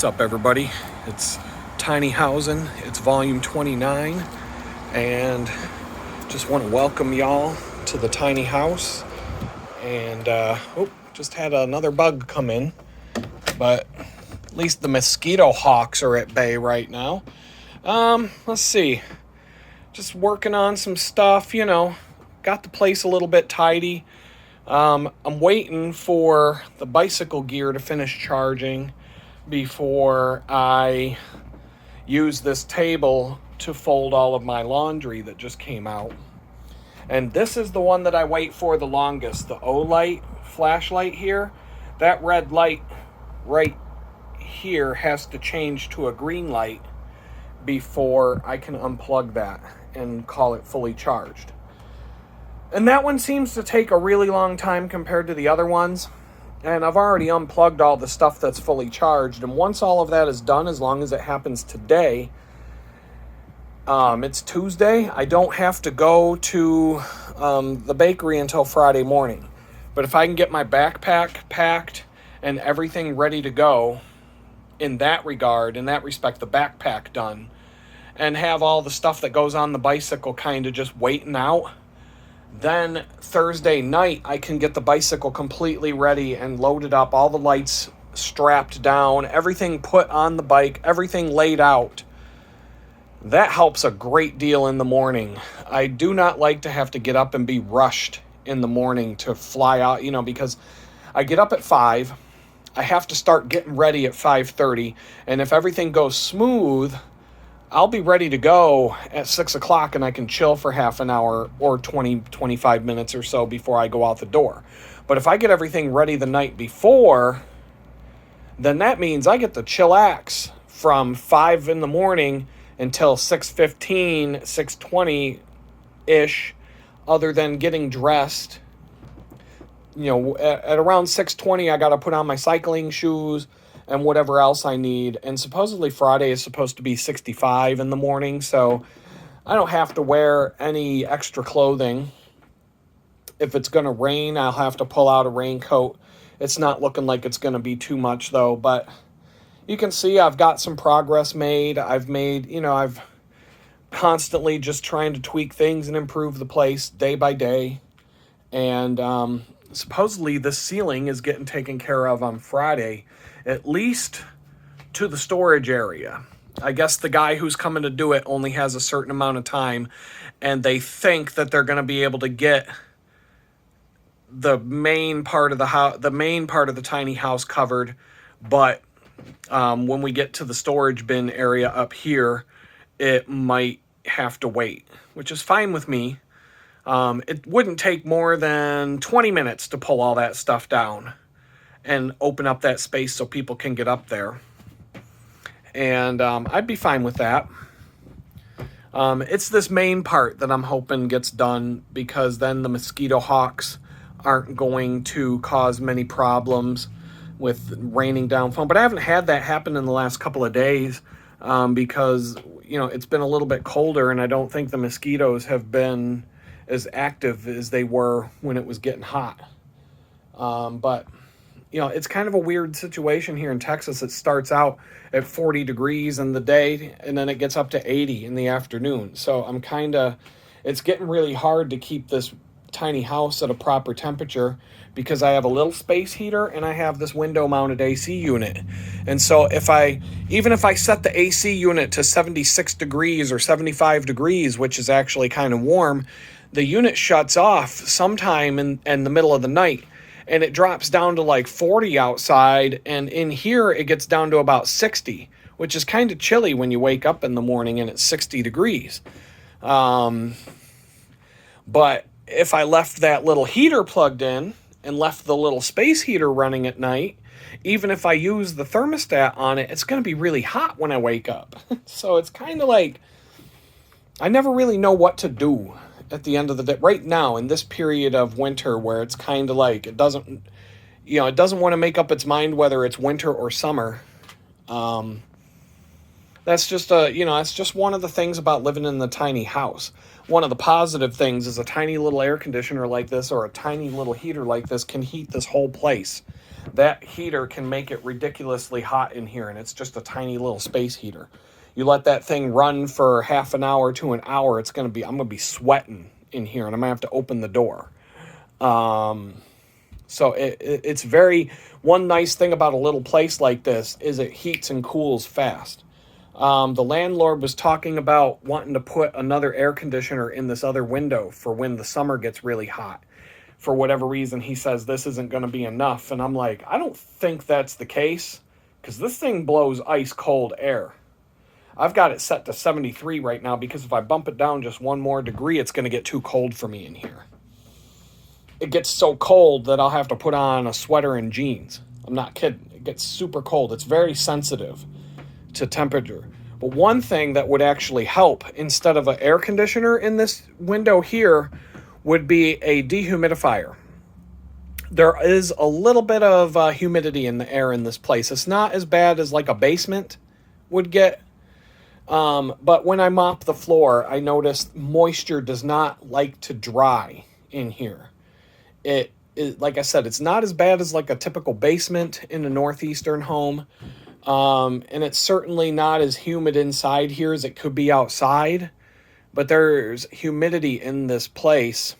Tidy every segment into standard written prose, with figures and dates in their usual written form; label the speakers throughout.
Speaker 1: up, everybody? It's Tiny Housin. It's volume 29, and just want to welcome y'all to the tiny house. And just had another bug come in, but at least the mosquito hawks are at bay right now. Let's see. Just working on some stuff, got the place a little bit tidy. I'm waiting for the bicycle gear to finish charging before I use this table to fold all of my laundry that just came out. And this is the one that I wait for the longest, the O-light flashlight here. That red light right here has to change to a green light before I can unplug that and call it fully charged. And that one seems to take a really long time compared to the other ones. And I've already unplugged all the stuff that's fully charged. And once all of that is done, as long as it happens today, it's Tuesday, I don't have to go to the bakery until Friday morning. But if I can get my backpack packed and everything ready to go in that regard, in that respect, the backpack done, and have all the stuff that goes on the bicycle kind of just waiting out, then Thursday night, I can get the bicycle completely ready and loaded up, all the lights strapped down, everything put on the bike, everything laid out. That helps a great deal in the morning. I do not like to have to get up and be rushed in the morning to fly out, because I get up at 5. I have to start getting ready at 5:30. And if everything goes smooth, I'll be ready to go at 6 o'clock and I can chill for half an hour or 25 minutes or so before I go out the door. But if I get everything ready the night before, then that means I get to chillax from 5 in the morning until 6:15, 6:20-ish, other than getting dressed. At around 6:20, I got to put on my cycling shoes and whatever else I need. And supposedly Friday is supposed to be 65 in the morning, so I don't have to wear any extra clothing. If it's going to rain, I'll have to pull out a raincoat. It's not looking like it's going to be too much, though, but you can see I've got some progress made. I've constantly just trying to tweak things and improve the place day by day. And supposedly the ceiling is getting taken care of on Friday, at least to the storage area. I guess the guy who's coming to do it only has a certain amount of time, and they think that they're going to be able to get the main part of the tiny house covered, but when we get to the storage bin area up here, it might have to wait, which is fine with me. It wouldn't take more than 20 minutes to pull all that stuff down and open up that space so people can get up there. And I'd be fine with that. It's this main part that I'm hoping gets done, because then the mosquito hawks aren't going to cause many problems with raining down foam. But I haven't had that happen in the last couple of days because, it's been a little bit colder, and I don't think the mosquitoes have been as active as they were when it was getting hot. But it's kind of a weird situation here in Texas. It starts out at 40 degrees in the day, and then it gets up to 80 in the afternoon. So it's getting really hard to keep this tiny house at a proper temperature, because I have a little space heater and I have this window mounted AC unit. And so even if I set the AC unit to 76 degrees or 75 degrees, which is actually kind of warm, the unit shuts off sometime in the middle of the night, and it drops down to like 40 outside, and in here it gets down to about 60, which is kind of chilly when you wake up in the morning and it's 60 degrees. But if I left that little heater plugged in and left the little space heater running at night, even if I use the thermostat on it, it's going to be really hot when I wake up. So it's kind of like I never really know what to do at the end of the day right now in this period of winter, where it's kind of like it doesn't want to make up its mind whether it's winter or summer. That's just it's just one of the things about living in the tiny house. One of the positive things is a tiny little air conditioner like this, or a tiny little heater like this, can heat this whole place. that heater can make it ridiculously hot in here, and it's just a tiny little space heater. You let that thing run for half an hour to an hour, I'm gonna be sweating in here, and I'm gonna have to open the door. So it's very, one nice thing about a little place like this is it heats and cools fast. The landlord was talking about wanting to put another air conditioner in this other window for when the summer gets really hot. For whatever reason, he says this isn't going to be enough. And I'm like, I don't think that's the case, because this thing blows ice cold air. I've got it set to 73 right now, because if I bump it down just one more degree, it's going to get too cold for me in here. It gets so cold that I'll have to put on a sweater and jeans. I'm not kidding. It gets super cold. It's very sensitive to temperature. But one thing that would actually help instead of an air conditioner in this window here would be a dehumidifier. There is a little bit of humidity in the air in this place. It's not as bad as like a basement would get. But when I mop the floor, I notice moisture does not like to dry in here. It like I said, it's not as bad as like a typical basement in a northeastern home. And it's certainly not as humid inside here as it could be outside, but there's humidity in this place.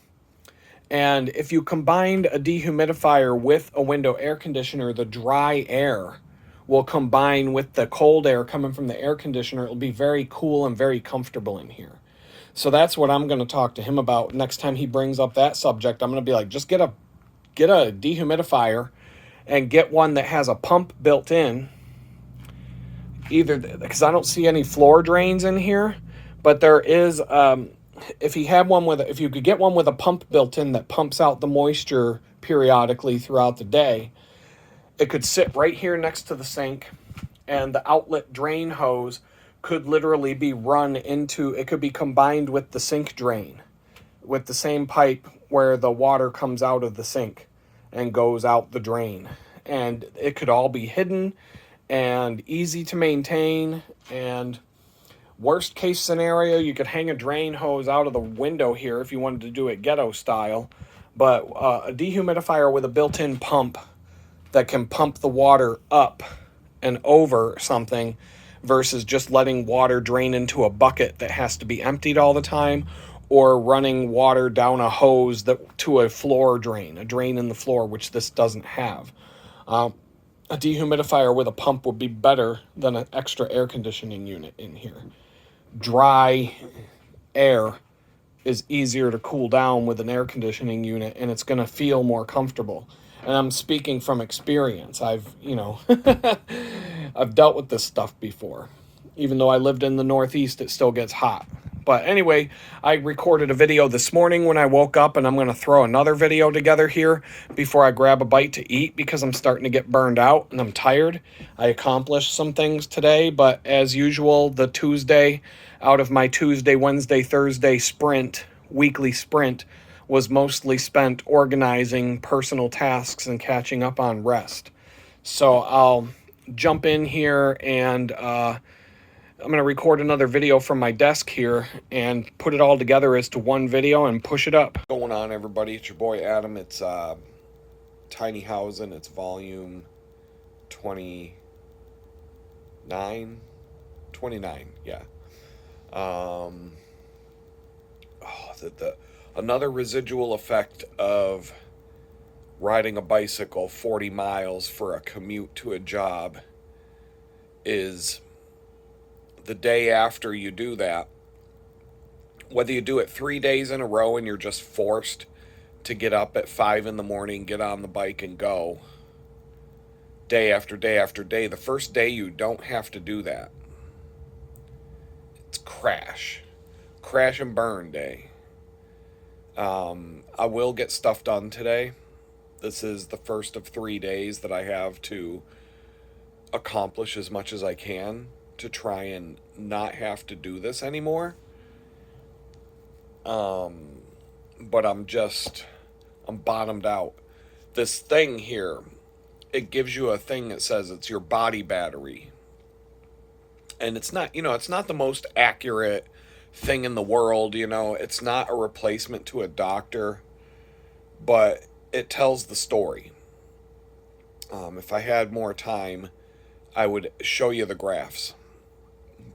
Speaker 1: And if you combined a dehumidifier with a window air conditioner, the dry air will combine with the cold air coming from the air conditioner. It'll be very cool and very comfortable in here. So that's what I'm going to talk to him about next time he brings up that subject. I'm going to be like, just get a dehumidifier and get one that has a pump built in. Either because I don't see any floor drains in here, but there is. If you could get one with a pump built in that pumps out the moisture periodically throughout the day, it could sit right here next to the sink, and the outlet drain hose could literally be run into. It could be combined with the sink drain, with the same pipe where the water comes out of the sink and goes out the drain, and it could all be hidden and easy to maintain. And worst case scenario, you could hang a drain hose out of the window here if you wanted to do it ghetto style. But a dehumidifier with a built-in pump that can pump the water up and over something versus just letting water drain into a bucket that has to be emptied all the time, or running water down a hose to a floor drain, a drain in the floor, which this doesn't have. A dehumidifier with a pump would be better than an extra air conditioning unit in here. Dry air is easier to cool down with an air conditioning unit, and it's going to feel more comfortable. And I'm speaking from experience. I've dealt with this stuff before. Even though I lived in the Northeast, it still gets hot. But anyway, I recorded a video this morning when I woke up, and I'm going to throw another video together here before I grab a bite to eat, because I'm starting to get burned out and I'm tired. I accomplished some things today, but as usual, the Tuesday out of my Tuesday, Wednesday, Thursday weekly sprint, was mostly spent organizing personal tasks and catching up on rest. So I'll jump in here, and I'm going to record another video from my desk here and put it all together as to one video and push it up. What's going on, everybody? It's your boy Adam. It's Tiny Housin. It's volume 29, yeah. Another residual effect of riding a bicycle 40 miles for a commute to a job is the day after you do that, whether you do it 3 days in a row and you're just forced to get up at 5 in the morning, get on the bike and go day after day after day, the first day you don't have to do that. It's crash and burn day. I will get stuff done today. This is the first of 3 days that I have to accomplish as much as I can to try and not have to do this anymore. But I'm bottomed out. This thing here, it gives you a thing that says it's your body battery. And it's not the most accurate thing in the world, it's not a replacement to a doctor, but it tells the story. If I had more time, I would show you the graphs.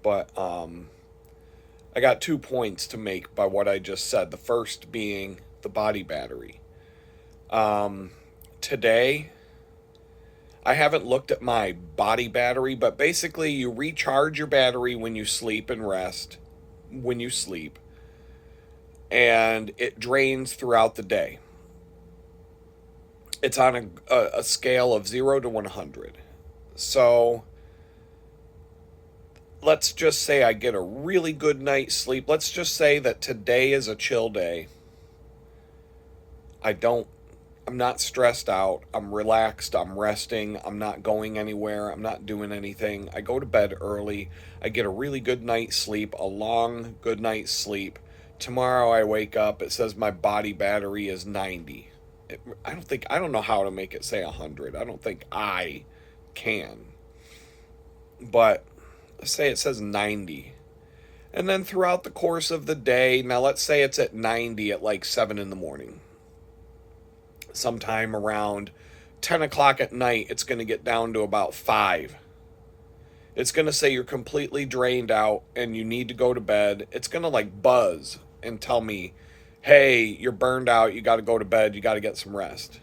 Speaker 1: But I got 2 points to make by what I just said. The first being the body battery. Today, I haven't looked at my body battery, but basically, you recharge your battery when you sleep and rest, when you sleep, and it drains throughout the day. It's on a scale of 0 to 100. So let's just say I get a really good night's sleep. Let's just say that today is a chill day. I don't I'm not stressed out. I'm relaxed. I'm resting. I'm not going anywhere. I'm not doing anything. I go to bed early. I get a really good night's sleep, a long good night's sleep. Tomorrow I wake up. It says my body battery is 90. I don't know how to make it say 100. I don't think I can. But say it says 90. And then throughout the course of the day, now let's say it's at 90 at like 7 in the morning. Sometime around 10 o'clock at night, it's going to get down to about 5. It's going to say you're completely drained out and you need to go to bed. It's going to like buzz and tell me, hey, you're burned out. You got to go to bed. You got to get some rest.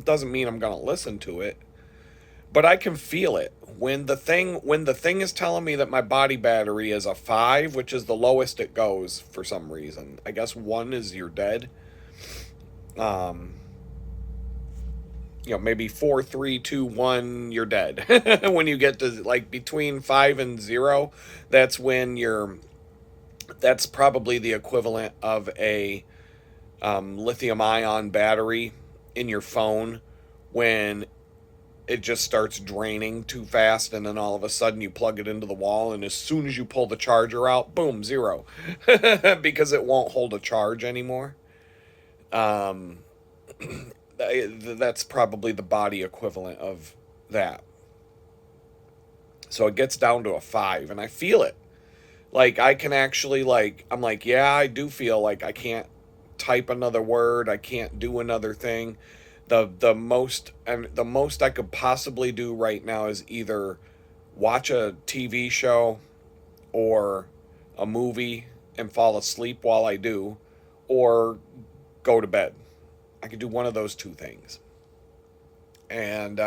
Speaker 1: Doesn't mean I'm going to listen to it, but I can feel it. When the thing is telling me that my body battery is a 5, which is the lowest it goes for some reason. I guess 1 is you're dead. Um, maybe 4, 3, 2, 1, you're dead. When you get to like between 5 and 0, that's when that's probably the equivalent of a lithium ion battery in your phone when it just starts draining too fast, and then all of a sudden you plug it into the wall, and as soon as you pull the charger out, boom, 0. Because it won't hold a charge anymore. Um, that's probably the body equivalent of that. So it gets down to a 5, and I feel it. Like I can actually I'm like, yeah, I do feel like I can't type another word, I can't do another thing. The most I could possibly do right now is either watch a TV show or a movie and fall asleep while I do, or go to bed. I could do one of those two things. And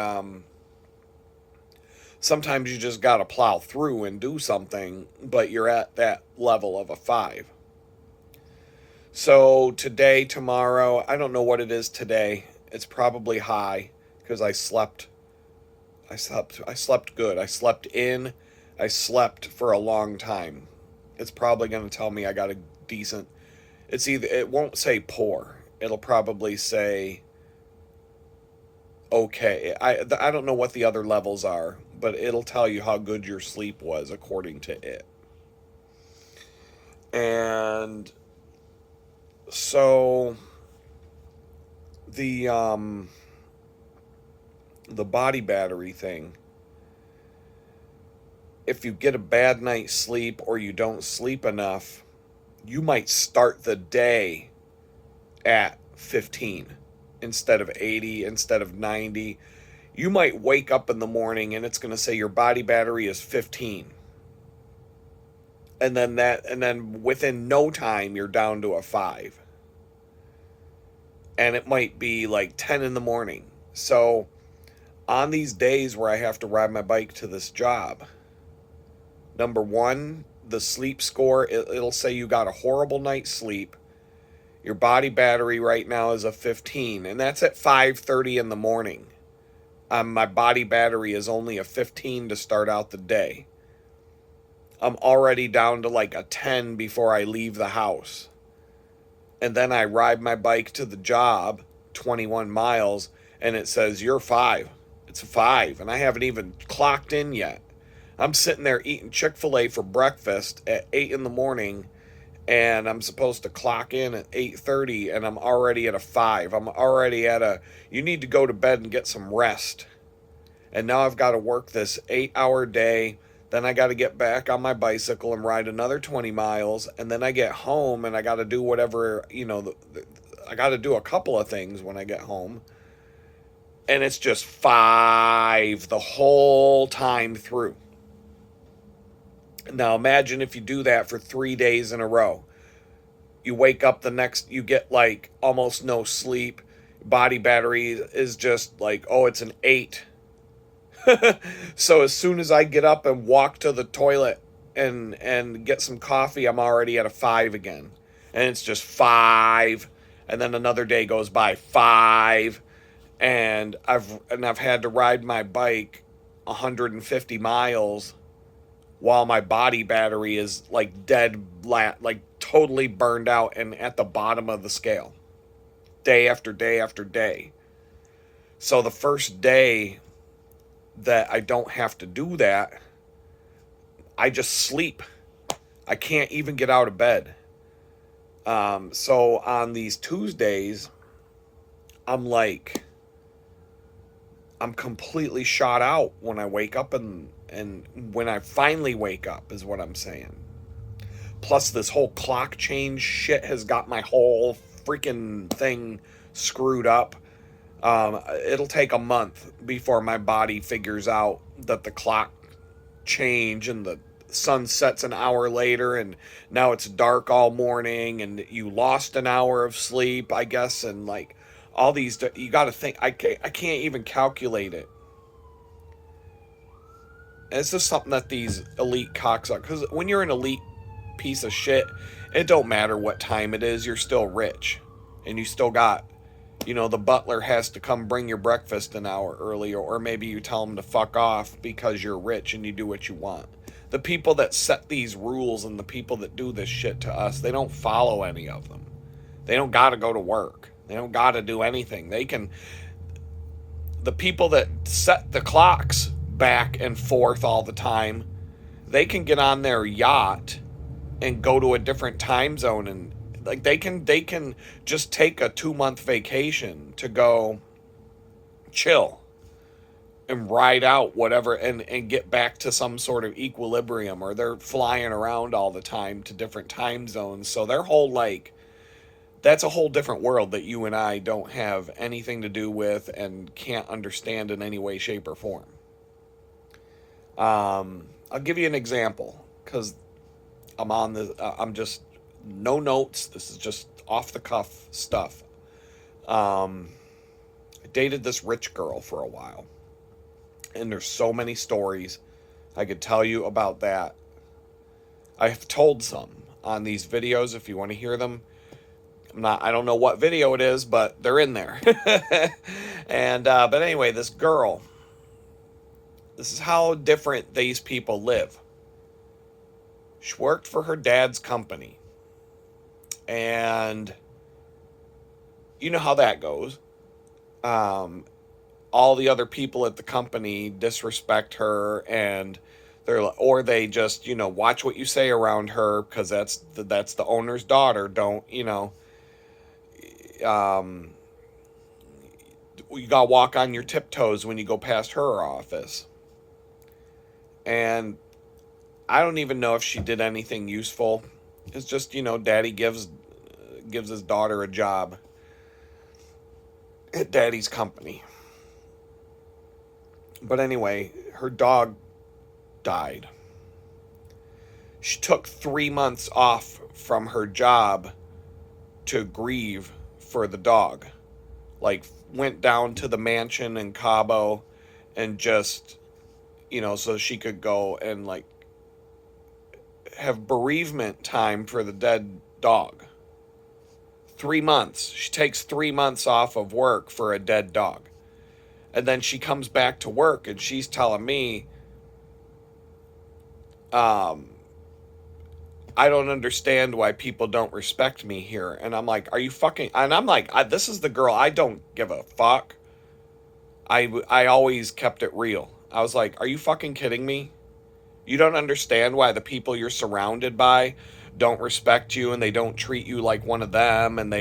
Speaker 1: sometimes you just got to plow through and do something, but you're at that level of a 5. So today, tomorrow, I don't know what it is today. It's probably high because I slept good. I slept in. I slept for a long time. It's probably going to tell me I got a decent. It won't say poor. It'll probably say okay. I don't know what the other levels are, but it'll tell you how good your sleep was according to it. And so the the body battery thing, if you get a bad night's sleep or you don't sleep enough, you might start the day at 15 instead of 80, instead of 90. You might wake up in the morning and it's going to say your body battery is 15. And then within no time you're down to a 5. And it might be like 10 in the morning. So on these days where I have to ride my bike to this job, number one, the sleep score, it'll say you got a horrible night's sleep. Your body battery right now is a 15, and that's at 5:30 in the morning. My body battery is only a 15 to start out the day. I'm already down to like a 10 before I leave the house. And then I ride my bike to the job, 21 miles, and it says, you're 5. It's a 5, and I haven't even clocked in yet. I'm sitting there eating Chick-fil-A for breakfast at 8 in the morning, and I'm supposed to clock in at 8:30, and I'm already at a 5. I'm already at a, you need to go to bed and get some rest. And now I've got to work this 8-hour day. Then I got to get back on my bicycle and ride another 20 miles. And then I get home and I got to do whatever, I got to do a couple of things when I get home. And it's just 5 the whole time through. Now imagine if you do that for 3 days in a row. You wake up you get like almost no sleep. Body battery is just like, oh, it's an 8. So as soon as I get up and walk to the toilet and get some coffee, I'm already at a 5 again. And it's just 5. And then another day goes by, 5. And I've had to ride my bike 150 miles while my body battery is like dead, like totally burned out and at the bottom of the scale, day after day after day. So the first day that I don't have to do that, I just sleep. I can't even get out of bed. So on these Tuesdays, I'm completely shot out when I wake up, and when I finally wake up is what I'm saying. Plus this whole clock change shit has got my whole freaking thing screwed up. It'll take a month before my body figures out that the clock change and the sun sets an hour later and now it's dark all morning and you lost an hour of sleep, I guess, and like all these, you got to think, I can't even calculate it. And it's just something that these elite cocksuckers, because when you're an elite piece of shit, it don't matter what time it is, you're still rich. And you still got, the butler has to come bring your breakfast an hour earlier, or maybe you tell him to fuck off because you're rich and you do what you want. The people that set these rules and the people that do this shit to us, they don't follow any of them. They don't got to go to work. They don't got to do anything. The people that set the clocks back and forth all the time, they can get on their yacht and go to a different time zone, and like they can just take a 2-month vacation to go chill and ride out whatever and get back to some sort of equilibrium, or they're flying around all the time to different time zones. So their whole that's a whole different world that you and I don't have anything to do with and can't understand in any way, shape, or form. I'll give you an example, because I'm just no notes. This is just off the cuff stuff. I dated this rich girl for a while, and there's so many stories I could tell you about that. I've told some on these videos if you want to hear them. I don't know what video it is, but they're in there. And but anyway, this girl, this is how different these people live. She worked for her dad's company. And you know how that goes. All the other people at the company disrespect her, and or they just, watch what you say around her, because that's the owner's daughter. Don't, you gotta walk on your tiptoes when you go past her office. And I don't even know if she did anything useful. It's just, daddy gives his daughter a job at daddy's company. But anyway, her dog died. She took 3 months off from her job to grieve for the dog. Like, went down to the mansion in Cabo and just, so she could go and like have bereavement time for the dead dog. 3 months. She takes 3 months off of work for a dead dog. And then she comes back to work and she's telling me, I don't understand why people don't respect me here. And I'm like, are you fucking... And I'm like, this is the girl. I don't give a fuck. I always kept it real. I was like, are you fucking kidding me? You don't understand why the people you're surrounded by don't respect you and they don't treat you like one of them, and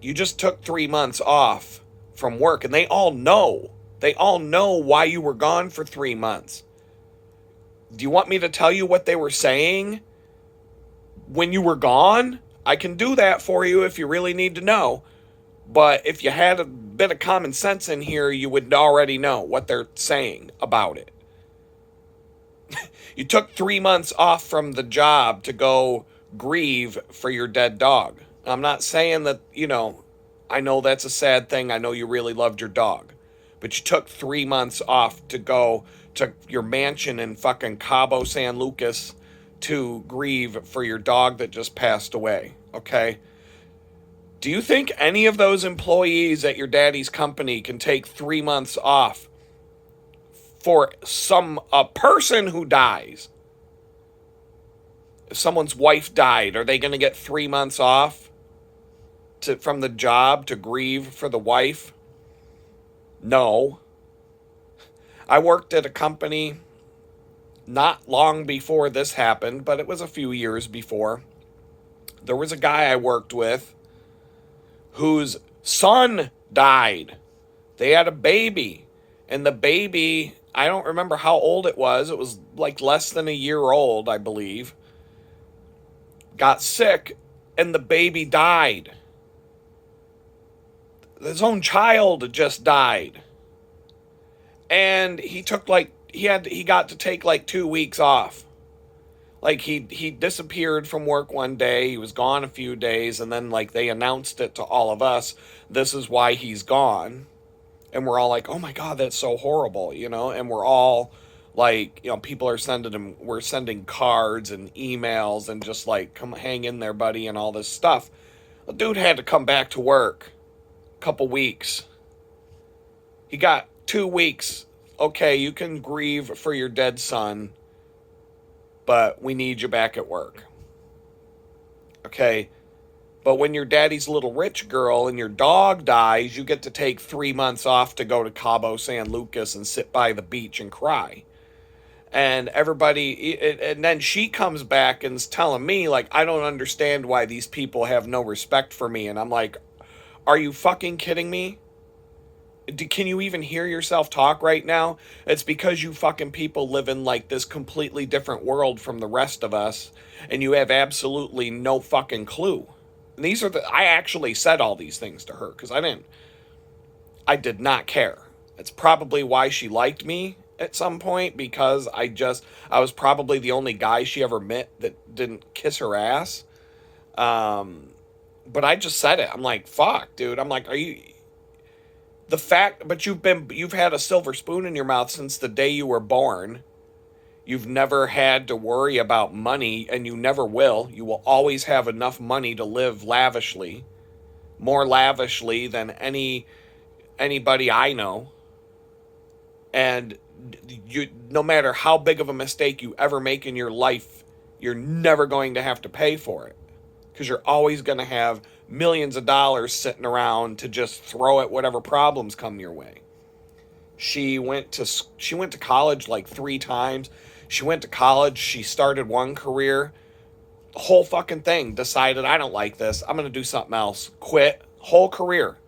Speaker 1: you just took 3 months off from work, and they all know why you were gone for 3 months. Do you want me to tell you what they were saying when you were gone? I can do that for you if you really need to know. But if you had a bit of common sense in here, you would already know what they're saying about it. You took 3 months off from the job to go grieve for your dead dog. I'm not saying that, I know that's a sad thing. I know you really loved your dog. But you took 3 months off to go to your mansion in fucking Cabo San Lucas to grieve for your dog that just passed away. Okay? Do you think any of those employees at your daddy's company can take 3 months off for a person who dies? If someone's wife died, are they going to get 3 months off from the job to grieve for the wife? No. I worked at a company not long before this happened, but it was a few years before. There was a guy I worked with whose son died. They had a baby, and the baby, I don't remember how old it was. It was like less than a year old, I believe. Got sick, and the baby died. His own child just died. And he got to take like 2 weeks off. Like he disappeared from work one day, he was gone a few days, and then like they announced it to all of us, this is why he's gone. And we're all like, oh my God, that's so horrible, and we're all like, people are we're sending cards and emails and just like, come hang in there, buddy, and all this stuff. The dude had to come back to work a couple weeks. He got 2 weeks. Okay, you can grieve for your dead son, but we need you back at work. Okay, but when your daddy's little rich girl and your dog dies, you get to take 3 months off to go to Cabo San Lucas and sit by the beach and cry. And and then she comes back and's telling me, like, I don't understand why these people have no respect for me. And I'm like, are you fucking kidding me? Can you even hear yourself talk right now? It's because you fucking people live in like this completely different world from the rest of us, and you have absolutely no fucking clue. And I actually said all these things to her because I did not care. It's probably why she liked me at some point, because I was probably the only guy she ever met that didn't kiss her ass. But I just said it. I'm like, fuck, dude. I'm like, but you've had a silver spoon in your mouth since the day you were born. You've never had to worry about money, and you never will. You will always have enough money to live lavishly, more lavishly than anybody I know. And no matter how big of a mistake you ever make in your life, you're never going to have to pay for it, because you're always going to have millions of dollars sitting around to just throw at whatever problems come your way. She went to college like 3 times. She went to college. She started one career. The whole fucking thing. Decided, I don't like this. I'm going to do something else. Quit. Whole career.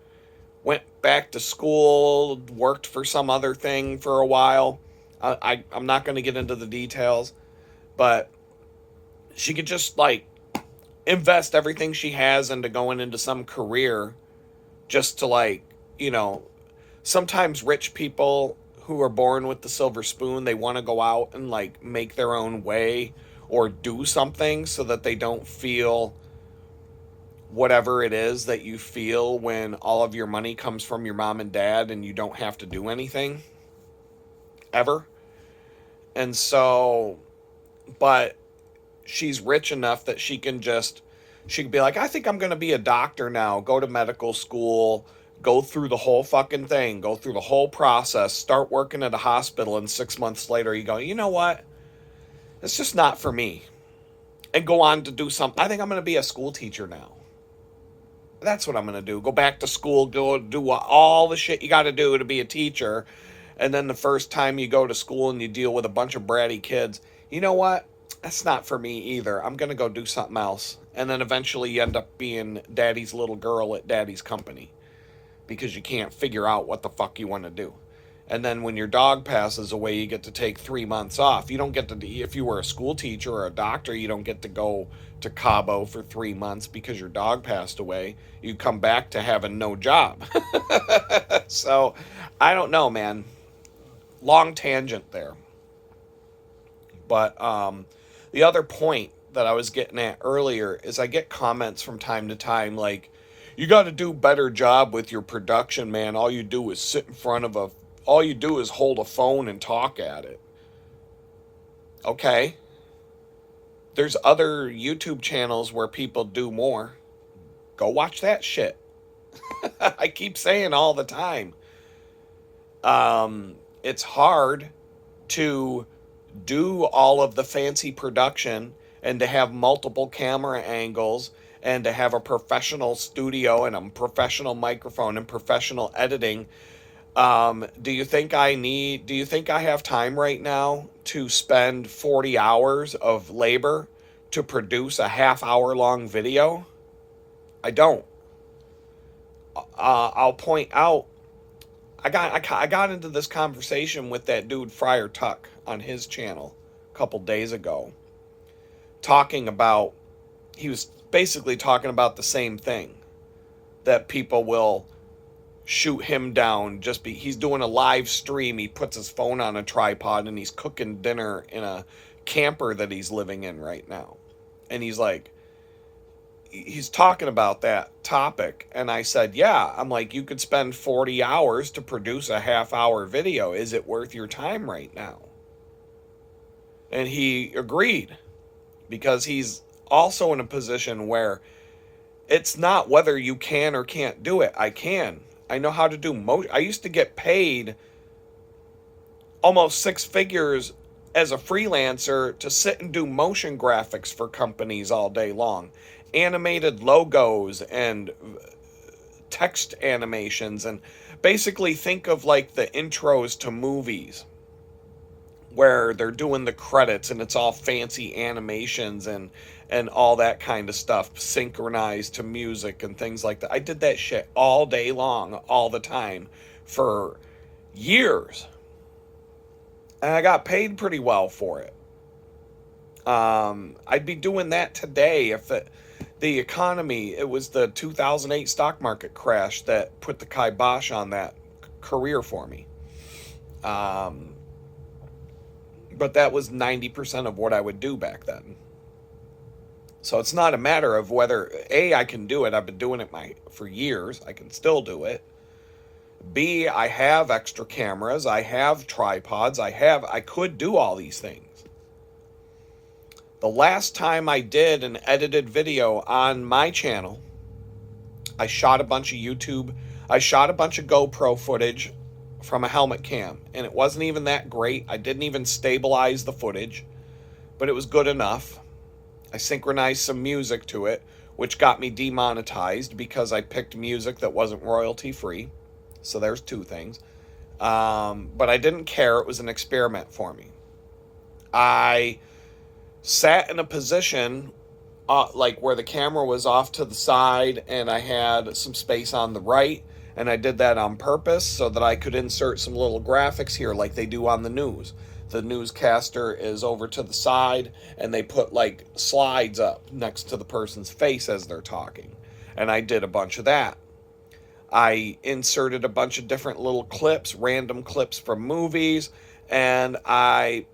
Speaker 1: Went back to school. Worked for some other thing for a while. I'm not going to get into the details. But she could just like invest everything she has into going into some career just to like, sometimes rich people who are born with the silver spoon, they want to go out and like make their own way or do something so that they don't feel whatever it is that you feel when all of your money comes from your mom and dad and you don't have to do anything ever. And so, but she's rich enough that she can be like, I think I'm going to be a doctor now, go to medical school, go through the whole fucking thing, go through the whole process, start working at a hospital, and 6 months later you go, you know what? It's just not for me. And go on to do something. I think I'm going to be a school teacher now. That's what I'm going to do. Go back to school, go do all the shit you got to do to be a teacher. And then the first time you go to school and you deal with a bunch of bratty kids, you know what? That's not for me either. I'm going to go do something else. And then eventually you end up being daddy's little girl at daddy's company because you can't figure out what the fuck you want to do. And then when your dog passes away, you get to take 3 months off. You don't get to, if you were a school teacher or a doctor, you don't get to go to Cabo for 3 months because your dog passed away. You come back to having no job. So I don't know, man. Long tangent there. But the other point that I was getting at earlier is I get comments from time to time like, you got to do a better job with your production, man. All you do is sit in front of all you do is hold a phone and talk at it. Okay. There's other YouTube channels where people do more. Go watch that shit. I keep saying all the time. It's hard to do all of the fancy production and to have multiple camera angles and to have a professional studio and a professional microphone and professional editing. Do you think I have time right now to spend 40 hours of labor to produce a half-hour long video? I don't. I'll point out, I got into this conversation with that dude Friar Tuck on his channel a couple days ago, talking about, he was basically talking about the same thing, that people will shoot him down he's doing a live stream, he puts his phone on a tripod and he's cooking dinner in a camper that he's living in right now. And he's talking about that topic, and I said, yeah, I'm like, you could spend 40 hours to produce a half-hour video. Is it worth your time right now? And he agreed, because he's also in a position where it's not whether you can or can't do it. I can. I know how to do motion. I used to get paid almost 6 figures as a freelancer to sit and do motion graphics for companies all day long. Animated logos and text animations, and basically think of like the intros to movies where they're doing the credits and it's all fancy animations and all that kind of stuff synchronized to music and things like that. I did that shit all day long, all the time, for years, and I got paid pretty well for it. I'd be doing that today if the economy, it was the 2008 stock market crash that put the kibosh on that career for me. But that was 90% of what I would do back then. So it's not a matter of whether, A, I can do it. I've been doing it for years. I can still do it. B, I have extra cameras. I have tripods. I could do all these things. The last time I did an edited video on my channel, I shot a bunch of GoPro footage from a helmet cam, and it wasn't even that great. I didn't even stabilize the footage, but it was good enough. I synchronized some music to it, which got me demonetized because I picked music that wasn't royalty free. So there's 2 things. But I didn't care. It was an experiment for me. I sat in a position like where the camera was off to the side and I had some space on the right, and I did that on purpose so that I could insert some little graphics here like they do on the news. The newscaster is over to the side and they put like slides up next to the person's face as they're talking, and I did a bunch of that. I inserted a bunch of different little clips, random clips from movies, and I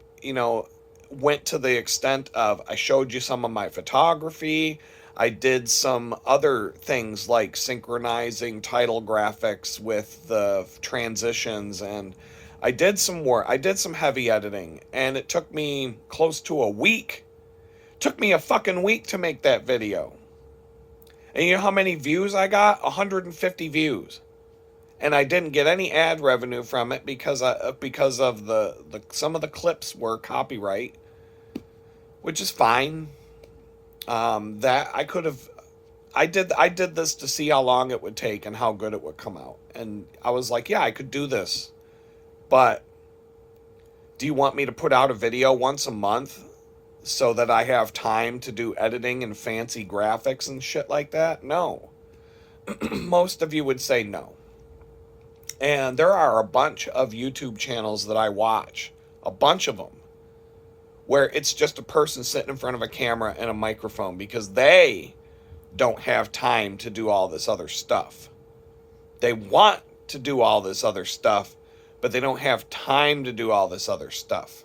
Speaker 1: went to the extent of, I showed you some of my photography. I did some other things like synchronizing title graphics with the transitions, and I did some work. I did some heavy editing, and it took me close to a week. It took me a fucking week to make that video. And you know how many views I got? 150 views. And I didn't get any ad revenue from it because of the some of the clips were copyright, which is fine. That I could have, I did this to see how long it would take and how good it would come out. And I was like, yeah, I could do this. But do you want me to put out a video once a month so that I have time to do editing and fancy graphics and shit like that? No. Most of you would say no. And there are a bunch of YouTube channels that I watch, a bunch of them, where it's just a person sitting in front of a camera and a microphone because they don't have time to do all this other stuff. They want to do all this other stuff, but they don't have time to do all this other stuff.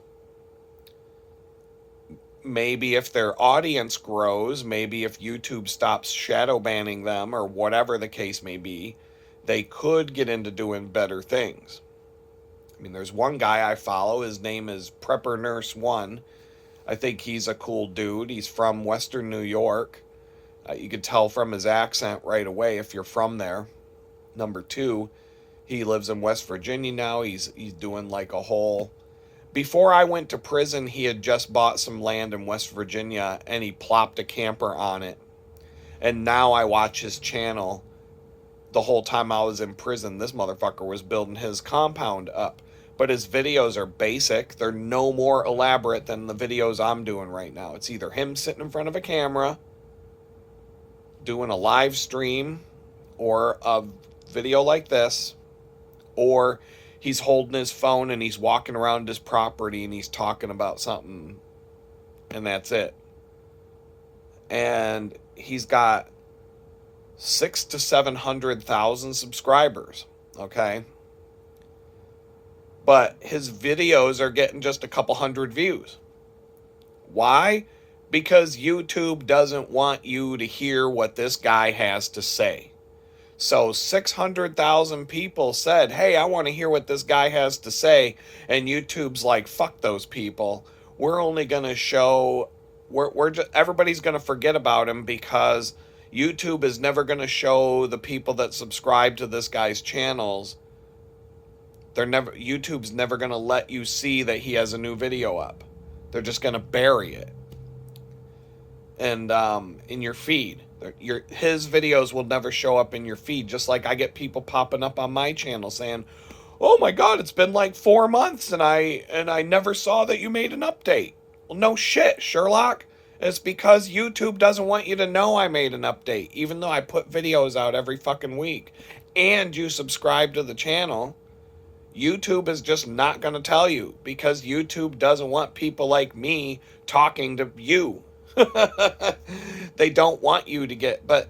Speaker 1: Maybe if their audience grows, maybe if YouTube stops shadow banning them or whatever the case may be, they could get into doing better things. I mean, there's one guy I follow. His name is Prepper Nurse 1. I think he's a cool dude. He's from Western New York. You could tell from his accent right away if you're from there. Number 2, he lives in West Virginia now. He's doing like a whole... Before I went to prison, he had just bought some land in West Virginia and he plopped a camper on it. And now I watch his channel. The whole time I was in prison, this motherfucker was building his compound up. But his videos are basic. They're no more elaborate than the videos I'm doing right now. It's either him sitting in front of a camera, doing a live stream, or a video like this, or he's holding his phone and he's walking around his property and he's talking about something, and that's it. And he's got 600,000 to 700,000 subscribers, okay? But his videos are getting just a couple hundred views. Why? Because YouTube doesn't want you to hear what this guy has to say. So 600,000 people said, hey, I want to hear what this guy has to say. And YouTube's like, fuck those people. We're only going to show, everybody's going to forget about him because YouTube is never going to show the people that subscribe to this guy's channels. YouTube's never going to let you see that he has a new video up. They're just going to bury it. And in your feed. His videos will never show up in your feed, just like I get people popping up on my channel saying, oh my god, it's been like 4 months and I never saw that you made an update. Well, no shit, Sherlock. It's because YouTube doesn't want you to know I made an update, even though I put videos out every fucking week. And you subscribe to the channel. YouTube is just not going to tell you because YouTube doesn't want people like me talking to you. They don't want you to get, but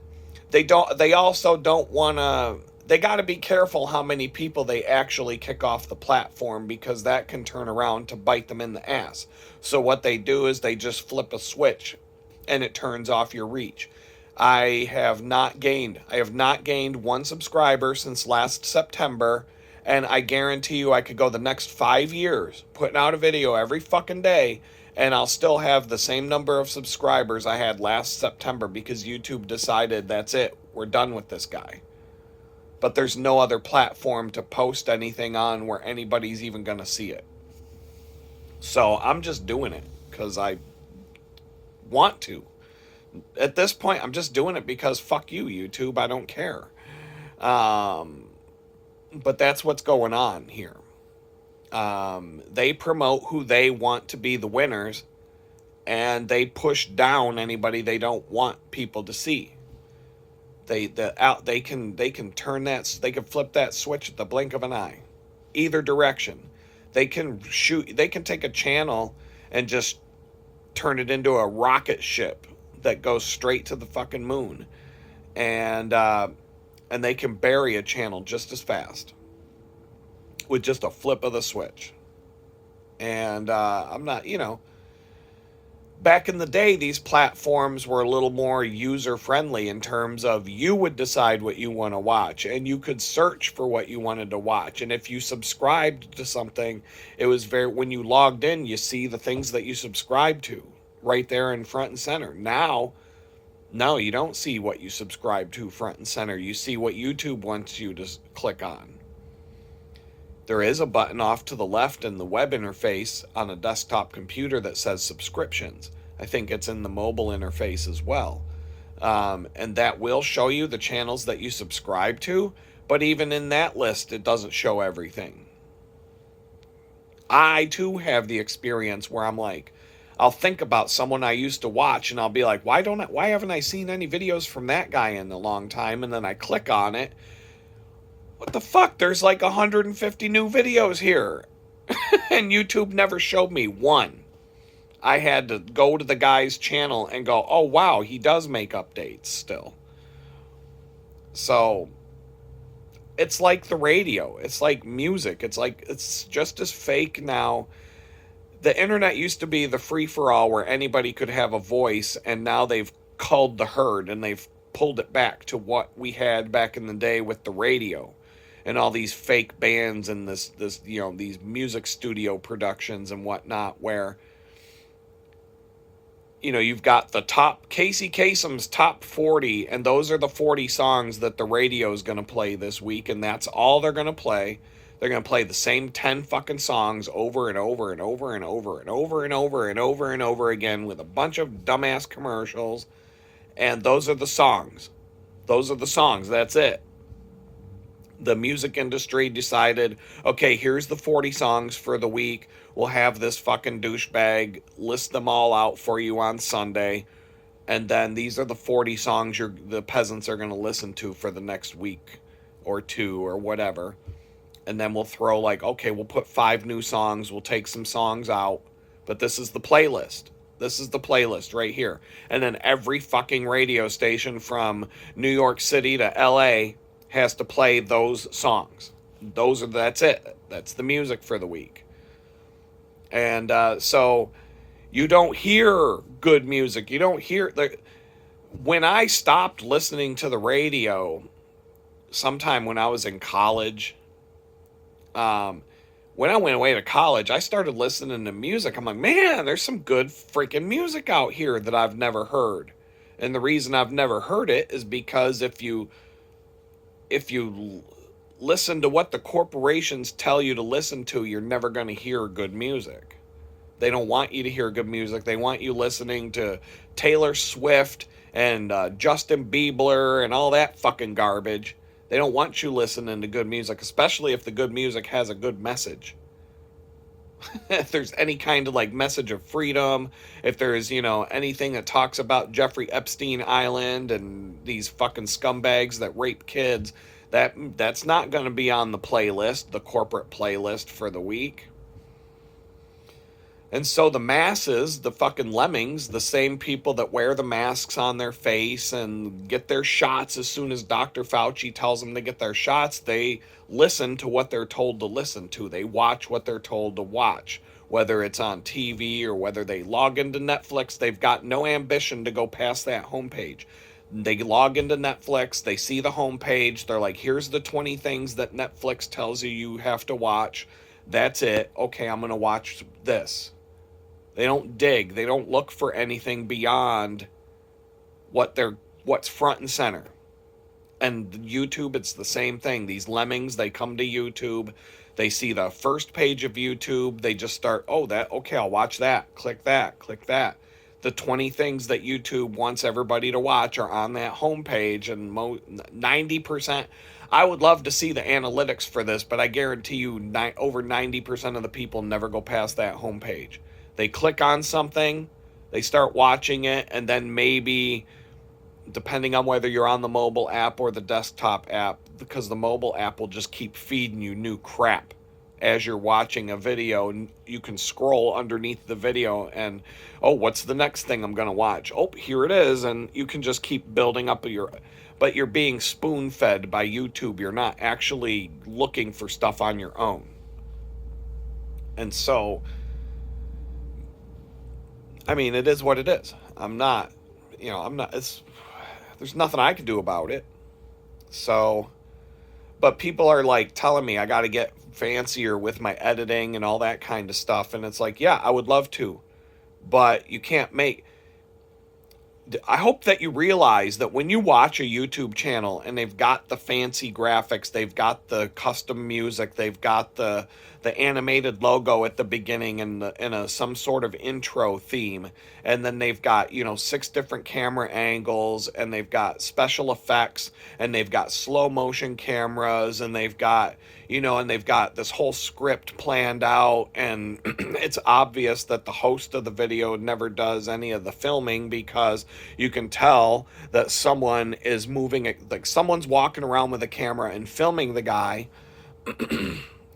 Speaker 1: they also don't want to, they got to be careful how many people they actually kick off the platform because that can turn around to bite them in the ass. So what they do is they just flip a switch and it turns off your reach. I have not gained 1 subscriber since last September, and I guarantee you I could go the next 5 years putting out a video every fucking day and I'll still have the same number of subscribers I had last September because YouTube decided that's it. We're done with this guy. But there's no other platform to post anything on where anybody's even going to see it. So I'm just doing it because I want to. At this point, I'm just doing it because fuck you, YouTube. I don't care. But that's what's going on here. They promote who they want to be the winners, and they push down anybody they don't want people to see. They can turn that, they can flip that switch at the blink of an eye, either direction. They can take a channel and just turn it into a rocket ship that goes straight to the fucking moon, and they can bury a channel just as fast with just a flip of the switch. And I'm not, back in the day, these platforms were a little more user-friendly in terms of you would decide what you want to watch, and you could search for what you wanted to watch. And if you subscribed to something, it was when you logged in, you see the things that you subscribed to right there in front and center. Now, no, you don't see what you subscribe to front and center. You see what YouTube wants you to click on. There is a button off to the left in the web interface on a desktop computer that says subscriptions. I think it's in the mobile interface as well. And that will show you the channels that you subscribe to, but even in that list, it doesn't show everything. I, too, have the experience where I'm like, I'll think about someone I used to watch, and I'll be like, why haven't I seen any videos from that guy in a long time? And then I click on it, What the fuck? There's like 150 new videos here. And YouTube never showed me one. I had to go to the guy's channel and go, oh wow, he does make updates still. So it's like the radio. It's like music. It's just as fake now. The internet used to be the free for all where anybody could have a voice, and now they've culled the herd and they've pulled it back to what we had back in the day with the radio and all these fake bands and this these music studio productions and whatnot, where you've got the top Casey Kasem's top 40, and those are the 40 songs that the radio is going to play this week, and that's all they're going to play. They're going to play the same 10 fucking songs over and over and over and over and over and over and over and over again with a bunch of dumbass commercials. And those are the songs. Those are the songs. That's it. The music industry decided, okay, here's the 40 songs for the week. We'll have this fucking douchebag list them all out for you on Sunday. And then these are the 40 songs the peasants are going to listen to for the next week or two or whatever. And then we'll throw like, okay, we'll put 5 new songs. We'll take some songs out. But this is the playlist. This is the playlist right here. And then every fucking radio station from New York City to LA has to play those songs. That's it. That's the music for the week. And so you don't hear good music. You don't hear when I stopped listening to the radio sometime when I was in college, when I went away to college, I started listening to music. I'm like, man, there's some good freaking music out here that I've never heard. And the reason I've never heard it is because if you listen to what the corporations tell you to listen to, you're never going to hear good music. They don't want you to hear good music. They want you listening to Taylor Swift and Justin Bieber and all that fucking garbage. They don't want you listening to good music, especially if the good music has a good message. If there's any kind of like message of freedom, if there's, anything that talks about Jeffrey Epstein Island and these fucking scumbags that rape kids, that's not going to be on the playlist, the corporate playlist for the week. And so the masses, the fucking lemmings, the same people that wear the masks on their face and get their shots as soon as Dr. Fauci tells them to get their shots, they listen to what they're told to listen to. They watch what they're told to watch, whether it's on TV or whether they log into Netflix. They've got no ambition to go past that homepage. They log into Netflix, they see the homepage, they're like, here's the 20 things that Netflix tells you have to watch. That's it. Okay, I'm going to watch this. They don't dig. They don't look for anything beyond what's front and center. And YouTube, it's the same thing. These lemmings, they come to YouTube. They see the first page of YouTube. They just start, okay, I'll watch that. Click that. Click that. The 20 things that YouTube wants everybody to watch are on that homepage. And 90%, I would love to see the analytics for this, but I guarantee you over 90% of the people never go past that homepage. They click on something, they start watching it, and then maybe, depending on whether you're on the mobile app or the desktop app, because the mobile app will just keep feeding you new crap as you're watching a video, and you can scroll underneath the video and, what's the next thing I'm going to watch? Here it is, and you can just keep building up but you're being spoon-fed by YouTube. You're not actually looking for stuff on your own. And so, it is what it is. There's nothing I can do about it. So, but people are like telling me I got to get fancier with my editing and all that kind of stuff. And it's like, yeah, I would love to, but you can't I hope that you realize that when you watch a YouTube channel and they've got the fancy graphics, they've got the custom music, they've got the animated logo at the beginning and some sort of intro theme, and then they've got 6 different camera angles, and they've got special effects, and they've got slow motion cameras, and they've got and they've got this whole script planned out, and it's obvious that the host of the video never does any of the filming, because you can tell that someone is moving it, like someone's walking around with a camera and filming the guy.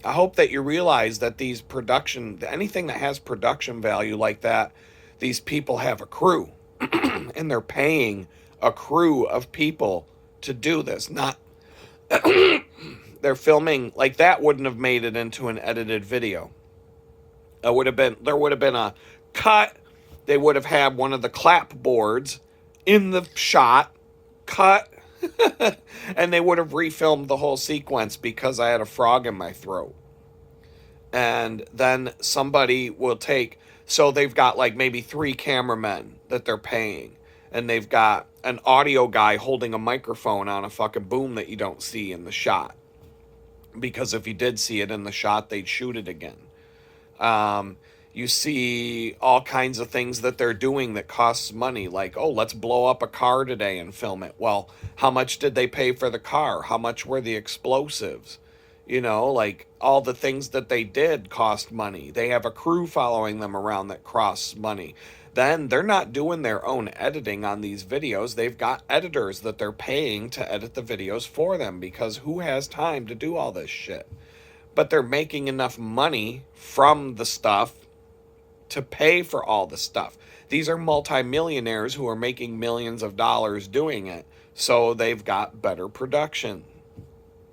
Speaker 1: I hope that you realize that anything that has production value like that, these people have a crew, and they're paying a crew of people to do this. Not they're filming, like, that wouldn't have made it into an edited video. There would have been a cut. They would have had one of the clapboards in the shot, cut, and they would have refilmed the whole sequence because I had a frog in my throat. And then somebody will take, so they've got like maybe 3 cameramen that they're paying, and they've got an audio guy holding a microphone on a fucking boom that you don't see in the shot, because if you did see it in the shot, they'd shoot it again. You see all kinds of things that they're doing that costs money, like, oh, let's blow up a car today and film it. Well, how much did they pay for the car? How much were the explosives? Like, all the things that they did cost money. They have a crew following them around that costs money. Then they're not doing their own editing on these videos. They've got editors that they're paying to edit the videos for them, because who has time to do all this shit? But they're making enough money from the stuff to pay for all the stuff. These are multimillionaires who are making millions of dollars doing it, so they've got better production.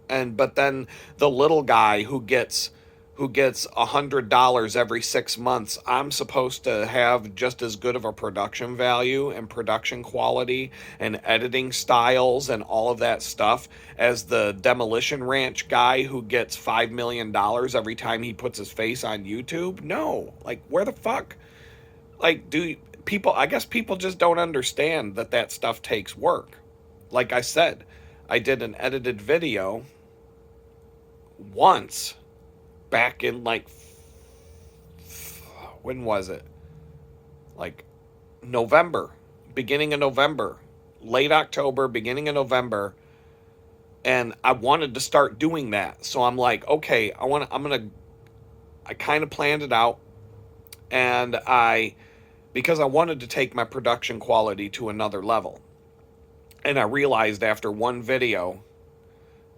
Speaker 1: But then the little guy who gets $100 every 6 months, I'm supposed to have just as good of a production value and production quality and editing styles and all of that stuff as the Demolition Ranch guy who gets $5 million every time he puts his face on YouTube? No. Like, where the fuck? Like, I guess people just don't understand that stuff takes work. Like I said, I did an edited video once back in, like, when was it? Like November, beginning of November, late October, beginning of November. And I wanted to start doing that. So I'm like, okay, I kind of planned it out. And because I wanted to take my production quality to another level. And I realized after one video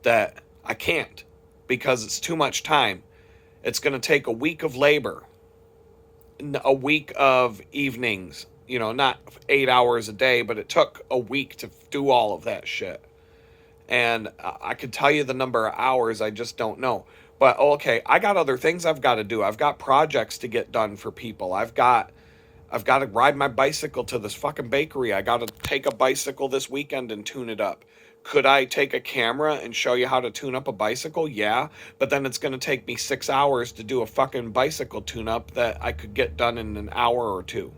Speaker 1: that I can't, because it's too much time. It's going to take a week of labor, a week of evenings, not 8 hours a day, but it took a week to do all of that shit. And I could tell you the number of hours, I just don't know. But okay, I got other things I've got to do. I've got projects to get done for people. I've got to ride my bicycle to this fucking bakery. I got to take a bicycle this weekend and tune it up. Could I take a camera and show you how to tune up a bicycle? Yeah, but then it's going to take me 6 hours to do a fucking bicycle tune-up that I could get done in an hour or 2.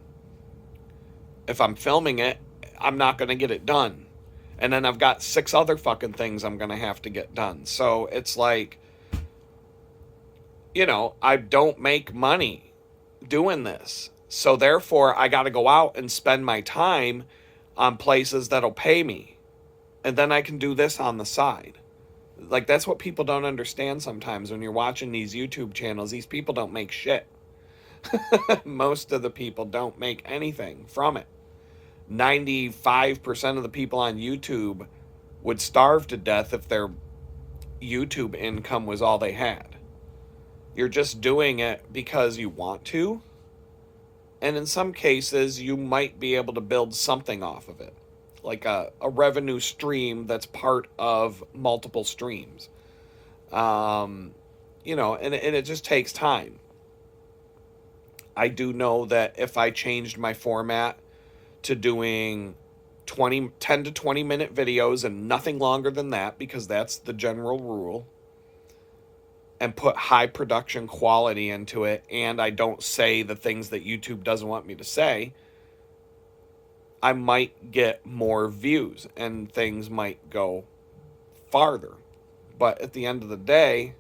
Speaker 1: If I'm filming it, I'm not going to get it done. And then I've got 6 other fucking things I'm going to have to get done. So it's like, I don't make money doing this. So therefore, I got to go out and spend my time on places that'll pay me. And then I can do this on the side. Like, that's what people don't understand sometimes when you're watching these YouTube channels. These people don't make shit. Most of the people don't make anything from it. 95% of the people on YouTube would starve to death if their YouTube income was all they had. You're just doing it because you want to. And in some cases, you might be able to build something off of it. Like a revenue stream that's part of multiple streams. And it just takes time. I do know that if I changed my format to doing 10 to 20 minute videos and nothing longer than that, because that's the general rule, and put high production quality into it, and I don't say the things that YouTube doesn't want me to say, I might get more views and things might go farther. But at the end of the day,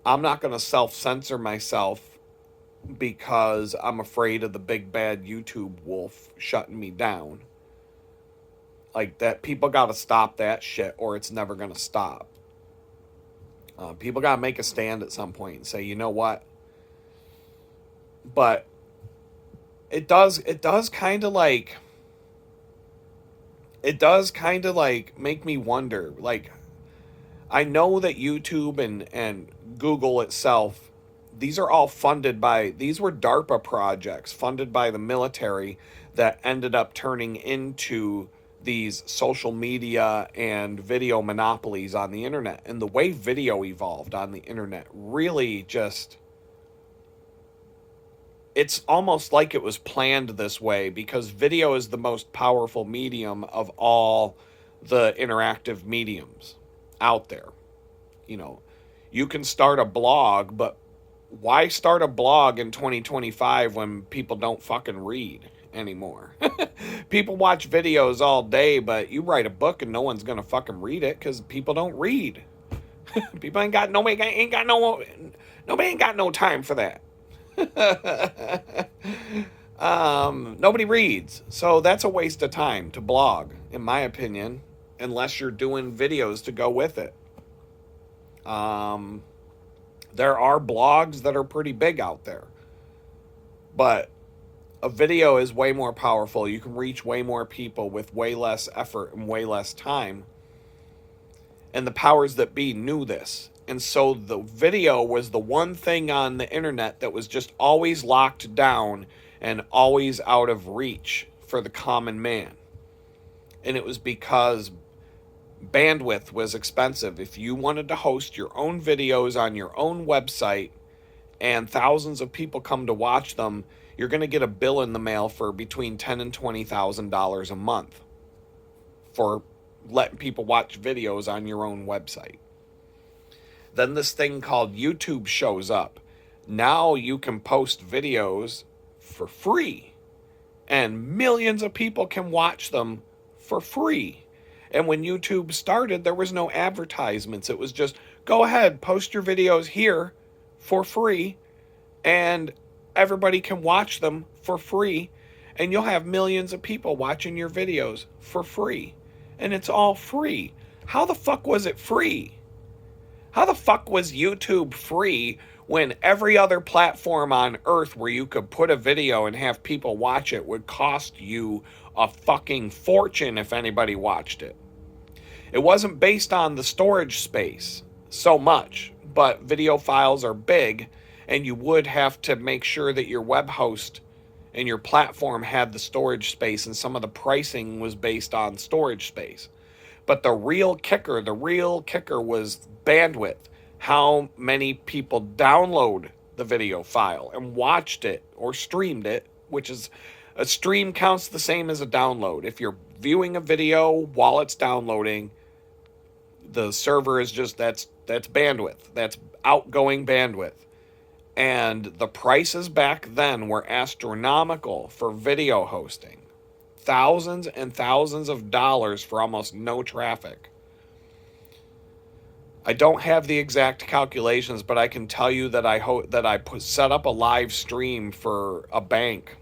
Speaker 1: I'm not going to self-censor myself because I'm afraid of the big bad YouTube wolf shutting me down. Like, that, people got to stop that shit or it's never going to stop. People got to make a stand at some point and say, you know what? But it does kind of like make me wonder. Like, I know that YouTube and Google itself, these are all these were DARPA projects funded by the military that ended up turning into these social media and video monopolies on the internet. And the way video evolved on the internet really just, it's almost like it was planned this way, because video is the most powerful medium of all the interactive mediums out there. You know, you can start a blog, but why start a blog in 2025 when people don't fucking read anymore? People watch videos all day, but you write a book and no one's gonna fucking read it because people don't read. People ain't got nobody ain't got no time for that. Nobody reads, so that's a waste of time to blog, in my opinion, unless you're doing videos to go with it. There are blogs that are pretty big out there, but a video is way more powerful. You can reach way more people with way less effort and way less time. And the powers that be knew this. And so the video was the one thing on the internet that was just always locked down and always out of reach for the common man. And it was because bandwidth was expensive. If you wanted to host your own videos on your own website and thousands of people come to watch them, you're going to get a bill in the mail for between $10,000 and $20,000 a month for letting people watch videos on your own website. Then this thing called YouTube shows up. Now you can post videos for free, and millions of people can watch them for free. And when YouTube started, there was no advertisements. It was just, go ahead, post your videos here for free, and everybody can watch them for free, and you'll have millions of people watching your videos for free. And it's all free. How the fuck was it free? How the fuck was YouTube free when every other platform on earth where you could put a video and have people watch it would cost you a fucking fortune if anybody watched it? It wasn't based on the storage space so much, but video files are big, and you would have to make sure that your web host and your platform had the storage space, and some of the pricing was based on storage space. But the real kicker was bandwidth. How many people download the video file and watched it or streamed it, which is, a stream counts the same as a download. If you're viewing a video while it's downloading, the server is just, that's bandwidth. That's outgoing bandwidth. And the prices back then were astronomical for video hosting. Thousands and thousands of dollars for almost no traffic. I don't have the exact calculations, but I can tell you that I set up a live stream for a bank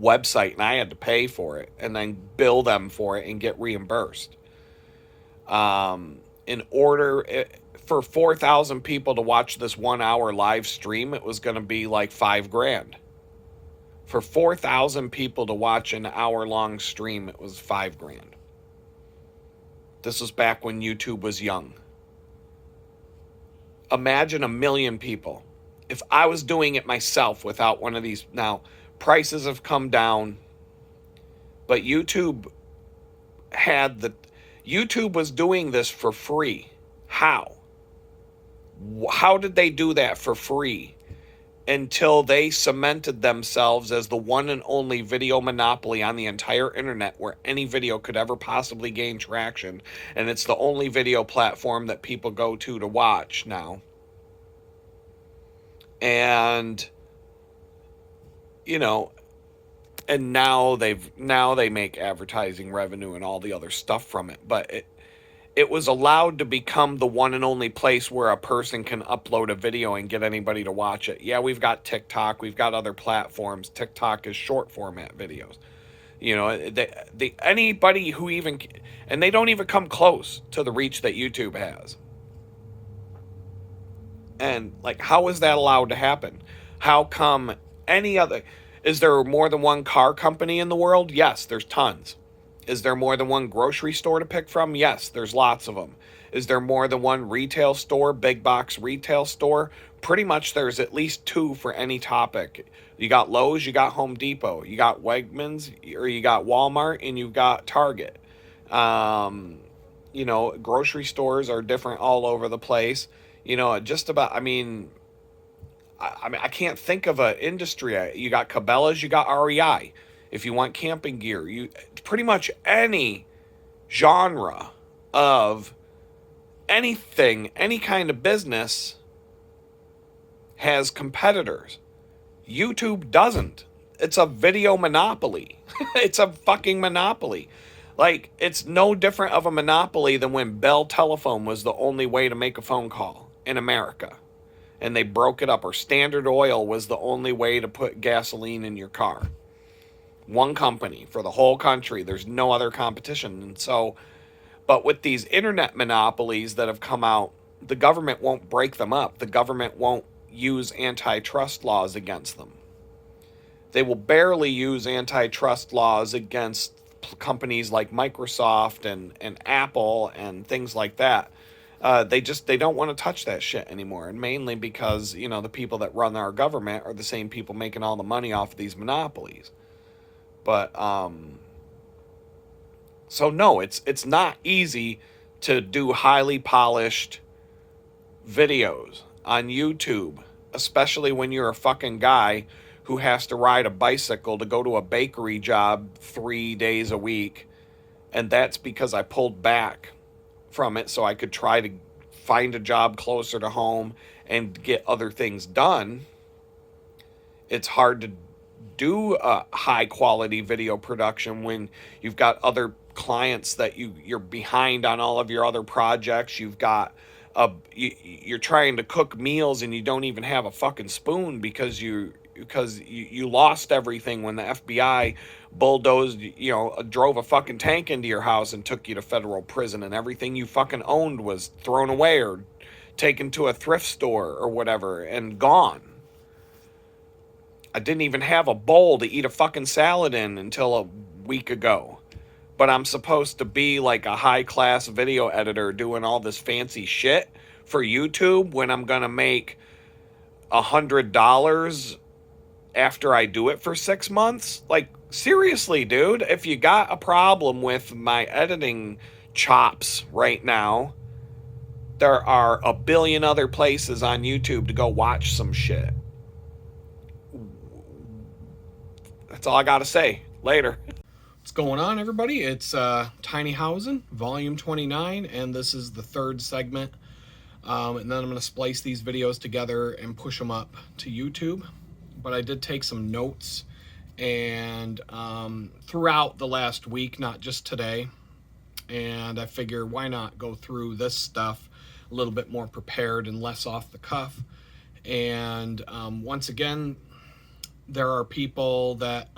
Speaker 1: website, and I had to pay for it and then bill them for it and get reimbursed. In order for 4,000 people to watch this 1 hour live stream, it was going to be like $5,000. For 4,000 people to watch an hour-long stream, it was $5,000. This was back when YouTube was young. Imagine 1 million people. If I was doing it myself without one of these, now prices have come down, but YouTube was doing this for free. How? How did they do that for free? Until they cemented themselves as the one and only video monopoly on the entire internet where any video could ever possibly gain traction. And it's the only video platform that people go to watch now. And, you know, and now they make advertising revenue and all the other stuff from it. But it was allowed to become the one and only place where a person can upload a video and get anybody to watch it. Yeah, we've got TikTok, we've got other platforms. TikTok is short format videos. You know, anybody who even, and they don't even come close to the reach that YouTube has. And like, how is that allowed to happen? How come any other? Is there more than one car company in the world? Yes, there's tons. Is there more than one grocery store to pick from? Yes, there's lots of them. Is there more than one retail store, big box retail store? Pretty much there's at least two for any topic. You got Lowe's, you got Home Depot, you got Wegmans, or you got Walmart, and you've got Target. Um, Grocery stores are different all over the place. Just about, I can't think of an industry. You got Cabela's, you got REI. If you want camping gear, you pretty much any genre of anything, any kind of business has competitors. YouTube doesn't. It's a video monopoly. It's a fucking monopoly. Like, it's no different of a monopoly than when Bell Telephone was the only way to make a phone call in America. And they broke it up. Or Standard Oil was the only way to put gasoline in your car. One company for the whole country. There's no other competition. And so, but with these internet monopolies that have come out, the government won't break them up. The government won't use antitrust laws against them. They will barely use antitrust laws against companies like Microsoft and Apple and things like that. They don't want to touch that shit anymore, and mainly because the people that run our government are the same people making all the money off of these monopolies. But so no, it's not easy to do highly polished videos on YouTube, especially when you're a fucking guy who has to ride a bicycle to go to a bakery job 3 days a week. And that's because I pulled back from it so I could try to find a job closer to home and get other things done. It's hard to do a high quality video production when you've got other clients that you're behind on all of your other projects. You've got you're trying to cook meals and you don't even have a fucking spoon because you lost everything when the FBI bulldozed, drove a fucking tank into your house and took you to federal prison, and everything you fucking owned was thrown away or taken to a thrift store or whatever and gone. I didn't even have a bowl to eat a fucking salad in until a week ago. But I'm supposed to be like a high-class video editor doing all this fancy shit for YouTube when I'm going to make $100 after I do it for 6 months? Like, seriously, dude, if you got a problem with my editing chops right now, there are a billion other places on YouTube to go watch some shit. That's all I got to say. Later. What's going on, everybody? It's Tiny Housin, volume 29, and this is the third segment. And then I'm going to splice these videos together and push them up to YouTube. But I did take some notes and throughout the last week, not just today. And I figure why not go through this stuff a little bit more prepared and less off the cuff. And once again, there are people that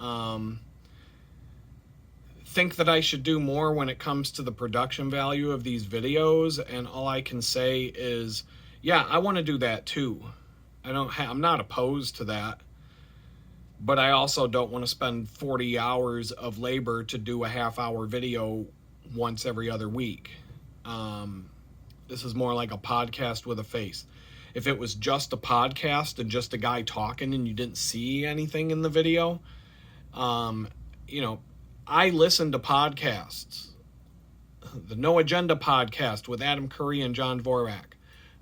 Speaker 1: think that I should do more when it comes to the production value of these videos, and all I can say is, yeah, I want to do that too. I'm not opposed to that, but I also don't want to spend 40 hours of labor to do a half-hour video once every other week. This is more like a podcast with a face. If it was just a podcast and just a guy talking and you didn't see anything in the video, I listen to podcasts. The No Agenda podcast with Adam Curry and John Dvorak.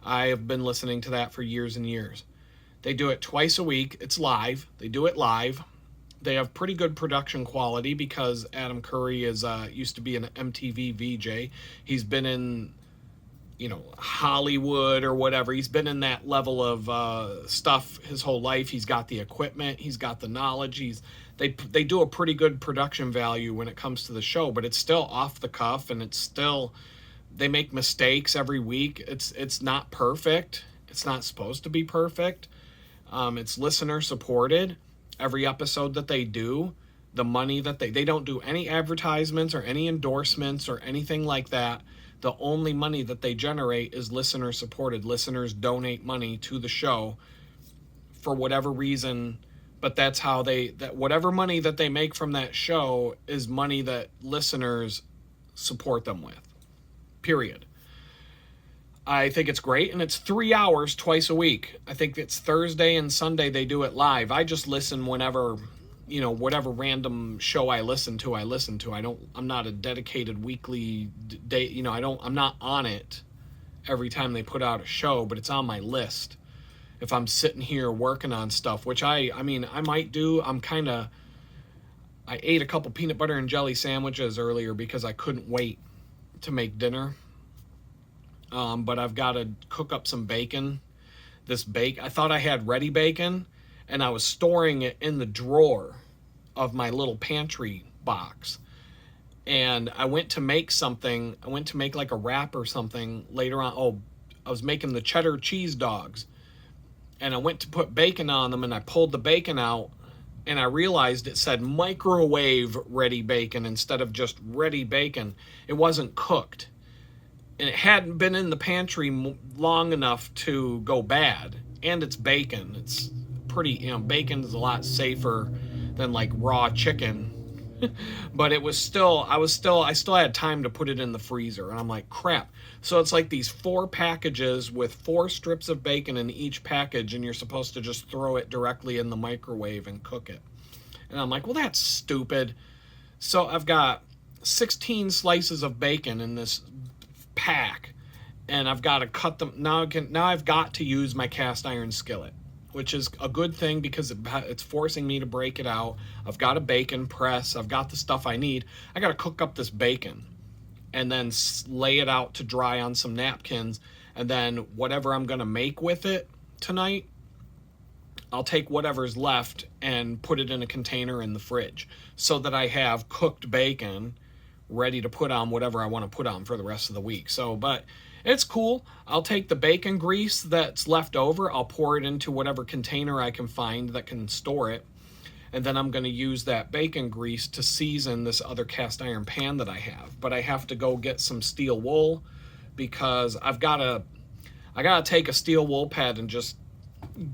Speaker 1: I have been listening to that for years and years. They do it twice a week. It's live. They do it live. They have pretty good production quality because Adam Curry is used to be an MTV VJ. He's been in, Hollywood or whatever. He's been in that level of stuff his whole life. He's got the equipment. He's got the knowledge. They do a pretty good production value when it comes to the show, but it's still off the cuff, and it's still, they make mistakes every week. It's not perfect. It's not supposed to be perfect. It's listener supported. Every episode that they do, the money that they don't do any advertisements or any endorsements or anything like that. The only money that they generate is listener supported. Listeners donate money to the show for whatever reason, but that's how that whatever money that they make from that show is money that listeners support them with. Period. I think it's great, and it's 3 hours twice a week. I think it's Thursday and Sunday they do it live. I just listen whenever, whatever random show I listen to. I'm not a dedicated weekly day. I'm not on it every time they put out a show, but it's on my list. If I'm sitting here working on stuff, which I might do. I ate a couple peanut butter and jelly sandwiches earlier because I couldn't wait to make dinner. But I've got to cook up some bacon. I thought I had ready bacon, and I was storing it in the drawer of my little pantry box. And I went to make something. I went to make like a wrap or something later on. Oh, I was making the cheddar cheese dogs. And I went to put bacon on them, and I pulled the bacon out, and I realized it said microwave ready bacon instead of just ready bacon. It wasn't cooked. And it hadn't been in the pantry long enough to go bad. And it's bacon. It's pretty, bacon is a lot safer than like raw chicken. But I still had time to put it in the freezer. And I'm like, crap. So it's like these 4 packages with 4 strips of bacon in each package, and you're supposed to just throw it directly in the microwave and cook it. And I'm like, well, that's stupid. So I've got 16 slices of bacon in this pack, and I've got to cut them. Now I've got to use my cast iron skillet, which is a good thing because it's forcing me to break it out. I've got a bacon press. I've got the stuff I need. I got to cook up this bacon and then lay it out to dry on some napkins. And then whatever I'm going to make with it tonight, I'll take whatever's left and put it in a container in the fridge so that I have cooked bacon ready to put on whatever I want to put on for the rest of the week. So, but it's cool. I'll take the bacon grease that's left over. I'll pour it into whatever container I can find that can store it. And then I'm going to use that bacon grease to season this other cast iron pan that I have. But I have to go get some steel wool because I got to take a steel wool pad and just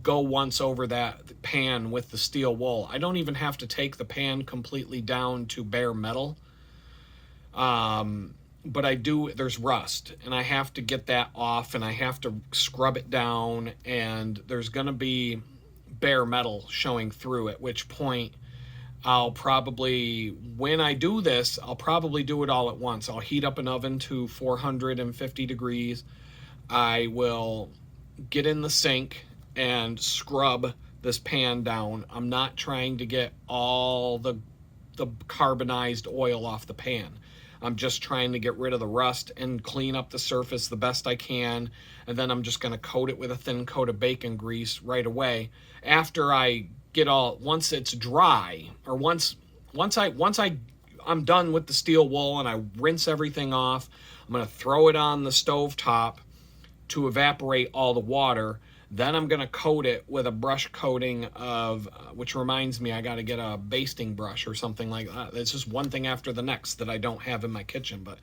Speaker 1: go once over that pan with the steel wool. I don't even have to take the pan completely down to bare metal. But there's rust, and I have to get that off, and I have to scrub it down, and there's going to be bare metal showing through, at which point when I do this, I'll probably do it all at once. I'll heat up an oven to 450 degrees. I will get in the sink and scrub this pan down. I'm not trying to get all the carbonized oil off the pan. I'm just trying to get rid of the rust and clean up the surface the best I can. And then I'm just going to coat it with a thin coat of bacon grease right away. After I once it's dry, or once I'm done with the steel wool and I rinse everything off, I'm going to throw it on the stove top to evaporate all the water. Then I'm going to coat it with a brush coating of, which reminds me, I got to get a basting brush or something like that. It's just one thing after the next that I don't have in my kitchen. But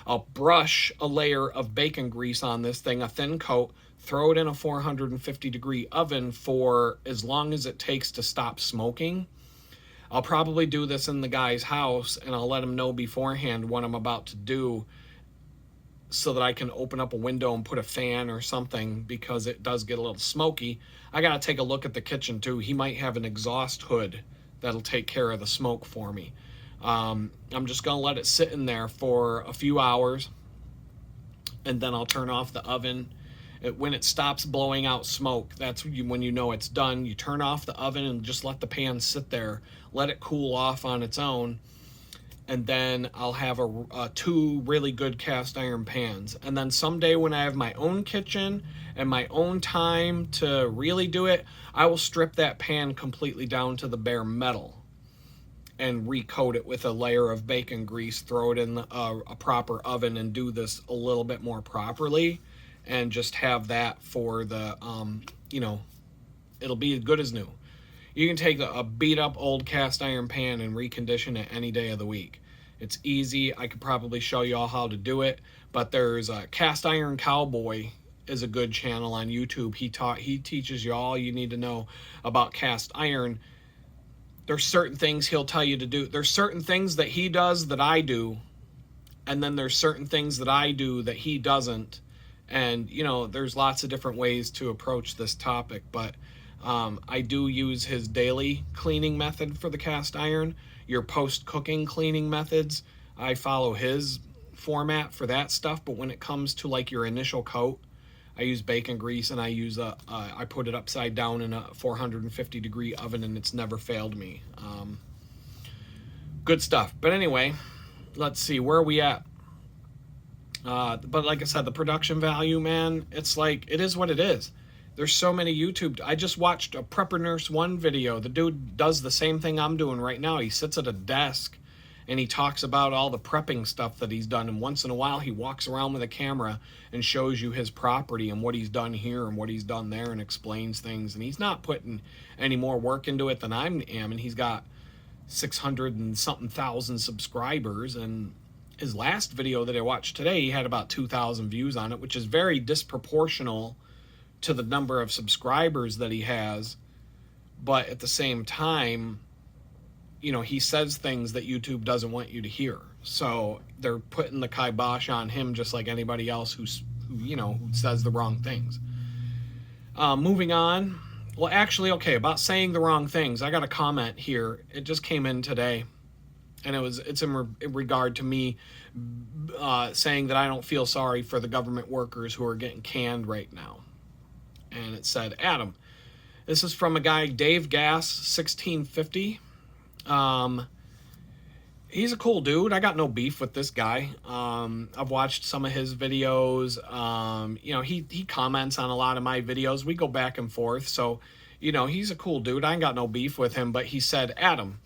Speaker 1: I'll brush a layer of bacon grease on this thing, a thin coat, throw it in a 450 degree oven for as long as it takes to stop smoking. I'll probably do this in the guy's house, and I'll let him know beforehand what I'm about to do, so that I can open up a window and put a fan or something, because it does get a little smoky. I got to take a look at the kitchen too. He might have an exhaust hood that'll take care of the smoke for me. I'm just going to let it sit in there for a few hours, and then I'll turn off the oven. When it stops blowing out smoke, that's when you know it's done. You turn off the oven and just let the pan sit there. Let it cool off on its own. And then I'll have 2 really good cast iron pans. And then someday when I have my own kitchen and my own time to really do it, I will strip that pan completely down to the bare metal and recoat it with a layer of bacon grease, throw it in a proper oven, and do this a little bit more properly, and just have that for the, it'll be as good as new. You can take a beat up old cast iron pan and recondition it any day of the week. It's easy. I could probably show you all how to do it. But there's a Cast Iron Cowboy is a good channel on YouTube. He teaches you all you need to know about cast iron. There's certain things he'll tell you to do. There's certain things that he does that I do, and then there's certain things that I do that he doesn't. And there's lots of different ways to approach this topic, but I do use his daily cleaning method for the cast iron. Your post-cooking cleaning methods, I follow his format for that stuff. But when it comes to like your initial coat, I use bacon grease, and I put it upside down in a 450 degree oven, and it's never failed me. Good stuff. But anyway, let's see, where are we at? But like I said, the production value, man, it's like, it is what it is. There's so many YouTube. I just watched a Prepper Nurse 1 video. The dude does the same thing I'm doing right now. He sits at a desk and he talks about all the prepping stuff that he's done. And once in a while, he walks around with a camera and shows you his property and what he's done here and what he's done there and explains things. And he's not putting any more work into it than I am. And he's got 600 and something thousand subscribers. And his last video that I watched today, he had about 2,000 views on it, which is very disproportional to the number of subscribers that he has. But at the same time, he says things that YouTube doesn't want you to hear. So they're putting the kibosh on him just like anybody else who says the wrong things. Moving on. Well, actually, okay, about saying the wrong things, I got a comment here. It just came in today. And it's in regard to me saying that I don't feel sorry for the government workers who are getting canned right now. And it said, Adam, this is from a guy, Dave Gass, 1650. He's a cool dude. I got no beef with this guy. I've watched some of his videos. He comments on a lot of my videos. We go back and forth. So, he's a cool dude. I ain't got no beef with him. But he said, Adam,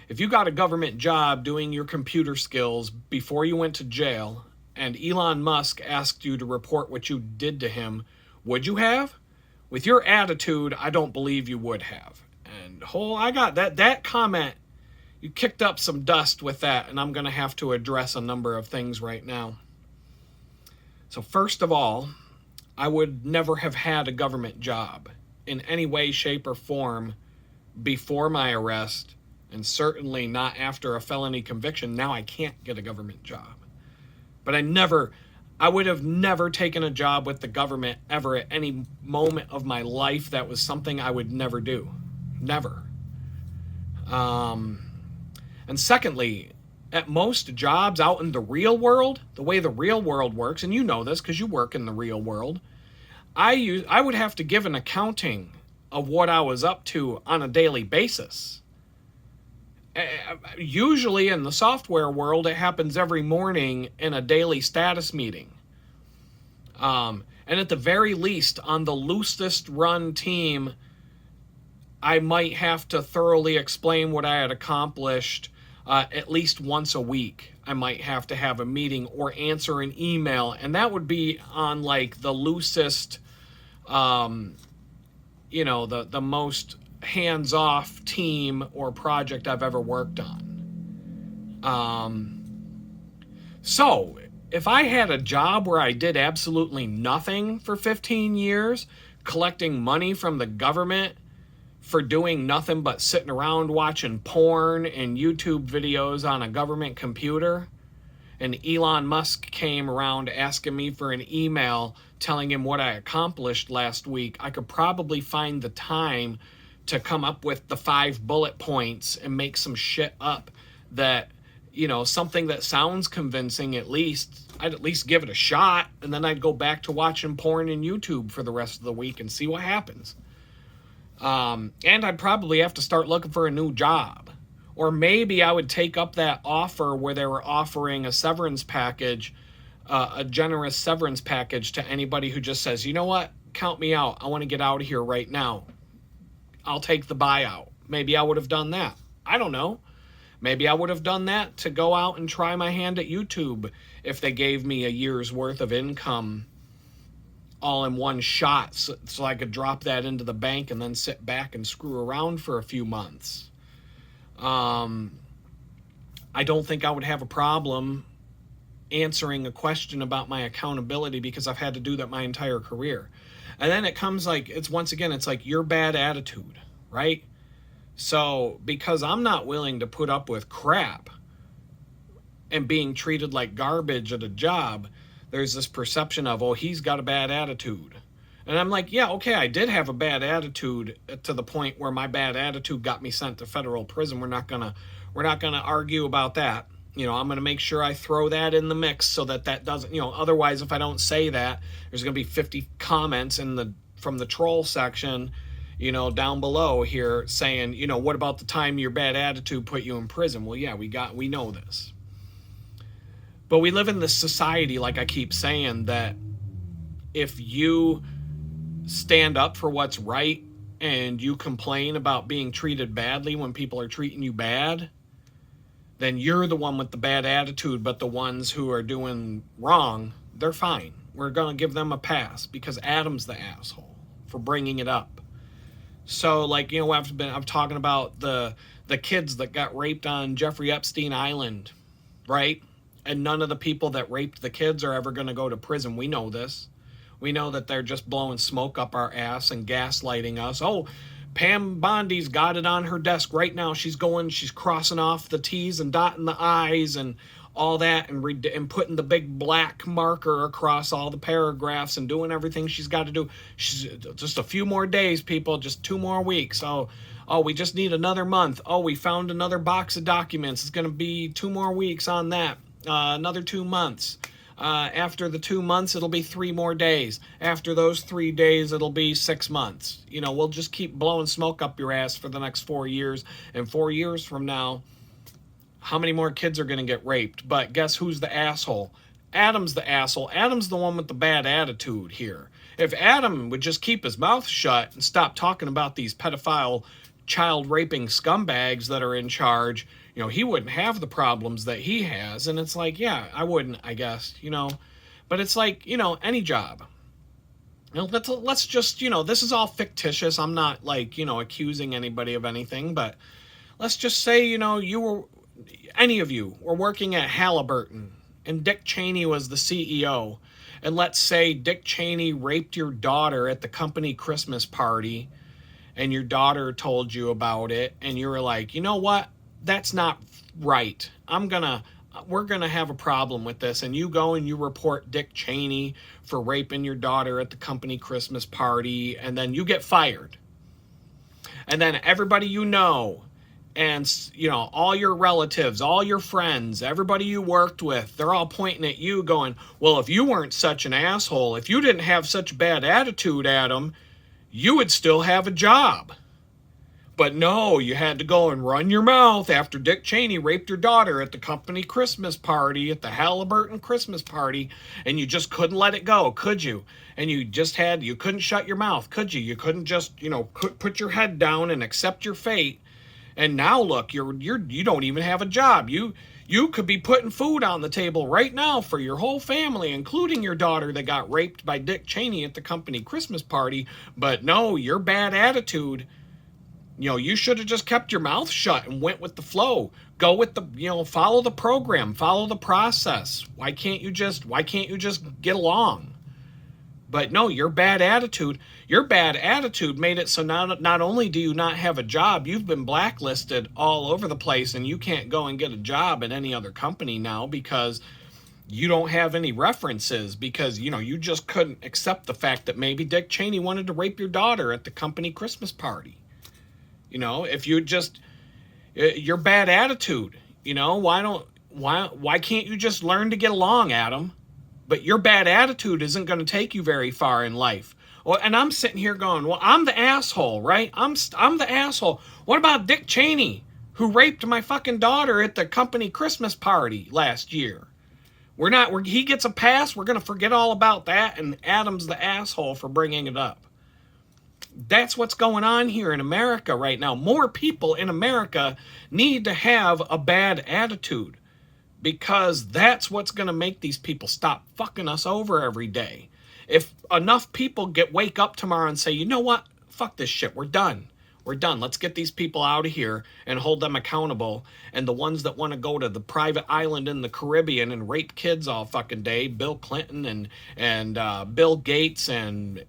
Speaker 1: if you got a government job doing your computer skills before you went to jail and Elon Musk asked you to report what you did to him, would you have? With your attitude, I don't believe you would have. And I got that comment, you kicked up some dust with that, and I'm going to have to address a number of things right now. So first of all, I would never have had a government job in any way, shape, or form before my arrest, and certainly not after a felony conviction. Now I can't get a government job. But I would have never taken a job with the government ever at any moment of my life. That was something I would never do. Never. And secondly, at most jobs out in the real world, the way the real world works, and you know this because you work in the real world, I would have to give an accounting of what I was up to on a daily basis. Usually in the software world, it happens every morning in a daily status meeting. And at the very least, on the loosest run team, I might have to thoroughly explain what I had accomplished at least once a week. I might have to have a meeting or answer an email, and that would be on like the loosest, the most hands-off team or project I've ever worked on. So if I had a job where I did absolutely nothing for 15 years, collecting money from the government for doing nothing but sitting around watching porn and YouTube videos on a government computer, and Elon Musk came around asking me for an email telling him what I accomplished last week, I could probably find the time to come up with the 5 bullet points and make some shit up that, something that sounds convincing at least. I'd at least give it a shot, and then I'd go back to watching porn and YouTube for the rest of the week and see what happens. And I'd probably have to start looking for a new job. Or maybe I would take up that offer where they were offering a severance package, a generous severance package to anybody who just says, you know what, count me out. I want to get out of here right now. I'll take the buyout. Maybe I would have done that. I don't know. Maybe I would have done that to go out and try my hand at YouTube if they gave me a year's worth of income all in one shot, so I could drop that into the bank and then sit back and screw around for a few months. I don't think I would have a problem answering a question about my accountability because I've had to do that my entire career. And then it comes like, it's once again, it's like your bad attitude, right? So because I'm not willing to put up with crap and being treated like garbage at a job, there's this perception of, oh, he's got a bad attitude. And I'm like, yeah, okay, I did have a bad attitude to the point where my bad attitude got me sent to federal prison. We're not gonna argue about that. You know, I'm gonna make sure I throw that in the mix so that doesn't, otherwise if I don't say that, there's gonna be 50 comments from the troll section, down below here saying, what about the time your bad attitude put you in prison? Well, yeah, we know this. But we live in this society, like I keep saying, that if you stand up for what's right and you complain about being treated badly when people are treating you bad, then you're the one with the bad attitude, but the ones who are doing wrong, they're fine. We're going to give them a pass because Adam's the asshole for bringing it up. So, like, I'm talking about the kids that got raped on Jeffrey Epstein Island, right? And none of the people that raped the kids are ever going to go to prison. We know this. We know that they're just blowing smoke up our ass and gaslighting us. Oh, Pam Bondi's got it on her desk right now. She's crossing off the T's and dotting the I's and all that and putting the big black marker across all the paragraphs and doing everything she's got to do. She's just a few more days, people, just 2 more weeks. Oh, we just need another month. Oh, we found another box of documents. It's going to be 2 more weeks on that. Another 2 months. After the 2 months, it'll be 3 more days. After those 3 days, it'll be 6 months. We'll just keep blowing smoke up your ass for the next 4 years. And 4 years from now, how many more kids are going to get raped? But guess who's the asshole? Adam's the asshole. Adam's the one with the bad attitude here. If Adam would just keep his mouth shut and stop talking about these pedophile, child-raping scumbags that are in charge, he wouldn't have the problems that he has. And it's like, yeah, I wouldn't, I guess, But it's like, any job. Let's just, this is all fictitious. I'm not, like, accusing anybody of anything. But let's just say, any of you were working at Halliburton and Dick Cheney was the CEO. And let's say Dick Cheney raped your daughter at the company Christmas party and your daughter told you about it. And you were like, you know what? That's not right. We're gonna have a problem with this. And you go and you report Dick Cheney for raping your daughter at the company Christmas party, and then you get fired. And then everybody and all your relatives, all your friends, everybody you worked with, they're all pointing at you going, well, if you weren't such an asshole, if you didn't have such a bad attitude, Adam, you would still have a job. But no, you had to go and run your mouth after Dick Cheney raped your daughter at the company Christmas party, at the Halliburton Christmas party, and you just couldn't let it go, could you? And you couldn't shut your mouth, could you? You couldn't just, put your head down and accept your fate. And now look, you don't even have a job. You could be putting food on the table right now for your whole family, including your daughter that got raped by Dick Cheney at the company Christmas party. But no, your bad attitude, you should have just kept your mouth shut and went with the flow. Go with follow the program, follow the process. Why can't you just get along? But no, your bad attitude made it so not only do you not have a job, you've been blacklisted all over the place, and you can't go and get a job at any other company now because you don't have any references, because, you just couldn't accept the fact that maybe Dick Cheney wanted to rape your daughter at the company Christmas party. If you just, your bad attitude, why can't you just learn to get along, Adam? But your bad attitude isn't going to take you very far in life. Well, and I'm sitting here going, well, I'm the asshole, right? I'm the asshole. What about Dick Cheney, who raped my fucking daughter at the company Christmas party last year? He gets a pass. We're going to forget all about that. And Adam's the asshole for bringing it up. That's what's going on here in America right now. More people in America need to have a bad attitude, because that's what's going to make these people stop fucking us over every day. If enough people wake up tomorrow and say, you know what? Fuck this shit. We're done. We're done. Let's get these people out of here and hold them accountable. And the ones that want to go to the private island in the Caribbean and rape kids all fucking day, Bill Clinton and Bill Gates and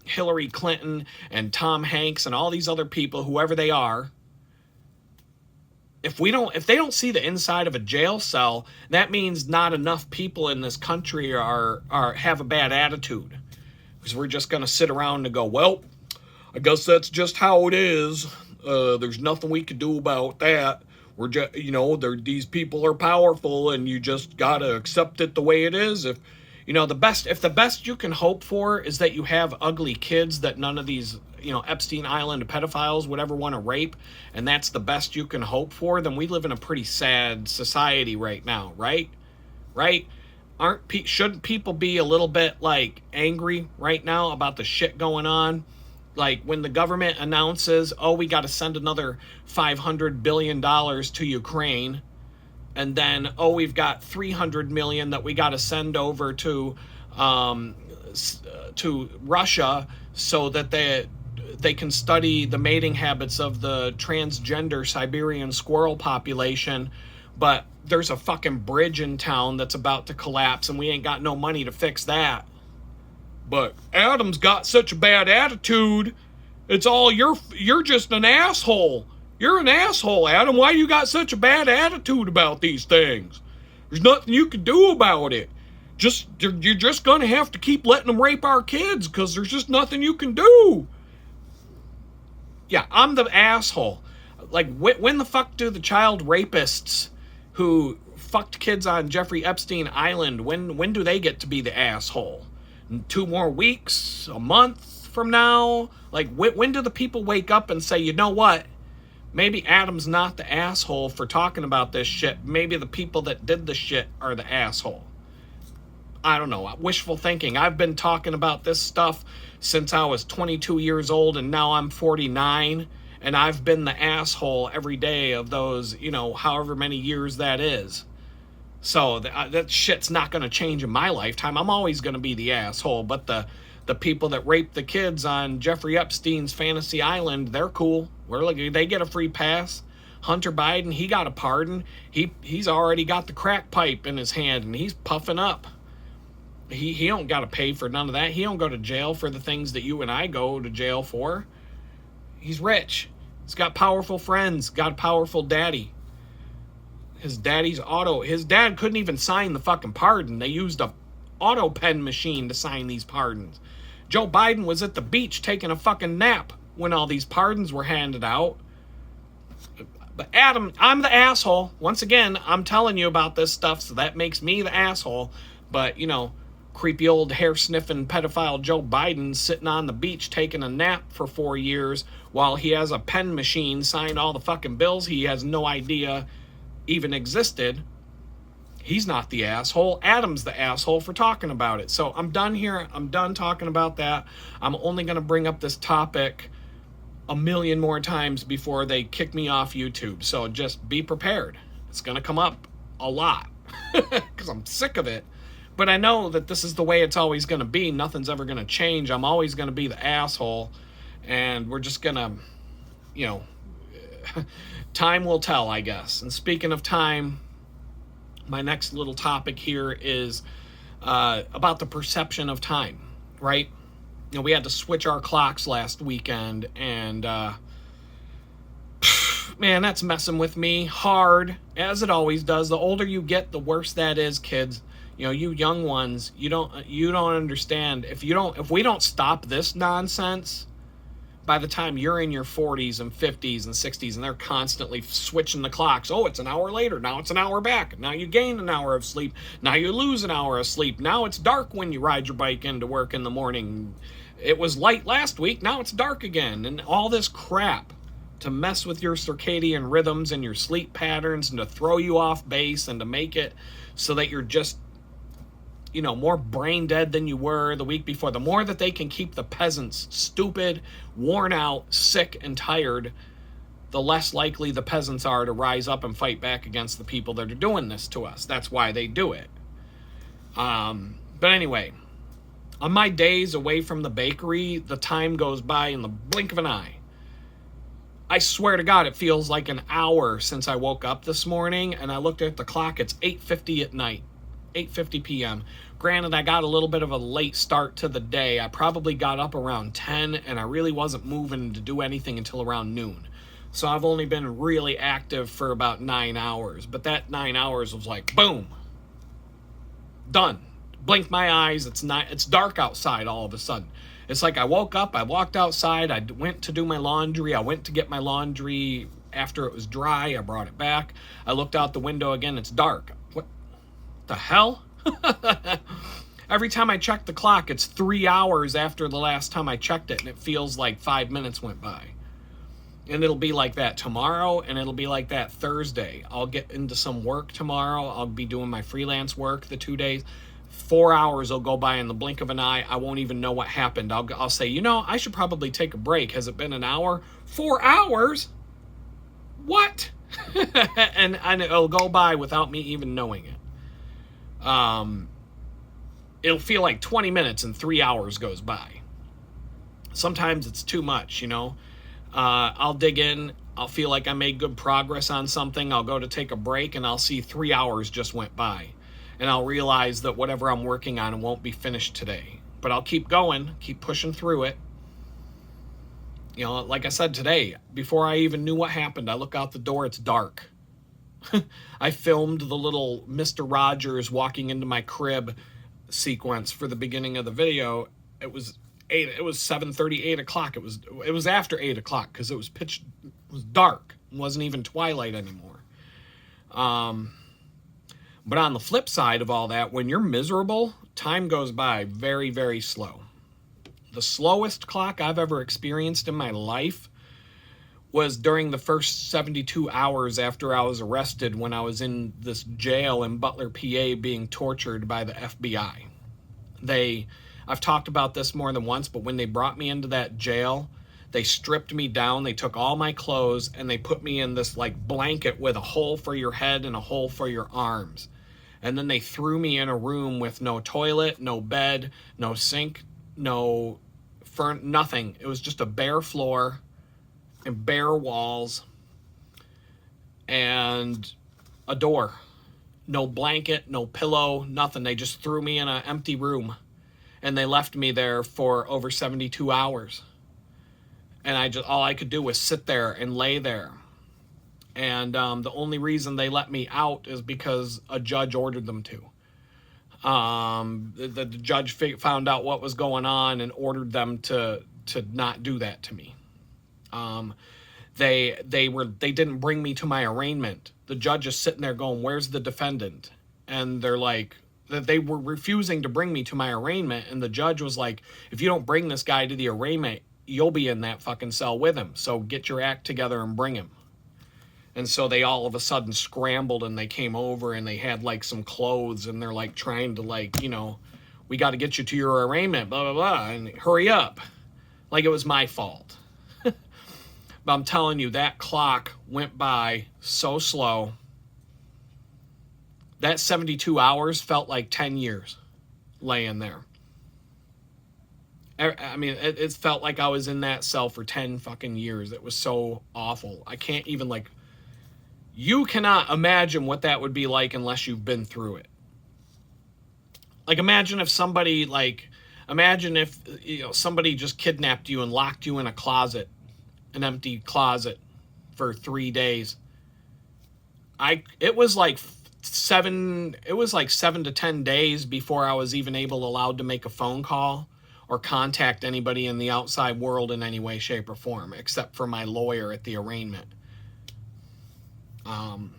Speaker 1: Hillary Clinton and Tom Hanks and all these other people, whoever they are, if they don't see the inside of a jail cell, that means not enough people in this country are have a bad attitude. Because we're just going to sit around and go, well, I guess that's just how it is. There's nothing we can do about that. We're just, these people are powerful, and you just gotta accept it the way it is. If the best you can hope for is that you have ugly kids that none of these, Epstein Island pedophiles would ever want to rape, and that's the best you can hope for, then we live in a pretty sad society right now, right? Right? Shouldn't people be a little bit angry right now about the shit going on? Like when the government announces, oh, we got to send another $500 billion to Ukraine, and then, oh, we've got $300 million that we got to send over to Russia so that they can study the mating habits of the transgender Siberian squirrel population, but there's a fucking bridge in town that's about to collapse and we ain't got no money to fix that. But Adam's got such a bad attitude. It's all you're just an asshole. You're an asshole, Adam. Why you got such a bad attitude about these things? There's nothing you can do about it. You're just gonna have to keep letting them rape our kids because there's just nothing you can do. Yeah, I'm the asshole. Like, when the fuck do the child rapists who fucked kids on Jeffrey Epstein Island, when do they get to be the asshole? 2 more weeks? A month from now? Like, when do the people wake up and say, you know what? Maybe Adam's not the asshole for talking about this shit. Maybe the people that did the shit are the asshole. I don't know. Wishful thinking. I've been talking about this stuff since I was 22 years old, and now I'm 49, and I've been the asshole every day of those, however many years that is. So that shit's not going to change in my lifetime. I'm always going to be the asshole, but the people that raped the kids on Jeffrey Epstein's fantasy island, they're cool. They get a free pass. Hunter Biden, he got a pardon. He's already got the crack pipe in his hand, and he's puffing up. He don't got to pay for none of that. He don't go to jail for the things that you and I go to jail for. He's rich. He's got powerful friends. Got a powerful daddy. His dad couldn't even sign the fucking pardon. They used a auto pen machine to sign these pardons. Joe Biden was at the beach taking a fucking nap when all these pardons were handed out. But Adam, I'm the asshole. Once again, I'm telling you about this stuff, so that makes me the asshole. But, creepy old hair-sniffing pedophile Joe Biden sitting on the beach taking a nap for 4 years while he has a pen machine sign all the fucking bills he has no idea even existed. He's not the asshole. Adam's the asshole for talking about it. So I'm done here. I'm done talking about that. I'm only going to bring up this topic a million more times before they kick me off YouTube. So just be prepared. It's going to come up a lot because I'm sick of it. But I know that this is the way it's always going to be. Nothing's ever going to change. I'm always going to be the asshole. And we're just going to, time will tell, I guess. And speaking of time, my next little topic here is about the perception of time, right? We had to switch our clocks last weekend, and man, that's messing with me hard, as it always does. The older you get, the worse that is, kids. You young ones, you don't understand. If we don't stop this nonsense, by the time you're in your 40s and 50s and 60s and they're constantly switching the clocks. Oh, it's an hour later. Now it's an hour back. Now you gain an hour of sleep. Now you lose an hour of sleep. Now it's dark when you ride your bike into work in the morning. It was light last week. Now it's dark again. And all this crap to mess with your circadian rhythms and your sleep patterns and to throw you off base and to make it so that you're just more brain dead than you were the week before. The more that they can keep the peasants stupid, worn out, sick, and tired, the less likely the peasants are to rise up and fight back against the people that are doing this to us. That's why they do it. But anyway, on my days away from the bakery, the time goes by in the blink of an eye. I swear to God, it feels like an hour since I woke up this morning, and I looked at the clock. It's 8:50 at night, 8:50 p.m. Granted, I got a little bit of a late start to the day. I probably got up around 10, and I really wasn't moving to do anything until around noon. So I've only been really active for about 9 hours. But that 9 hours was like, boom, done. Blinked my eyes. It's dark outside all of a sudden. It's like I woke up, I walked outside, I went to do my laundry, I went to get my laundry after it was dry, I brought it back. I looked out the window again, it's dark. What the hell? Every time I check the clock, it's 3 hours after the last time I checked it, and it feels like 5 minutes went by. And it'll be like that tomorrow, and it'll be like that Thursday. I'll get into some work tomorrow. I'll be doing my freelance work the 2 days. 4 hours will go by in the blink of an eye. I won't even know what happened. I'll say, you know, I should probably take a break. Has it been an hour? 4 hours? What? and it'll go by without me even knowing it. It'll feel like 20 minutes and 3 hours goes by. Sometimes it's too much, you know. I'll dig in. I'll feel like I made good progress on something. I'll go to take a break, and I'll see 3 hours just went by. And I'll realize that whatever I'm working on won't be finished today. But I'll keep going, keep pushing through it. You know, like I said today, before I even knew what happened, I look out the door, it's dark. I filmed the little Mr. Rogers walking into my crib sequence for the beginning of the video. It was 7:30, 8 o'clock. It was after 8 o'clock because it was dark. It wasn't even twilight anymore. But on the flip side of all that, when you're miserable, time goes by very, very slow. The slowest clock I've ever experienced in my life was during the first 72 hours after I was arrested when I was in this jail in Butler, PA, being tortured by the FBI. I've talked about this more than once, but when they brought me into that jail, they stripped me down, they took all my clothes, and they put me in this like blanket with a hole for your head and a hole for your arms. And then they threw me in a room with no toilet, no bed, no sink, nothing. It was just a bare floor and bare walls and a door. No blanket, no pillow, nothing. They just threw me in an empty room. And they left me there for over 72 hours. And all I could do was sit there and lay there. And the only reason they let me out is because a judge ordered them to. The judge found out what was going on and ordered them to not do that to me. They didn't bring me to my arraignment. The judge is sitting there going, "Where's the defendant?" And they're like, they were refusing to bring me to my arraignment, and the judge was like, "If you don't bring this guy to the arraignment, you'll be in that fucking cell with him. So get your act together and bring him." And so they all of a sudden scrambled, and they came over, and they had like some clothes, and they're like trying to like, you know, "We got to get you to your arraignment, blah, blah, blah, and hurry up." Like it was my fault. But I'm telling you, that clock went by so slow. That 72 hours felt like 10 years laying there. I mean, it felt like I was in that cell for 10 fucking years. It was so awful. I can't even like, you cannot imagine what that would be like unless you've been through it. Like imagine if somebody somebody just kidnapped you and locked you in a closet, an empty closet for 3 days. It was like 7 to 10 days before I was even allowed to make a phone call or contact anybody in the outside world in any way, shape, or form, except for my lawyer at the arraignment. And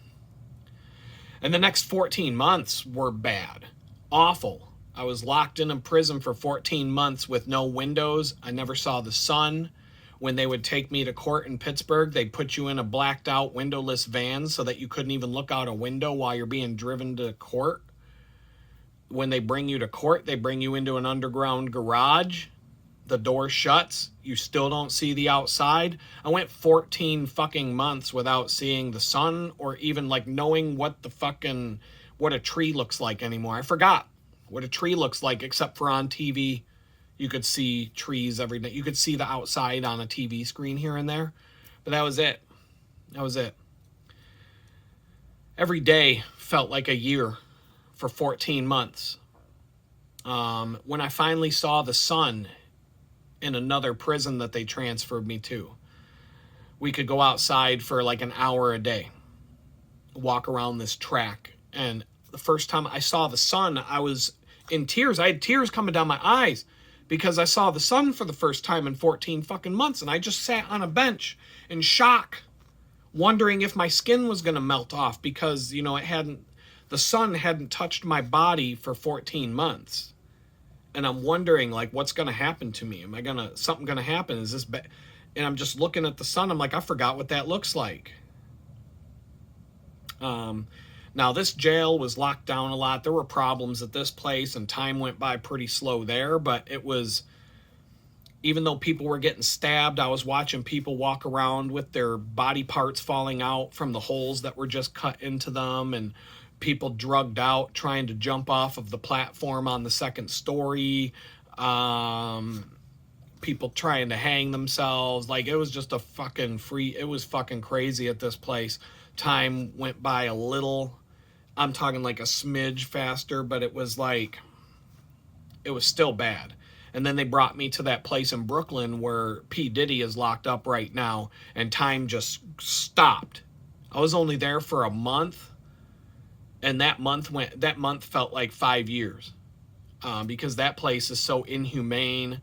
Speaker 1: the next 14 months were bad, awful. I was locked in a prison for 14 months with no windows. I never saw the sun. When they would take me to court in Pittsburgh, they'd put you in a blacked out windowless van so that you couldn't even look out a window while you're being driven to court. When they bring you to court, they bring you into an underground garage. The door shuts. You still don't see the outside. I went 14 fucking months without seeing the sun or even like knowing what a tree looks like anymore. I forgot what a tree looks like, except for on TV. You could see trees every day. You could see the outside on a TV screen here and there. But that was it. That was it. Every day felt like a year for 14 months. When I finally saw the sun in another prison that they transferred me to, we could go outside for like an hour a day, walk around this track. And the first time I saw the sun, I was in tears. I had tears coming down my eyes because I saw the sun for the first time in 14 fucking months. And I just sat on a bench in shock, wondering if my skin was going to melt off because, you know, the sun hadn't touched my body for 14 months. And I'm wondering, like, what's going to happen to me? Something going to happen? Is this bad? And I'm just looking at the sun. I'm like, I forgot what that looks like. Now, this jail was locked down a lot. There were problems at this place, and time went by pretty slow there. But it was, even though people were getting stabbed, I was watching people walk around with their body parts falling out from the holes that were just cut into them, and people drugged out trying to jump off of the platform on the second story. People trying to hang themselves. Like, it was just it was fucking crazy at this place. Time went by a little, I'm talking like a smidge faster, but it was still bad. And then they brought me to that place in Brooklyn where P. Diddy is locked up right now, and time just stopped. I was only there for a month, and that month felt like 5 years, because that place is so inhumane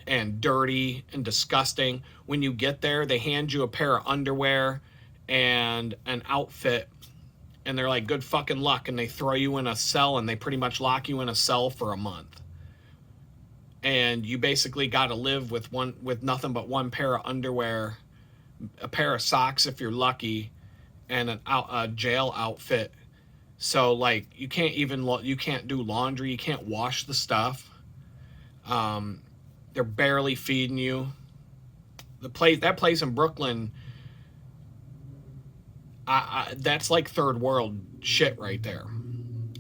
Speaker 1: and dirty and disgusting. When you get there, they hand you a pair of underwear and an outfit, and they're like, good fucking luck, and they throw you in a cell, and they pretty much lock you in a cell for a month. And you basically got to live with nothing but one pair of underwear, a pair of socks if you're lucky, and a jail outfit. So, like, you can't do laundry, you can't wash the stuff. They're barely feeding you. That place in Brooklyn, that's like third world shit right there.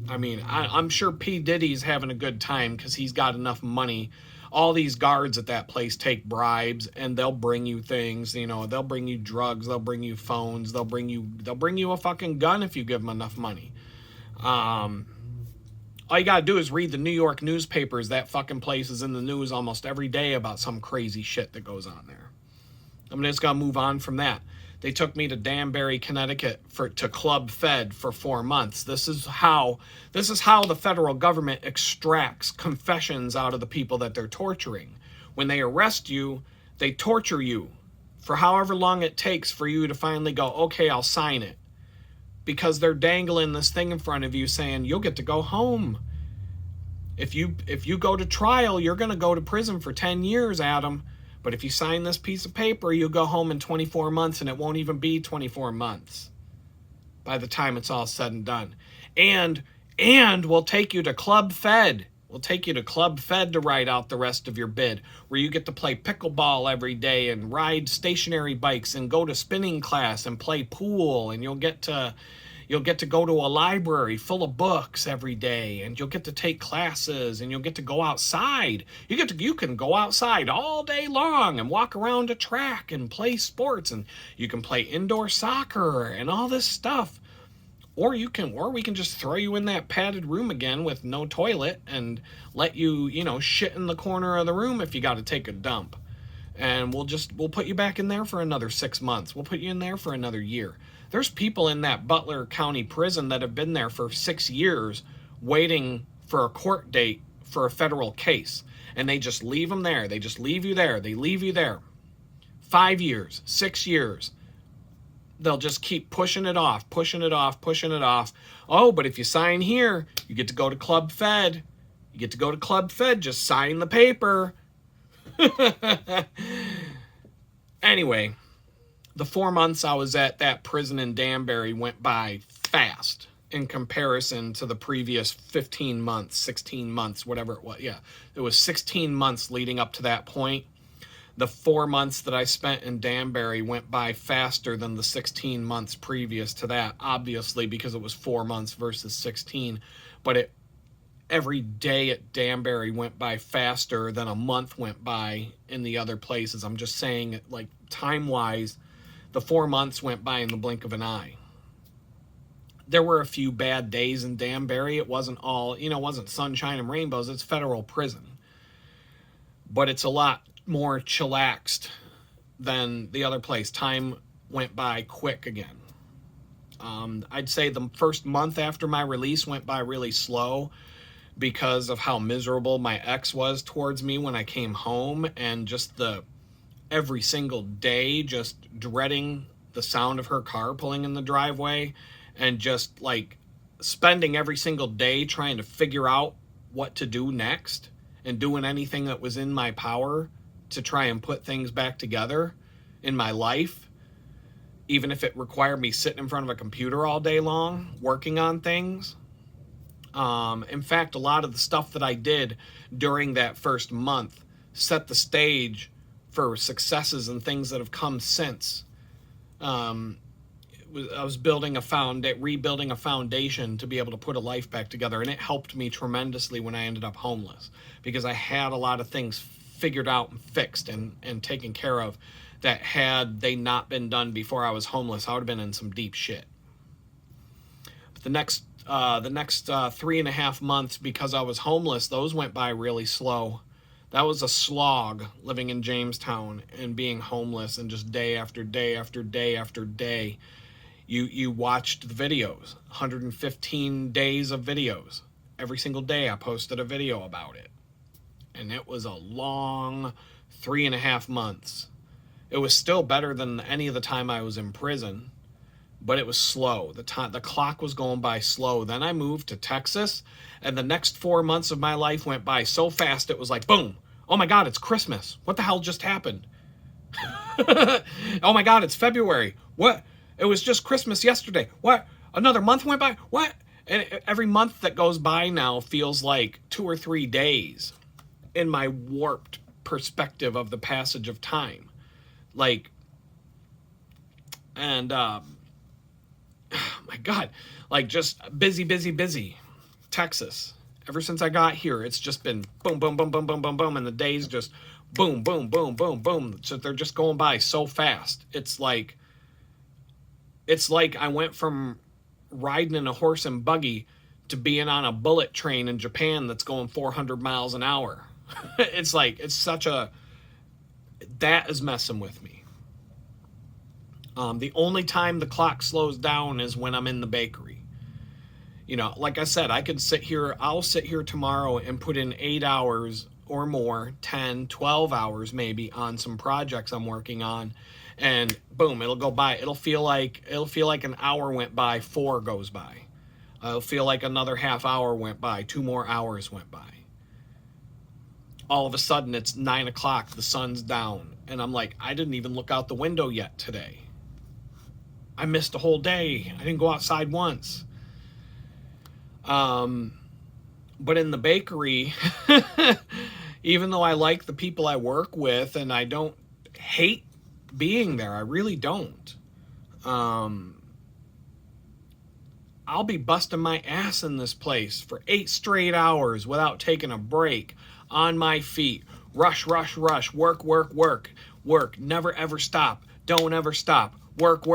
Speaker 1: I mean, I'm sure P. Diddy's having a good time because he's got enough money. All these guards at that place take bribes, and they'll bring you things. You know, they'll bring you drugs, they'll bring you phones, they'll bring you a fucking gun if you give them enough money. All you gotta do is read the New York newspapers. That fucking place is in the news almost every day about some crazy shit that goes on there. I'm just gonna move on from that. They took me to Danbury, Connecticut to Club Fed for 4 months. This is how the federal government extracts confessions out of the people that they're torturing. When they arrest you, they torture you for however long it takes for you to finally go, okay, I'll sign it. Because they're dangling this thing in front of you saying, you'll get to go home. If you go to trial, you're going to go to prison for 10 years, Adam. But if you sign this piece of paper, you'll go home in 24 months, and it won't even be 24 months by the time it's all said and done. And we'll take you to Club Fed. We'll take you to Club Fed to ride out the rest of your bid, where you get to play pickleball every day and ride stationary bikes and go to spinning class and play pool, and you'll get to go to a library full of books every day, and you'll get to take classes, and you'll get to go outside. You can go outside all day long and walk around a track and play sports, and you can play indoor soccer and all this stuff. Or we can just throw you in that padded room again with no toilet and let you, shit in the corner of the room if you got to take a dump. And we'll put you back in there for another 6 months. We'll put you in there for another year. There's people in that Butler County prison that have been there for 6 years waiting for a court date for a federal case. And they just leave them there. They just leave you there. They leave you there. 5 years, 6 years. They'll just keep pushing it off. Oh, but if you sign here, you get to go to Club Fed. Just sign the paper. Anyway, the 4 months I was at that prison in Danbury went by fast in comparison to the previous 15 months, 16 months, whatever it was. Yeah, it was 16 months leading up to that point. The 4 months that I spent in Danbury went by faster than the 16 months previous to that, obviously, because it was 4 months versus 16. But every day at Danbury went by faster than a month went by in the other places. I'm just saying, like, time-wise, The 4 months went by in the blink of an eye. There were a few bad days in Danbury. It wasn't all, it wasn't sunshine and rainbows. It's federal prison. But it's a lot more chillaxed than the other place. Time went by quick again. I'd say the first month after my release went by really slow because of how miserable my ex was towards me when I came home, and just every single day just dreading the sound of her car pulling in the driveway, and just like spending every single day trying to figure out what to do next and doing anything that was in my power to try and put things back together in my life, even if it required me sitting in front of a computer all day long working on things. In fact, a lot of the stuff that I did during that first month set the stage for successes and things that have come since. I was rebuilding a foundation to be able to put a life back together, and it helped me tremendously when I ended up homeless, because I had a lot of things figured out and fixed and taken care of that, had they not been done before I was homeless, I would have been in some deep shit. But the next 3.5 months, because I was homeless, those went by really slow. That was a slog, living in Jamestown and being homeless, and just day after day after day after day. You watched the videos, 115 days of videos. Every single day I posted a video about it. And it was a long 3.5 months. It was still better than any of the time I was in prison, but it was slow. The clock was going by slow. Then I moved to Texas, and the next 4 months of my life went by so fast, it was like, boom. Oh my God, it's Christmas. What the hell just happened? Oh my God, it's February. What? It was just Christmas yesterday. What? Another month went by? What? And every month that goes by now feels like 2 or 3 days in my warped perspective of the passage of time. Oh my God, just busy. Texas. Ever since I got here, it's just been boom, boom, boom, boom, boom, boom, boom, and the days just boom, boom, boom, boom, boom. So they're just going by so fast. It's like I went from riding in a horse and buggy to being on a bullet train in Japan that's going 400 miles an hour. That is messing with me. The only time the clock slows down is when I'm in the bakery. Like I said, I'll sit here tomorrow and put in 8 hours or more, 10, 12 hours maybe, on some projects I'm working on, and boom, it'll go by. It'll feel like an hour went by, 4 goes by. It'll feel like another half hour went by, 2 more hours went by. All of a sudden it's 9 o'clock, the sun's down, and I'm like, I didn't even look out the window yet today. I missed a whole day. I didn't go outside once. But in the bakery, even though I like the people I work with and I don't hate being there, I really don't. I'll be busting my ass in this place for 8 straight hours without taking a break, on my feet. Rush, work. Never ever stop. Don't ever stop. Work.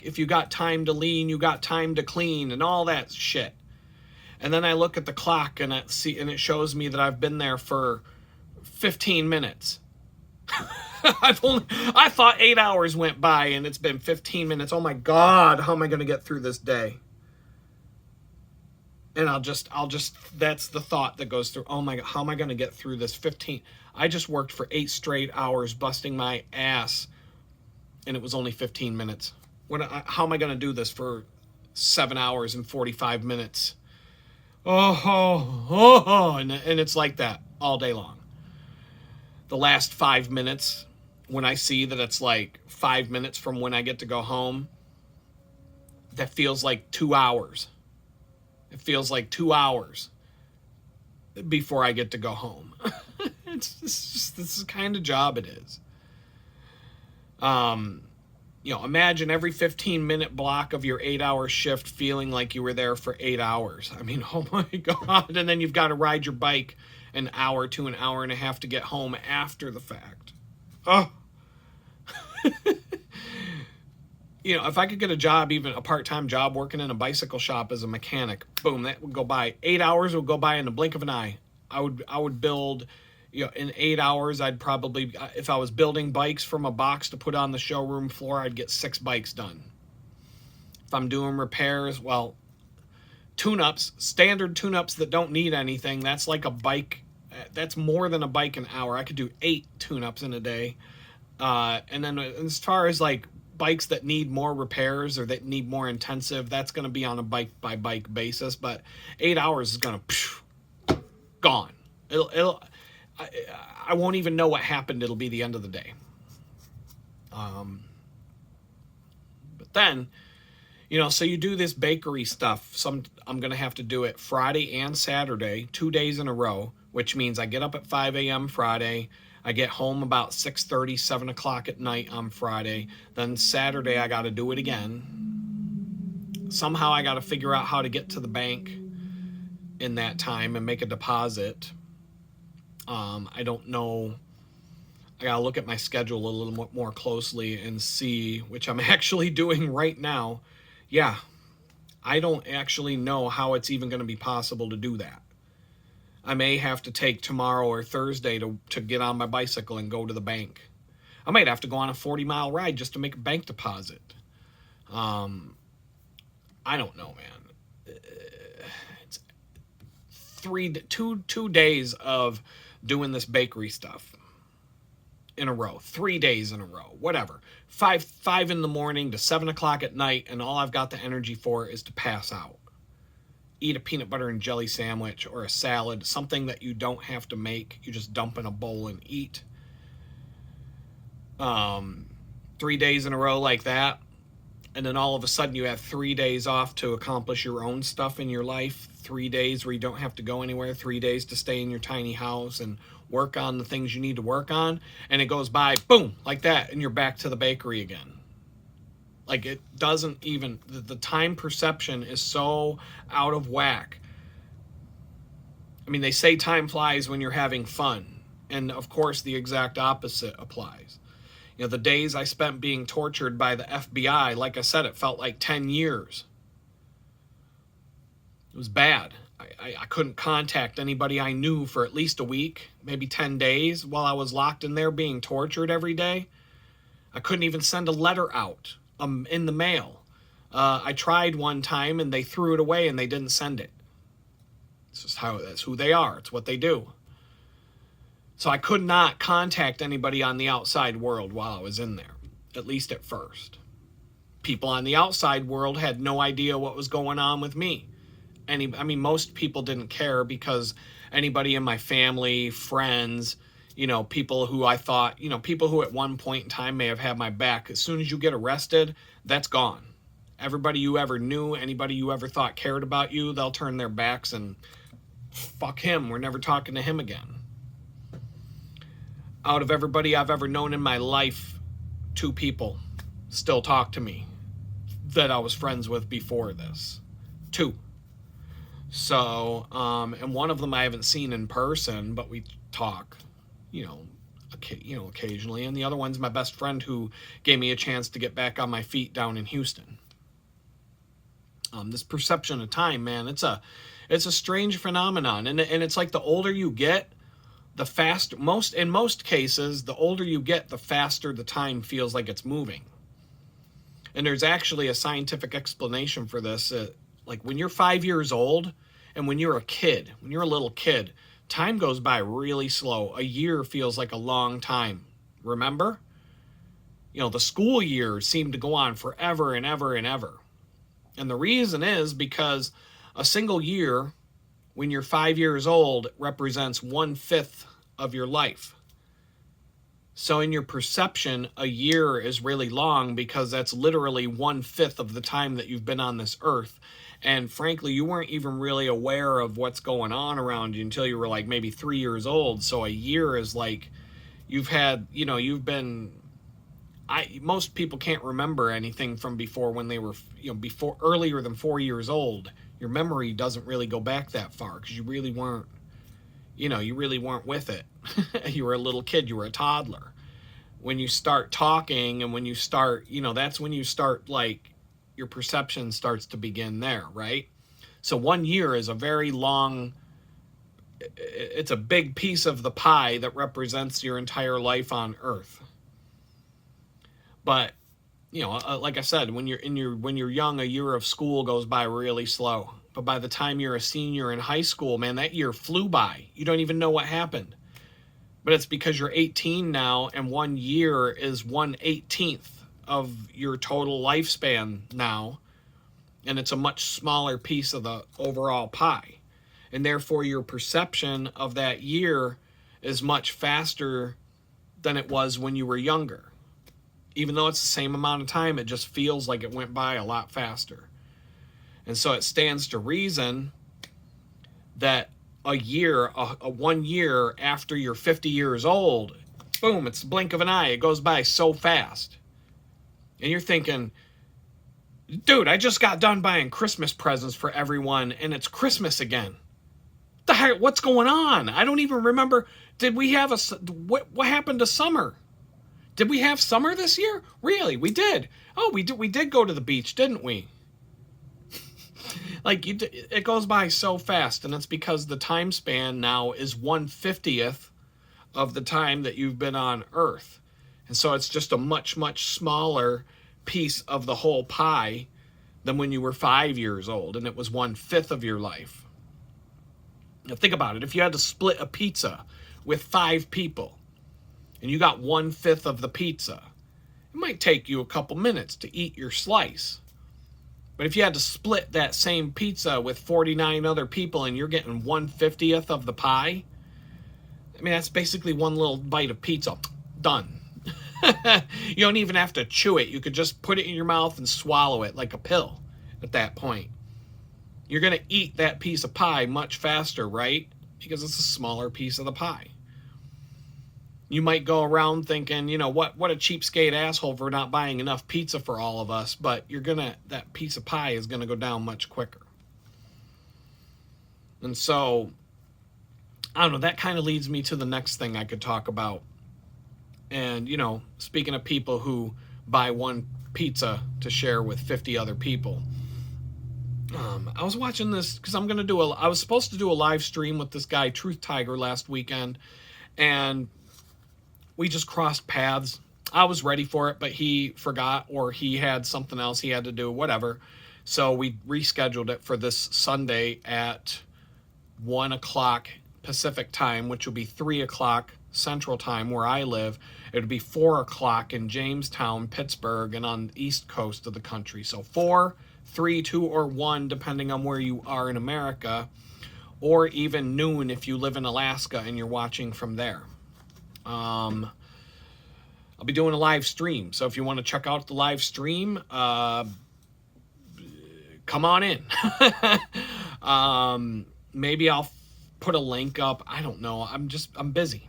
Speaker 1: If you got time to lean, you got time to clean, and all that shit. And then I look at the clock and it shows me that I've been there for 15 minutes. I thought 8 hours went by and it's been 15 minutes. Oh my God, how am I going to get through this day? And that's the thought that goes through. Oh my God, how am I going to get through this 15? I just worked for 8 straight hours busting my ass, and it was only 15 minutes. How am I going to do this for 7 hours and 45 minutes? And it's like that all day long. The last 5 minutes, when I see that it's like 5 minutes from when I get to go home, that feels like 2 hours. It feels like 2 hours before I get to go home. This is the kind of job it is. Imagine every 15-minute block of your 8-hour shift feeling like you were there for 8 hours. I mean, oh my God. And then you've got to ride your bike an hour to an hour and a half to get home after the fact. Oh. if I could get a job, even a part-time job working in a bicycle shop as a mechanic, boom, that would go by. 8 hours would go by in the blink of an eye. I would build, in 8 hours, I'd probably, if I was building bikes from a box to put on the showroom floor, I'd get 6 bikes done. If I'm doing repairs, well, tune-ups, standard tune-ups that don't need anything, that's like a bike. That's more than a bike an hour. I could do 8 tune-ups in a day. And then as far as like bikes that need more repairs or that need more intensive, that's going to be on a bike by bike basis. But 8 hours is going to gone. I won't even know what happened. It'll be the end of the day. But then, so you do this bakery stuff. I'm going to have to do it Friday and Saturday, 2 days in a row, which means I get up at 5 a.m. Friday. I get home about 6:30, 7 o'clock at night on Friday. Then Saturday, I got to do it again. Somehow I got to figure out how to get to the bank in that time and make a deposit. I don't know. I got to look at my schedule a little more closely and see, which I'm actually doing right now. Yeah, I don't actually know how it's even going to be possible to do that. I may have to take tomorrow or Thursday to get on my bicycle and go to the bank. I might have to go on a 40-mile ride just to make a bank deposit. I don't know, man. It's 2 days of doing this bakery stuff in a row, 3 days in a row, whatever. 5 in the morning to 7 o'clock at night, and all I've got the energy for is to pass out. Eat a peanut butter and jelly sandwich or a salad, something that you don't have to make. You just dump in a bowl and eat. 3 days in a row like that. And then all of a sudden you have 3 days off to accomplish your own stuff in your life. 3 days where you don't have to go anywhere. 3 days to stay in your tiny house and work on the things you need to work on. And it goes by, boom, like that. And you're back to the bakery again. Like, it doesn't even, the time perception is so out of whack. I mean, they say time flies when you're having fun. And of course, the exact opposite applies. The days I spent being tortured by the FBI, like I said, it felt like 10 years. It was bad. I couldn't contact anybody I knew for at least a week, maybe 10 days while I was locked in there being tortured every day. I couldn't even send a letter out in the mail. I tried one time and they threw it away and they didn't send it. That's who they are. It's what they do. So I could not contact anybody on the outside world while I was in there, at least at first. People on the outside world had no idea what was going on with me. Most people didn't care because anybody in my family, friends, people who I thought, people who at one point in time may have had my back, as soon as you get arrested, that's gone. Everybody you ever knew, anybody you ever thought cared about you, they'll turn their backs and fuck him. We're never talking to him again. Out of everybody I've ever known in my life, 2 people still talk to me that I was friends with before this. 2. So, and one of them I haven't seen in person, but we talk, occasionally. And the other one's my best friend who gave me a chance to get back on my feet down in Houston. This perception of time, man, it's a strange phenomenon. And it's like the older you get, the faster, in most cases, the older you get, the faster the time feels like it's moving. And there's actually a scientific explanation for this. Like when you're 5 years old and when you're a little kid, time goes by really slow. A year feels like a long time. Remember? The school years seem to go on forever and ever and ever. And the reason is because a single year, when you're 5 years old, represents 1/5 of your life. So in your perception, a year is really long because that's literally 1/5 of the time that you've been on this earth. And frankly, you weren't even really aware of what's going on around you until you were like maybe 3 years old. So a year is like most people can't remember anything from before when they were, before earlier than 4 years old. Your memory doesn't really go back that far because you really weren't with it. You were a little kid, you were a toddler. when you start talking and when you start, that's when you start, like, your perception starts to begin there, right? So 1 year is a very long, it's a big piece of the pie that represents your entire life on Earth. But, like I said, when you're young, a year of school goes by really slow. But by the time you're a senior in high school, man, that year flew by. You don't even know what happened. But it's because you're 18 now, and 1 year is 1/18th of your total lifespan now, and it's a much smaller piece of the overall pie. And therefore, your perception of that year is much faster than it was when you were younger. Even though it's the same amount of time, it just feels like it went by a lot faster. And so it stands to reason that a 1 year after you're 50 years old, boom, it's the blink of an eye. It goes by so fast. And you're thinking, dude, I just got done buying Christmas presents for everyone, and it's Christmas again. The heck, what's going on? I don't even remember. Did we have what happened to summer? Did we have summer this year? Really? We did. Oh, we did go to the beach, didn't we? Like, it goes by so fast, and it's because the time span now is 1/50th of the time that you've been on Earth. And so it's just a much, much smaller piece of the whole pie than when you were 5 years old, and it was 1/5 of your life. Now think about it. If you had to split a pizza with 5 people, and you got 1/5 of the pizza, it might take you a couple minutes to eat your slice. But if you had to split that same pizza with 49 other people and you're getting 1/50th of the pie, I mean, that's basically one little bite of pizza. Done. You don't even have to chew it. You could just put it in your mouth and swallow it like a pill at that point. You're going to eat that piece of pie much faster, right? Because it's a smaller piece of the pie. You might go around thinking, what a cheapskate asshole for not buying enough pizza for all of us, but that piece of pie is going to go down much quicker. And so, I don't know, that kind of leads me to the next thing I could talk about. And, speaking of people who buy one pizza to share with 50 other people, I was watching this because I was supposed to do a live stream with this guy, Truth Tiger, last weekend, and we just crossed paths. I was ready for it, but he forgot, or he had something else he had to do, whatever. So we rescheduled it for this Sunday at 1 o'clock Pacific time, which will be 3 o'clock Central time where I live. It would be 4 o'clock in Jamestown, Pittsburgh, and on the east coast of the country. So 4, 3, 2, or 1, depending on where you are in America, or even noon if you live in Alaska and you're watching from there. I'll be doing a live stream, so if you want to check out the live stream, come on in. Maybe I'll put a link up. I don't know. I'm busy.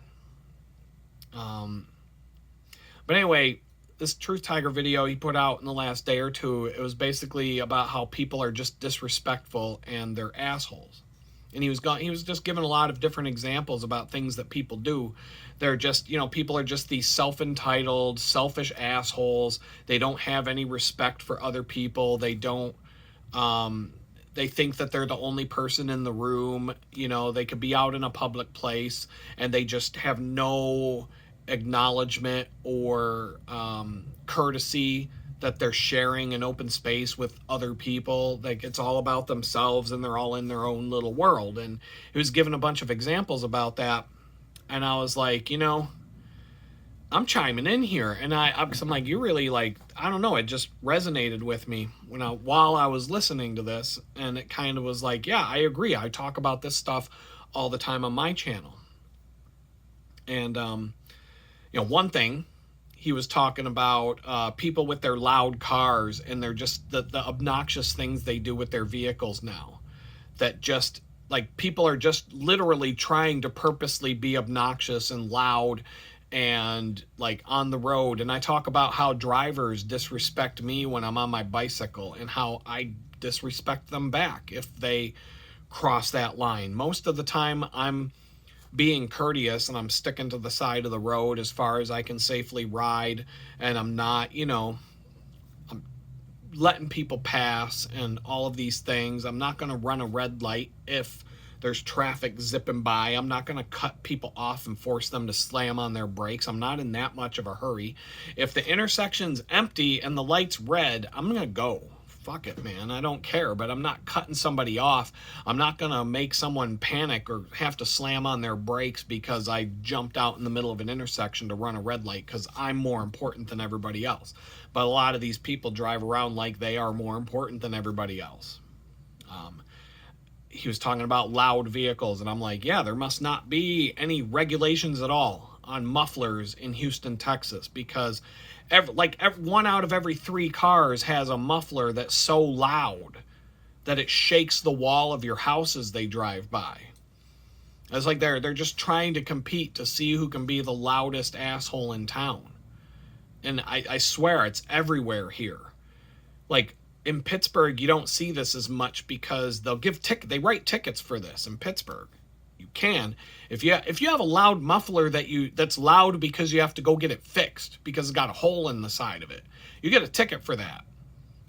Speaker 1: But anyway, this Truth Tiger video he put out in the last day or two, it was basically about how people are just disrespectful and they're assholes. And he was just giving a lot of different examples about things that people do. They're just, people are just these self-entitled, selfish assholes. They don't have any respect for other people. They don't, they think that they're the only person in the room. They could be out in a public place and they just have no acknowledgement or courtesy that they're sharing an open space with other people. Like, it's all about themselves and they're all in their own little world. And he was given a bunch of examples about that. And I was like, I'm chiming in here. And I'm like, you really, like, I don't know. It just resonated with me while I was listening to this. And it kind of was like, yeah, I agree. I talk about this stuff all the time on my channel. And, one thing, he was talking about people with their loud cars and they're just the obnoxious things they do with their vehicles now. That just, like, people are just literally trying to purposely be obnoxious and loud and, like, on the road. And I talk about how drivers disrespect me when I'm on my bicycle and how I disrespect them back if they cross that line. Most of the time I'm being courteous, and I'm sticking to the side of the road as far as I can safely ride, and I'm not, letting people pass and all of these things. I'm not going to run a red light if there's traffic zipping by. I'm not going to cut people off and force them to slam on their brakes. I'm not in that much of a hurry. If the intersection's empty and the light's red, I'm going to go. Fuck it, man. I don't care, but I'm not cutting somebody off. I'm not going to make someone panic or have to slam on their brakes because I jumped out in the middle of an intersection to run a red light because I'm more important than everybody else. But a lot of these people drive around like they are more important than everybody else. He was talking about loud vehicles, and I'm like, yeah, there must not be any regulations at all on mufflers in Houston, Texas, because one out of every 3 cars has a muffler that's so loud that it shakes the wall of your house as they drive by. It's like they're just trying to compete to see who can be the loudest asshole in town. And I swear it's everywhere here. Like, in Pittsburgh, you don't see this as much because they write tickets for this in Pittsburgh. You can. If you have a loud muffler that's loud because you have to go get it fixed because it's got a hole in the side of it, you get a ticket for that.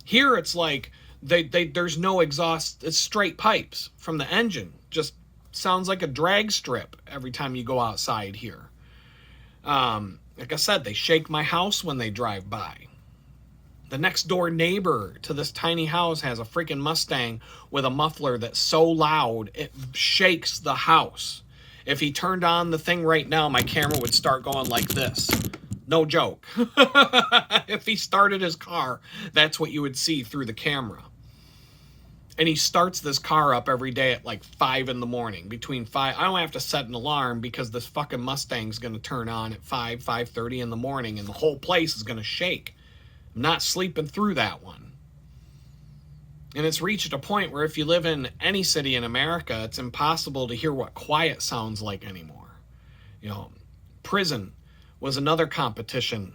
Speaker 1: Here it's like there's no exhaust, it's straight pipes from the engine. Just sounds like a drag strip every time you go outside here. Like I said, they shake my house when they drive by. The next door neighbor to this tiny house has a freaking Mustang with a muffler that's so loud it shakes the house. If he turned on the thing right now, my camera would start going like this. No joke. If he started his car, that's what you would see through the camera. And he starts this car up every day at like 5 in the morning. Between 5, I don't have to set an alarm because this fucking Mustang's going to turn on at 5:30 in the morning, and the whole place is going to shake. I'm not sleeping through that one. And it's reached a point where if you live in any city in America, it's impossible to hear what quiet sounds like anymore. Prison was another competition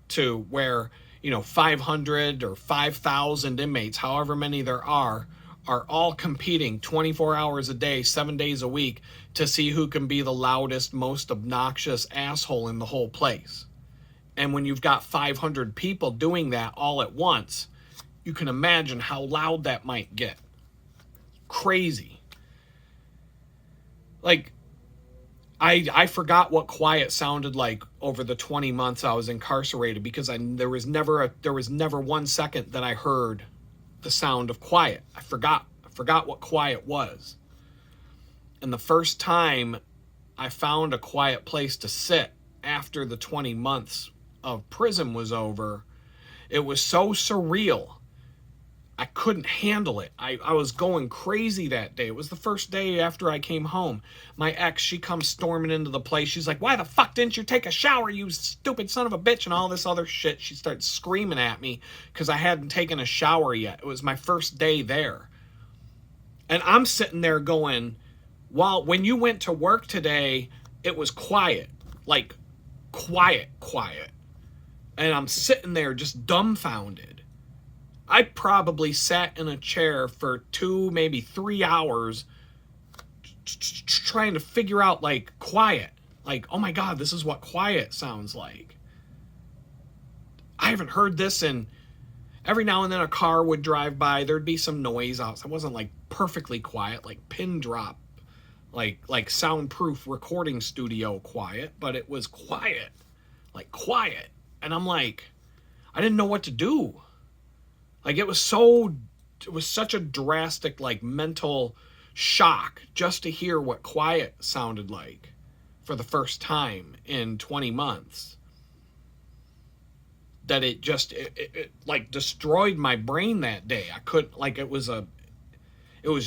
Speaker 1: to where, 500 or 5,000 inmates, however many there are all competing 24 hours a day, 7 days a week to see who can be the loudest, most obnoxious asshole in the whole place. And when you've got 500 people doing that all at once, you can imagine how loud that might get. Crazy. Like, I forgot what quiet sounded like over the 20 months I was incarcerated because there was never 1 second that I heard the sound of quiet. I forgot what quiet was. And the first time I found a quiet place to sit after the 20 months of prison was over, it was so surreal. I couldn't handle it. I was going crazy that day. It was the first day after I came home. My ex, she comes storming into the place. She's like, why the fuck didn't you take a shower, you stupid son of a bitch, and all this other shit. She started screaming at me because I hadn't taken a shower yet. It was my first day there. And I'm sitting there going, when you went to work today, it was quiet. Like, quiet. And I'm sitting there just dumbfounded. I probably sat in a chair for 2, maybe 3 hours trying to figure out, like, quiet. Like, oh my God, this is what quiet sounds like. I haven't heard this in... Every now and then a car would drive by. There'd be some noise outside. It wasn't, like, perfectly quiet, like pin drop, like soundproof recording studio quiet, but it was quiet. Like, quiet. And I'm like, I didn't know what to do. Like, it was such a drastic, like, mental shock just to hear what quiet sounded like for the first time in 20 months. That it like destroyed my brain that day. I couldn't, like, it was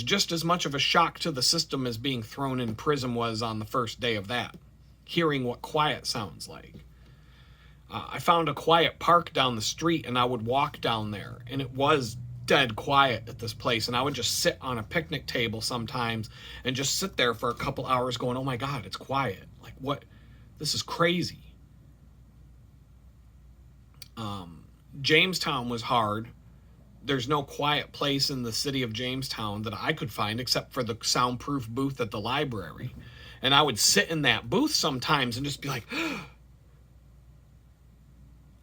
Speaker 1: just as much of a shock to the system as being thrown in prison was on the first day of that. Hearing what quiet sounds like. I found a quiet park down the street, and I would walk down there, and it was dead quiet at this place, and I would just sit on a picnic table sometimes and just sit there for a couple hours going, oh my God, it's quiet. Like, what? This is crazy. Jamestown was hard. There's no quiet place in the city of Jamestown that I could find except for the soundproof booth at the library. And I would sit in that booth sometimes and just be like,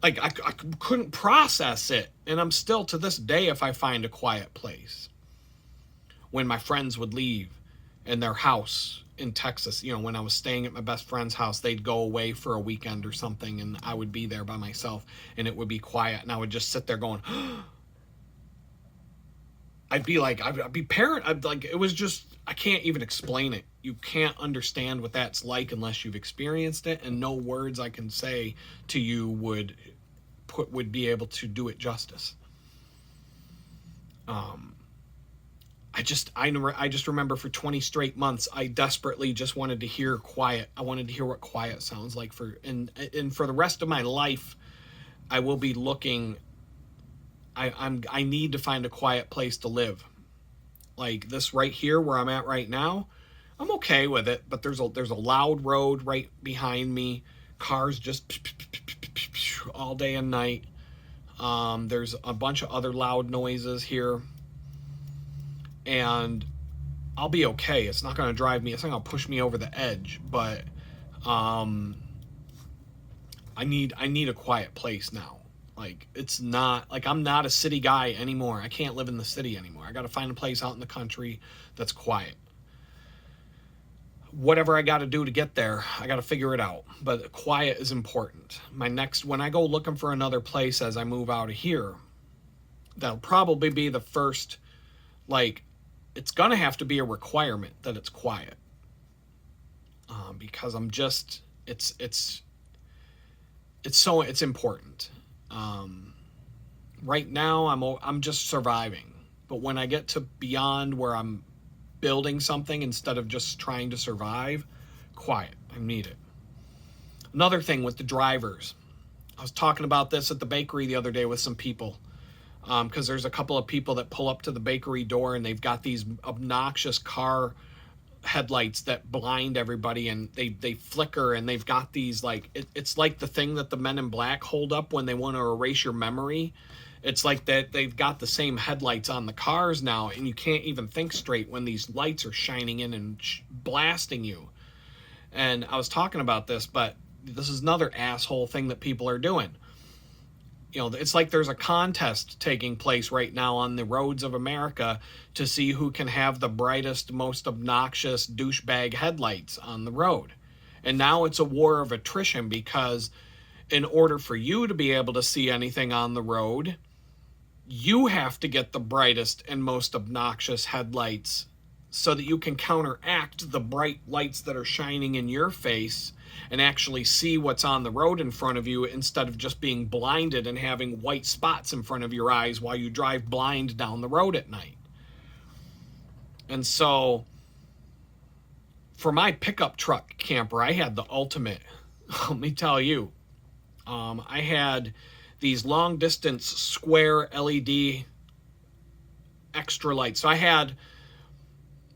Speaker 1: I couldn't process it. And I'm still to this day, if I find a quiet place, when my friends would leave in their house in Texas, when I was staying at my best friend's house, they'd go away for a weekend or something, and I would be there by myself, and it would be quiet, and I would just sit there going, I'd be parent. I'd like, it was just, I can't even explain it. You can't understand what that's like unless you've experienced it, and no words I can say to you would be able to do it justice. I just remember for 20 straight months, I desperately just wanted to hear quiet. I wanted to hear what quiet sounds like and for the rest of my life, I will be looking. I need to find a quiet place to live. Like this right here where I'm at right now, I'm okay with it, but there's a loud road right behind me. Cars just all day and night. There's a bunch of other loud noises here. And I'll be okay. It's not going to drive me. It's not going to push me over the edge. But I need a quiet place now. Like, it's not like I'm not a city guy anymore. I can't live in the city anymore. I got to find a place out in the country that's quiet. Whatever I got to do to get there, I got to figure it out. But quiet is important. When I go looking for another place as I move out of here, that'll probably be the first, it's going to have to be a requirement that it's quiet. Because I'm just, it's important. Right now I'm just surviving. But when I get to beyond where I'm building something instead of just trying to survive, quiet. I need it. Another thing with the drivers. I was talking about this at the bakery the other day with some people. Because there's a couple of people that pull up to the bakery door and they've got these obnoxious car headlights that blind everybody, and they flicker, and they've got these it's like the thing that the Men in Black hold up when they want to erase your memory. It's like that they've got the same headlights on the cars now, and you can't even think straight when these lights are shining in and blasting you. And I was talking about this, but this is another asshole thing that people are doing. It's like there's a contest taking place right now on the roads of America to see who can have the brightest, most obnoxious douchebag headlights on the road. And now it's a war of attrition, because in order for you to be able to see anything on the road, you have to get the brightest and most obnoxious headlights so that you can counteract the bright lights that are shining in your face and actually see what's on the road in front of you, instead of just being blinded and having white spots in front of your eyes while you drive blind down the road at night. And so for my pickup truck camper, I had the ultimate. Let me tell you, I had these long distance square LED extra lights. So I had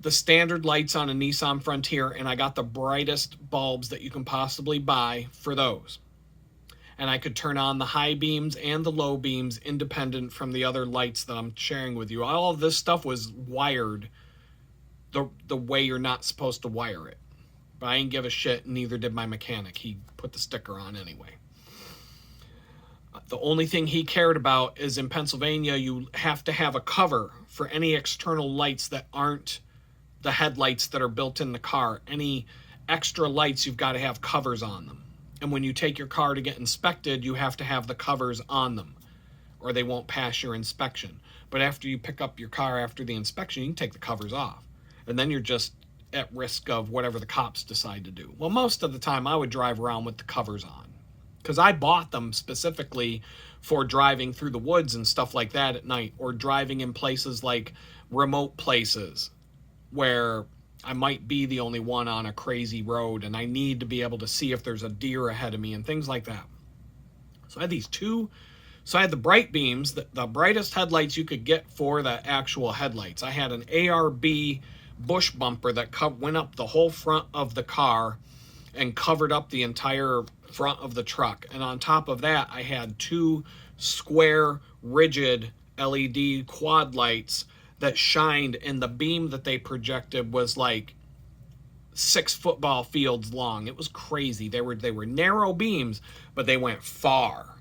Speaker 1: the standard lights on a Nissan Frontier, and I got the brightest bulbs that you can possibly buy for those. And I could turn on the high beams and the low beams independent from the other lights that I'm sharing with you. All of this stuff was wired the way you're not supposed to wire it. But I didn't give a shit, and neither did my mechanic. He put the sticker on anyway. The only thing he cared about is in Pennsylvania, you have to have a cover for any external lights that aren't the headlights that are built in the car. Any extra lights, you've got to have covers on them. And when you take your car to get inspected, you have to have the covers on them, or they won't pass your inspection. But after you pick up your car after the inspection, you can take the covers off. And then you're just at risk of whatever the cops decide to do. Well, most of the time I would drive around with the covers on, because I bought them specifically for driving through the woods and stuff like that at night, or driving in places like remote places where I might be the only one on a crazy road and I need to be able to see if there's a deer ahead of me and things like that. So I had these two. So I had the bright beams, the brightest headlights you could get for the actual headlights. I had an ARB bush bumper that went up the whole front of the car and covered up the entire front of the truck. And on top of that, I had two square, rigid LED quad lights that shined, and the beam that they projected was like 6 football fields long. It was crazy. They were narrow beams, but they went far.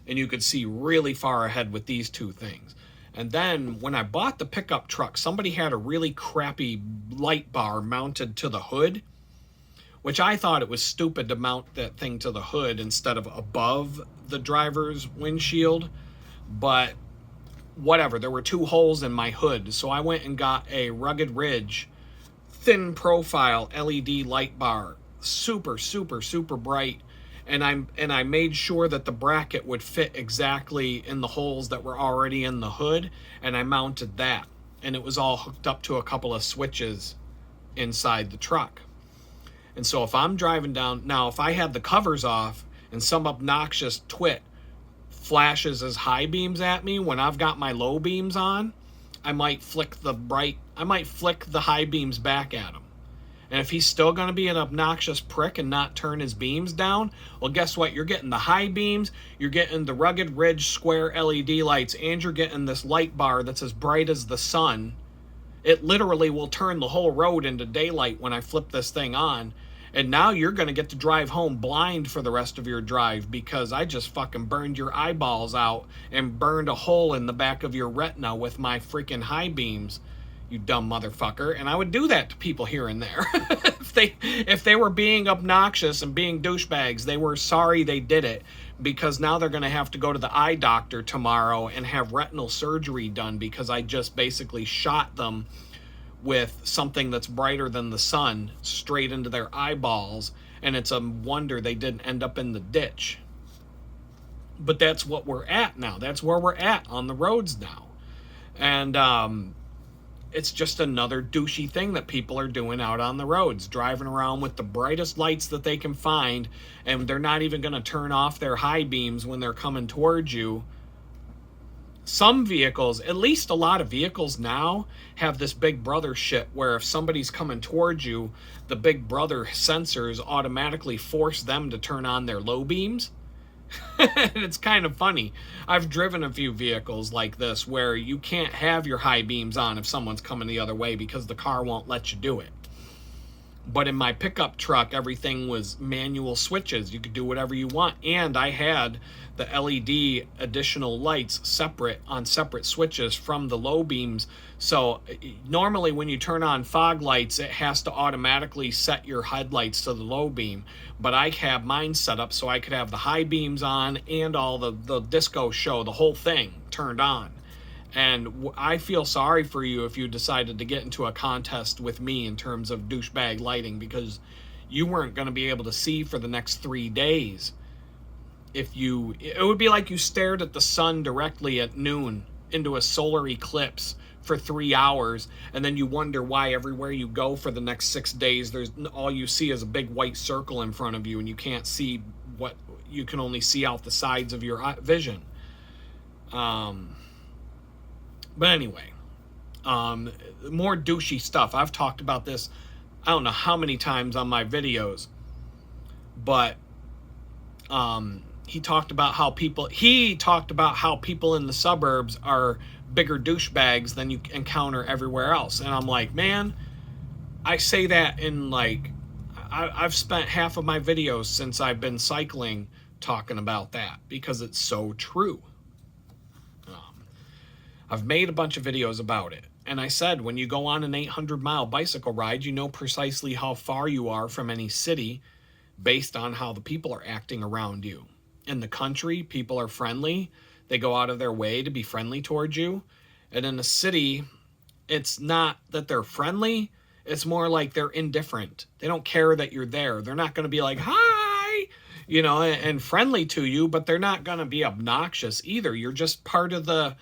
Speaker 1: And you could see really far ahead with these two things. And then when I bought the pickup truck, somebody had a really crappy light bar mounted to the hood, which I thought it was stupid to mount that thing to the hood instead of above the driver's windshield. But whatever, there were 2 holes in my hood. So I went and got a Rugged Ridge thin profile LED light bar, super, super, super bright. And I made sure that the bracket would fit exactly in the holes that were already in the hood, and I mounted that. And it was all hooked up to a couple of switches inside the truck. And so if I'm driving down, now if I had the covers off and some obnoxious twit flashes his high beams at me when I've got my low beams on, I might flick the high beams back at him. And if he's still going to be an obnoxious prick and not turn his beams down, well, guess what? You're getting the high beams, you're getting the Rugged Ridge square LED lights, and you're getting this light bar that's as bright as the sun. It literally will turn the whole road into daylight when I flip this thing on. And now you're going to get to drive home blind for the rest of your drive because I just fucking burned your eyeballs out and burned a hole in the back of your retina with my freaking high beams. You dumb motherfucker. And I would do that to people here and there. if they were being obnoxious and being douchebags, they were sorry they did it, because now they're going to have to go to the eye doctor tomorrow and have retinal surgery done because I just basically shot them with something that's brighter than the sun straight into their eyeballs, and it's a wonder they didn't end up in the ditch. But that's what we're at now. That's where we're at on the roads now. And it's just another douchey thing that people are doing out on the roads, driving around with the brightest lights that they can find, and they're not even going to turn off their high beams when they're coming towards you. Some vehicles, at least a lot of vehicles now, have this Big Brother shit where if somebody's coming towards you, the Big Brother sensors automatically force them to turn on their low beams. It's kind of funny. I've driven a few vehicles like this where you can't have your high beams on if someone's coming the other way because the car won't let you do it. But in my pickup truck, everything was manual switches. You could do whatever you want. And I had the LED additional lights separate on separate switches from the low beams. So normally when you turn on fog lights, it has to automatically set your headlights to the low beam. But I have mine set up so I could have the high beams on and all the disco show, the whole thing turned on. And I feel sorry for you if you decided to get into a contest with me in terms of douchebag lighting, because you weren't going to be able to see for the next 3 days. It would be like you stared at the sun directly at noon into a solar eclipse for 3 hours, and then you wonder why everywhere you go for the next 6 days, all you see is a big white circle in front of you, and you can't see what you can only see out the sides of your vision. But anyway, more douchey stuff. I've talked about this, I don't know how many times on my videos, but he talked about how people in the suburbs are bigger douchebags than you encounter everywhere else. And I'm like, man, I say that in I've spent half of my videos since I've been cycling talking about that because it's so true. I've made a bunch of videos about it. And I said, when you go on an 800-mile bicycle ride, you know precisely how far you are from any city based on how the people are acting around you. In the country, people are friendly. They go out of their way to be friendly towards you. And in the city, it's not that they're friendly. It's more like they're indifferent. They don't care that you're there. They're not going to be like, hi, and friendly to you, but they're not going to be obnoxious either. You're just part of the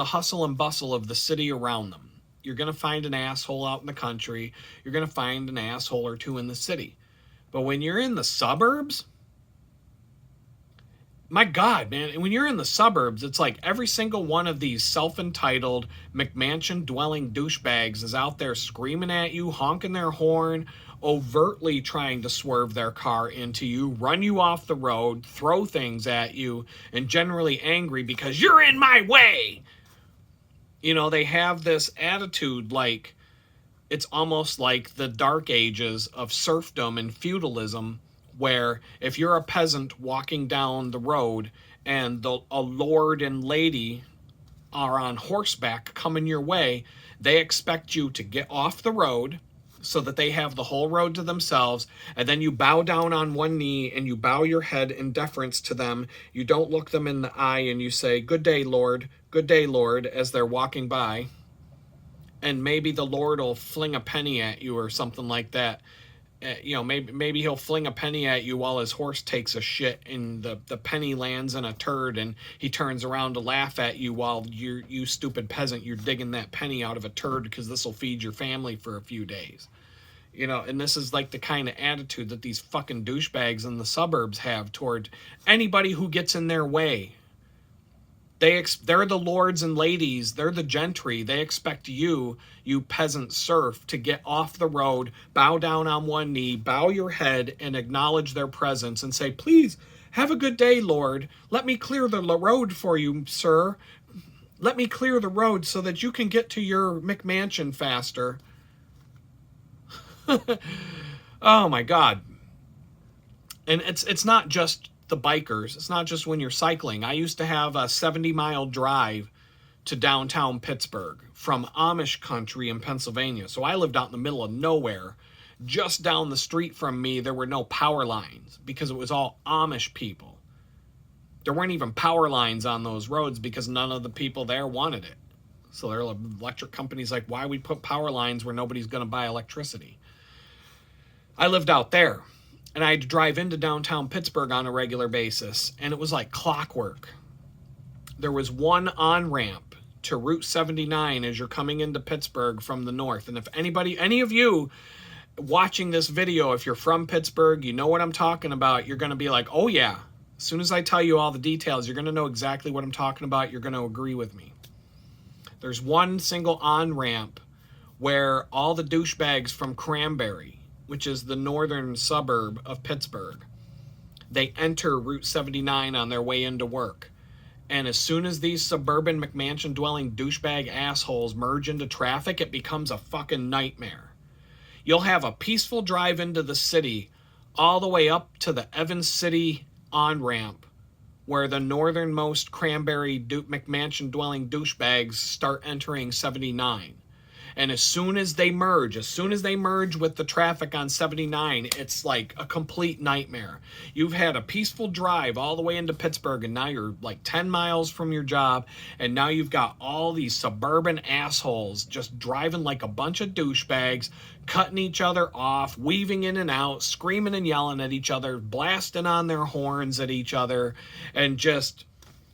Speaker 1: hustle and bustle of the city around them. You're going to find an asshole out in the country. You're going to find an asshole or two in the city. But when you're in the suburbs, my God, man, when you're in the suburbs, it's like every single one of these self-entitled McMansion-dwelling douchebags is out there screaming at you, honking their horn, overtly trying to swerve their car into you, run you off the road, throw things at you, and generally angry because you're in my way. They have this attitude like it's almost like the dark ages of serfdom and feudalism, where if you're a peasant walking down the road and a lord and lady are on horseback coming your way, they expect you to get off the road so that they have the whole road to themselves, and then you bow down on one knee and you bow your head in deference to them. You don't look them in the eye and you say, good day, Lord," as they're walking by. And maybe the Lord will fling a penny at you or something like that. Maybe he'll fling a penny at you while his horse takes a shit and the penny lands in a turd, and he turns around to laugh at you while you stupid peasant, you're digging that penny out of a turd because this will feed your family for a few days. And this is like the kind of attitude that these fucking douchebags in the suburbs have toward anybody who gets in their way. They're the lords and ladies. They're the gentry. They expect you peasant serf, to get off the road, bow down on one knee, bow your head, and acknowledge their presence and say, "Please, have a good day, Lord. Let me clear the road for you, sir. Let me clear the road so that you can get to your McMansion faster." Oh my God. And it's not just the bikers. It's not just when you're cycling. I used to have a 70-mile drive to downtown Pittsburgh from Amish country in Pennsylvania. So I lived out in the middle of nowhere. Just down the street from me, there were no power lines because it was all Amish people. There weren't even power lines on those roads because none of the people there wanted it. So there are electric companies like, why we put power lines where nobody's going to buy electricity? I lived out there, and I had to drive into downtown Pittsburgh on a regular basis, and it was like clockwork. There was one on-ramp to Route 79 as you're coming into Pittsburgh from the north. And if any of you watching this video, if you're from Pittsburgh, you know what I'm talking about, you're going to be like, oh yeah. As soon as I tell you all the details, you're going to know exactly what I'm talking about. You're going to agree with me. There's one single on-ramp where all the douchebags from Cranberry, which is the northern suburb of Pittsburgh, they enter Route 79 on their way into work. And as soon as these suburban McMansion-dwelling douchebag assholes merge into traffic, it becomes a fucking nightmare. You'll have a peaceful drive into the city all the way up to the Evans City on-ramp, where the northernmost Cranberry McMansion-dwelling douchebags start entering 79. And as soon as they merge with the traffic on 79, it's like a complete nightmare. You've had a peaceful drive all the way into Pittsburgh, and now you're like 10 miles from your job, and now you've got all these suburban assholes just driving like a bunch of douchebags, cutting each other off, weaving in and out, screaming and yelling at each other, blasting on their horns at each other, and just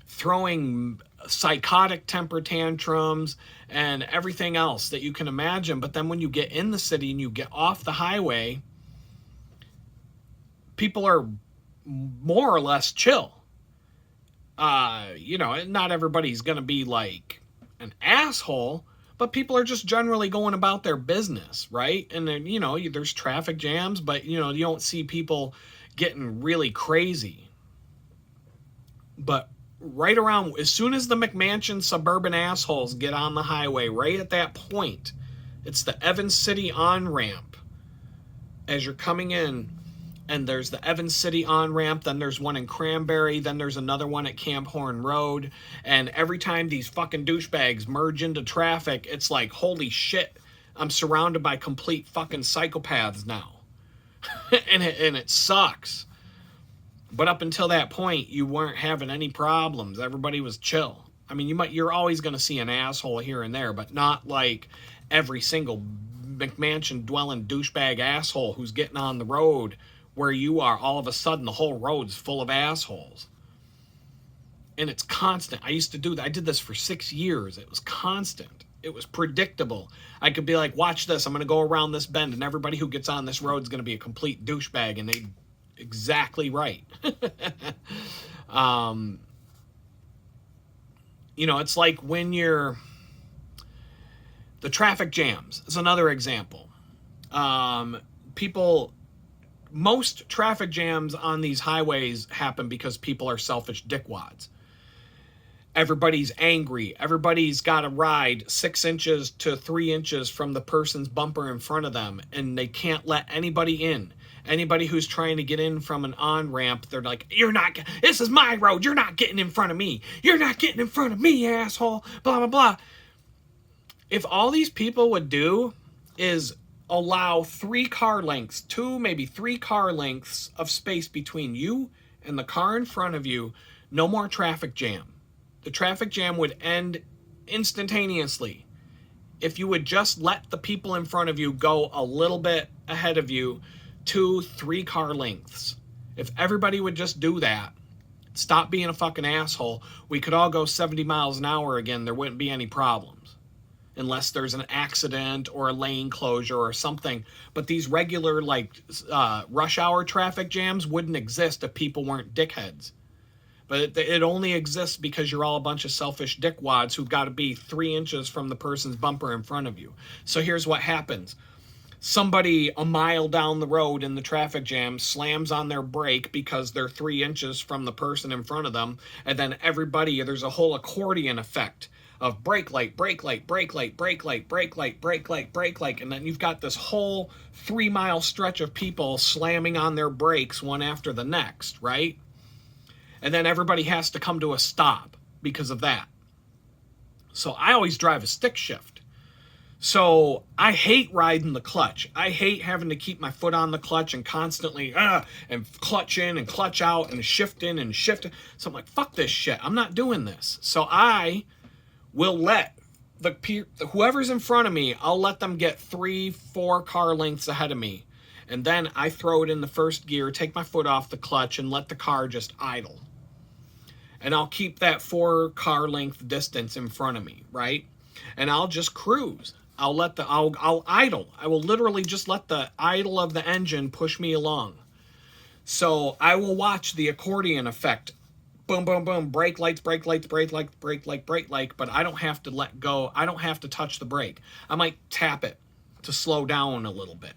Speaker 1: throwing psychotic temper tantrums and everything else that you can imagine. But then when you get in the city and you get off the highway, people are more or less chill. Not everybody's going to be like an asshole, but people are just generally going about their business, right? And then, there's traffic jams, but, you don't see people getting really crazy. But right around, as soon as the McMansion suburban assholes get on the highway, right at that point, it's the Evans City on-ramp. As you're coming in, and there's the Evans City on-ramp, then there's one in Cranberry, then there's another one at Camp Horn Road, and every time these fucking douchebags merge into traffic, it's like, holy shit, I'm surrounded by complete fucking psychopaths now. and it sucks. But up until that point, you weren't having any problems. Everybody was chill. I mean, you're always going to see an asshole here and there, but not like every single McMansion-dwelling douchebag asshole who's getting on the road where you are. All of a sudden, the whole road's full of assholes. And it's constant. I used to do that. I did this for 6 years. It was constant. It was predictable. I could be like, watch this. I'm going to go around this bend, and everybody who gets on this road is going to be a complete douchebag, and they exactly right. It's like when the traffic jams is another example. Most traffic jams on these highways happen because people are selfish dickwads. Everybody's angry. Everybody's got to ride 6 inches to 3 inches from the person's bumper in front of them, and they can't let anybody in. Anybody who's trying to get in from an on-ramp, they're like, this is my road. You're not getting in front of me. You're not getting in front of me, asshole. Blah, blah, blah. If all these people would do is allow 3 car lengths, 2, maybe 3 car lengths of space between you and the car in front of you, no more traffic jam. The traffic jam would end instantaneously if you would just let the people in front of you go a little bit ahead of you, 2, 3 car lengths. If everybody would just do that, stop being a fucking asshole, we could all go 70 miles an hour again. There wouldn't be any problems. Unless there's an accident or a lane closure or something. But these regular, rush hour traffic jams wouldn't exist if people weren't dickheads. But it only exists because you're all a bunch of selfish dickwads who've got to be 3 inches from the person's bumper in front of you. So here's what happens. Somebody a mile down the road in the traffic jam slams on their brake because they're 3 inches from the person in front of them. And then there's a whole accordion effect of brake light, brake light, brake light, brake light, brake light, brake light, brake light. And then you've got this whole 3-mile stretch of people slamming on their brakes one after the next, right? And then everybody has to come to a stop because of that. So I always drive a stick shift. So I hate riding the clutch. I hate having to keep my foot on the clutch and constantly and clutch in and clutch out and shift in and shift. So I'm like, fuck this shit. I'm not doing this. So I will let whoever's in front of me, I'll let them get 3, 4 car lengths ahead of me. And then I throw it in the first gear, take my foot off the clutch, and let the car just idle. And I'll keep that 4 car length distance in front of me, right? And I'll just cruise. I'll idle. I will literally just let the idle of the engine push me along. So I will watch the accordion effect. Boom, boom, boom, brake lights, brake lights, brake lights, brake light, brake light, but I don't have to let go. I don't have to touch the brake. I might tap it to slow down a little bit.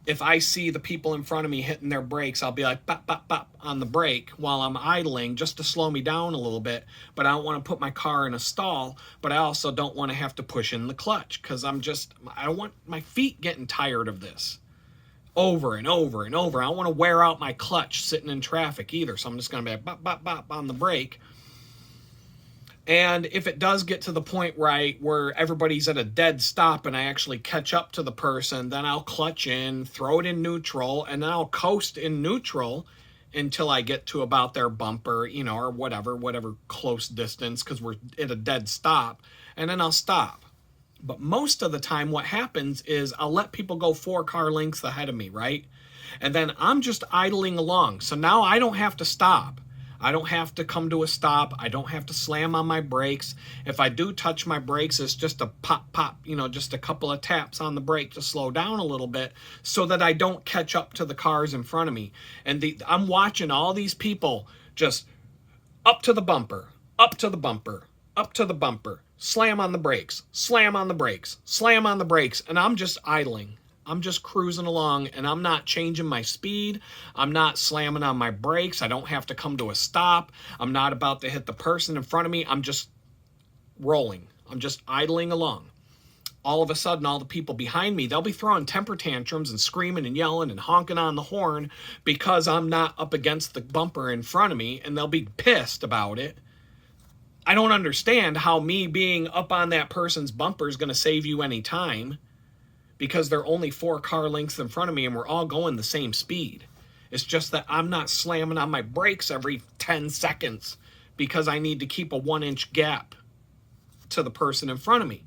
Speaker 1: If I see the people in front of me hitting their brakes, I'll be like, bop, bop, bop on the brake while I'm idling just to slow me down a little bit. But I don't want to put my car in a stall, but I also don't want to have to push in the clutch because I don't want my feet getting tired of this over and over and over. I don't want to wear out my clutch sitting in traffic either. So I'm just going to be like, bop, bop, bop on the brake. And if it does get to the point where everybody's at a dead stop and I actually catch up to the person, then I'll clutch in, throw it in neutral, and then I'll coast in neutral until I get to about their bumper, or whatever close distance, because we're at a dead stop, and then I'll stop. But most of the time what happens is I'll let people go 4 car lengths ahead of me, right? And then I'm just idling along. So now I don't have to stop. I don't have to come to a stop. I don't have to slam on my brakes. If I do touch my brakes, it's just a pop, pop, just a couple of taps on the brake to slow down a little bit so that I don't catch up to the cars in front of me. And I'm watching all these people just up to the bumper, up to the bumper, up to the bumper, slam on the brakes, slam on the brakes, slam on the brakes, and I'm just idling. I'm just cruising along, and I'm not changing my speed. I'm not slamming on my brakes. I don't have to come to a stop. I'm not about to hit the person in front of me. I'm just rolling. I'm just idling along. All of a sudden, all the people behind me, they'll be throwing temper tantrums and screaming and yelling and honking on the horn because I'm not up against the bumper in front of me, and they'll be pissed about it. I don't understand how me being up on that person's bumper is going to save you any time, because they're only 4 car lengths in front of me and we're all going the same speed. It's just that I'm not slamming on my brakes every 10 seconds because I need to keep a 1-inch gap to the person in front of me.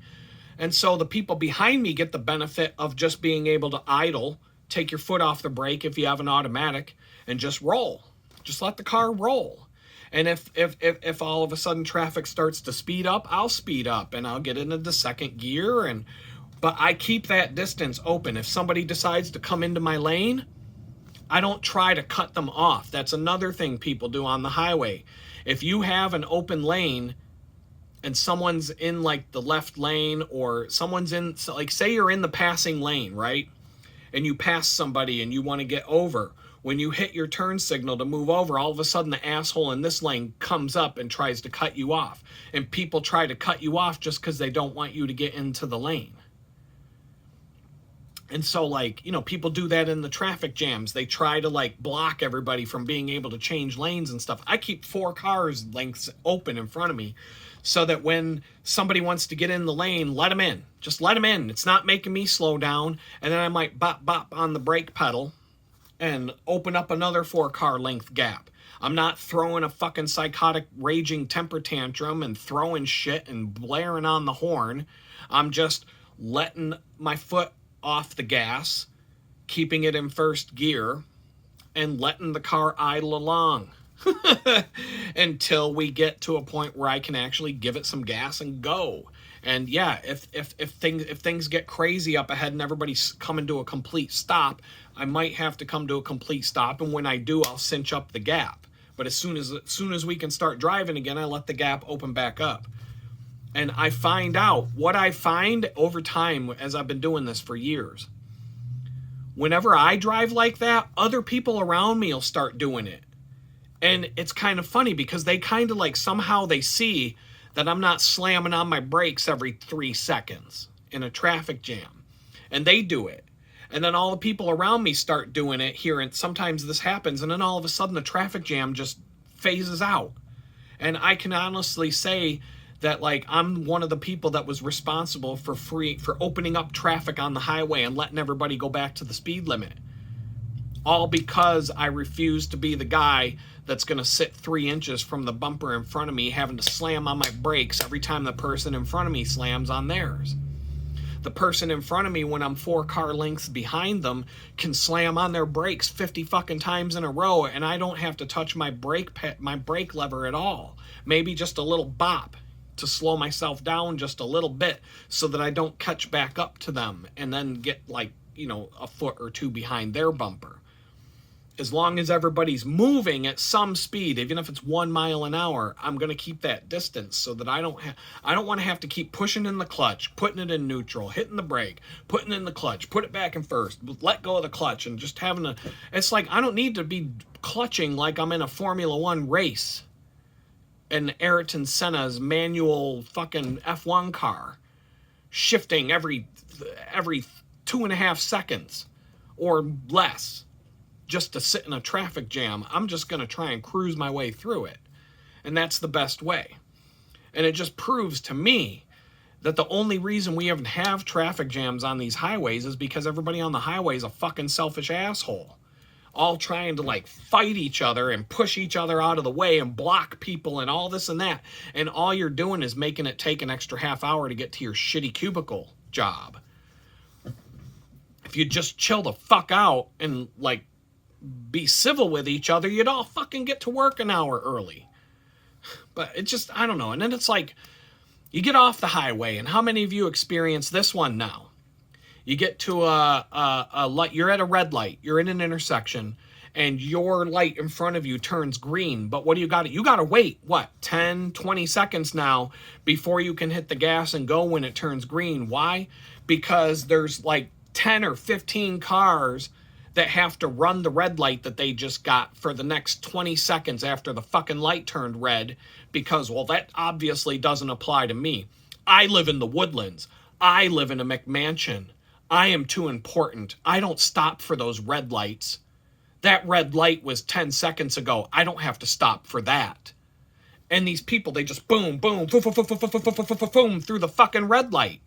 Speaker 1: And so the people behind me get the benefit of just being able to idle, take your foot off the brake if you have an automatic, and just roll. Just let the car roll. And if all of a sudden traffic starts to speed up, I'll speed up and I'll get into the second gear, but I keep that distance open. If somebody decides to come into my lane, I don't try to cut them off. That's another thing people do on the highway. If you have an open lane and someone's in the left lane, or someone's in, say you're in the passing lane, right? And you pass somebody and you want to get over. When you hit your turn signal to move over, all of a sudden the asshole in this lane comes up and tries to cut you off. And people try to cut you off just because they don't want you to get into the lane. And so, like, you know, people do that in the traffic jams. They try to, like, block everybody from being able to change lanes and stuff. I keep 4 cars lengths open in front of me so that when somebody wants to get in the lane, let them in. Just let them in. It's not making me slow down. And then I might bop, bop on the brake pedal and open up another 4-car length gap. I'm not throwing a fucking psychotic raging temper tantrum and throwing shit and blaring on the horn. I'm just letting my foot off the gas, keeping it in first gear, and letting the car idle along until we get to a point where I can actually give it some gas and go. And yeah, if things get crazy up ahead and everybody's coming to a complete stop, I might have to come to a complete stop, and when I do, I'll cinch up the gap. But as soon as we can start driving again, I let the gap open back up. And I find out, what I find over time, as I've been doing this for years, whenever I drive like that, other people around me will start doing it. And it's kind of funny because they kind of like, somehow they see that I'm not slamming on my brakes every 3 seconds in a traffic jam. And they do it. And then all the people around me start doing it here, and sometimes this happens, and then all of a sudden the traffic jam just phases out. And I can honestly say that, like, I'm one of the people that was responsible for opening up traffic on the highway and letting everybody go back to the speed limit. All because I refused to be the guy that's going to sit 3 inches from the bumper in front of me, having to slam on my brakes every time the person in front of me slams on theirs. The person in front of me, when I'm 4 car lengths behind them, can slam on their brakes 50 fucking times in a row, and I don't have to touch my brake lever at all. Maybe just a little bop to slow myself down just a little bit so that I don't catch back up to them and then get, like, you know, a foot or 2 behind their bumper. As long as everybody's moving at some speed, even if it's 1 mile an hour, I'm going to keep that distance so that I don't want to have to keep pushing in the clutch, putting it in neutral, hitting the brake, putting in the clutch, put it back in first, let go of the clutch, and just having a, it's like I don't need to be clutching like I'm in a Formula One race in Ayrton Senna's manual fucking F1 car, shifting every 2.5 seconds or less just to sit in a traffic jam. I'm just going to try and cruise my way through it. And that's the best way. And it just proves to me that the only reason we even have traffic jams on these highways is because everybody on the highway is a fucking selfish asshole. All trying to, like, fight each other and push each other out of the way and block people and all this and that. And all you're doing is making it take an extra half hour to get to your shitty cubicle job. If you just chill the fuck out and, like, be civil with each other, you'd all fucking get to work an hour early. But it just, I don't know. And then it's like, you get off the highway, and how many of you experience this one now? You get to a light, you're at a red light, you're in an intersection, and your light in front of you turns green. But what do you got? You got to wait, 10, 20 seconds now before you can hit the gas and go when it turns green. Why? Because there's like 10 or 15 cars that have to run the red light that they just got for the next 20 seconds after the fucking light turned red, because, well, that obviously doesn't apply to me. I live in the Woodlands. I live in a McMansion. I am too important. I don't stop for those red lights. That red light was 10 seconds ago. I don't have to stop for that. And these people, they just boom, boom, boom, boom, boom, boom, boom, boom, boom, through the fucking red light.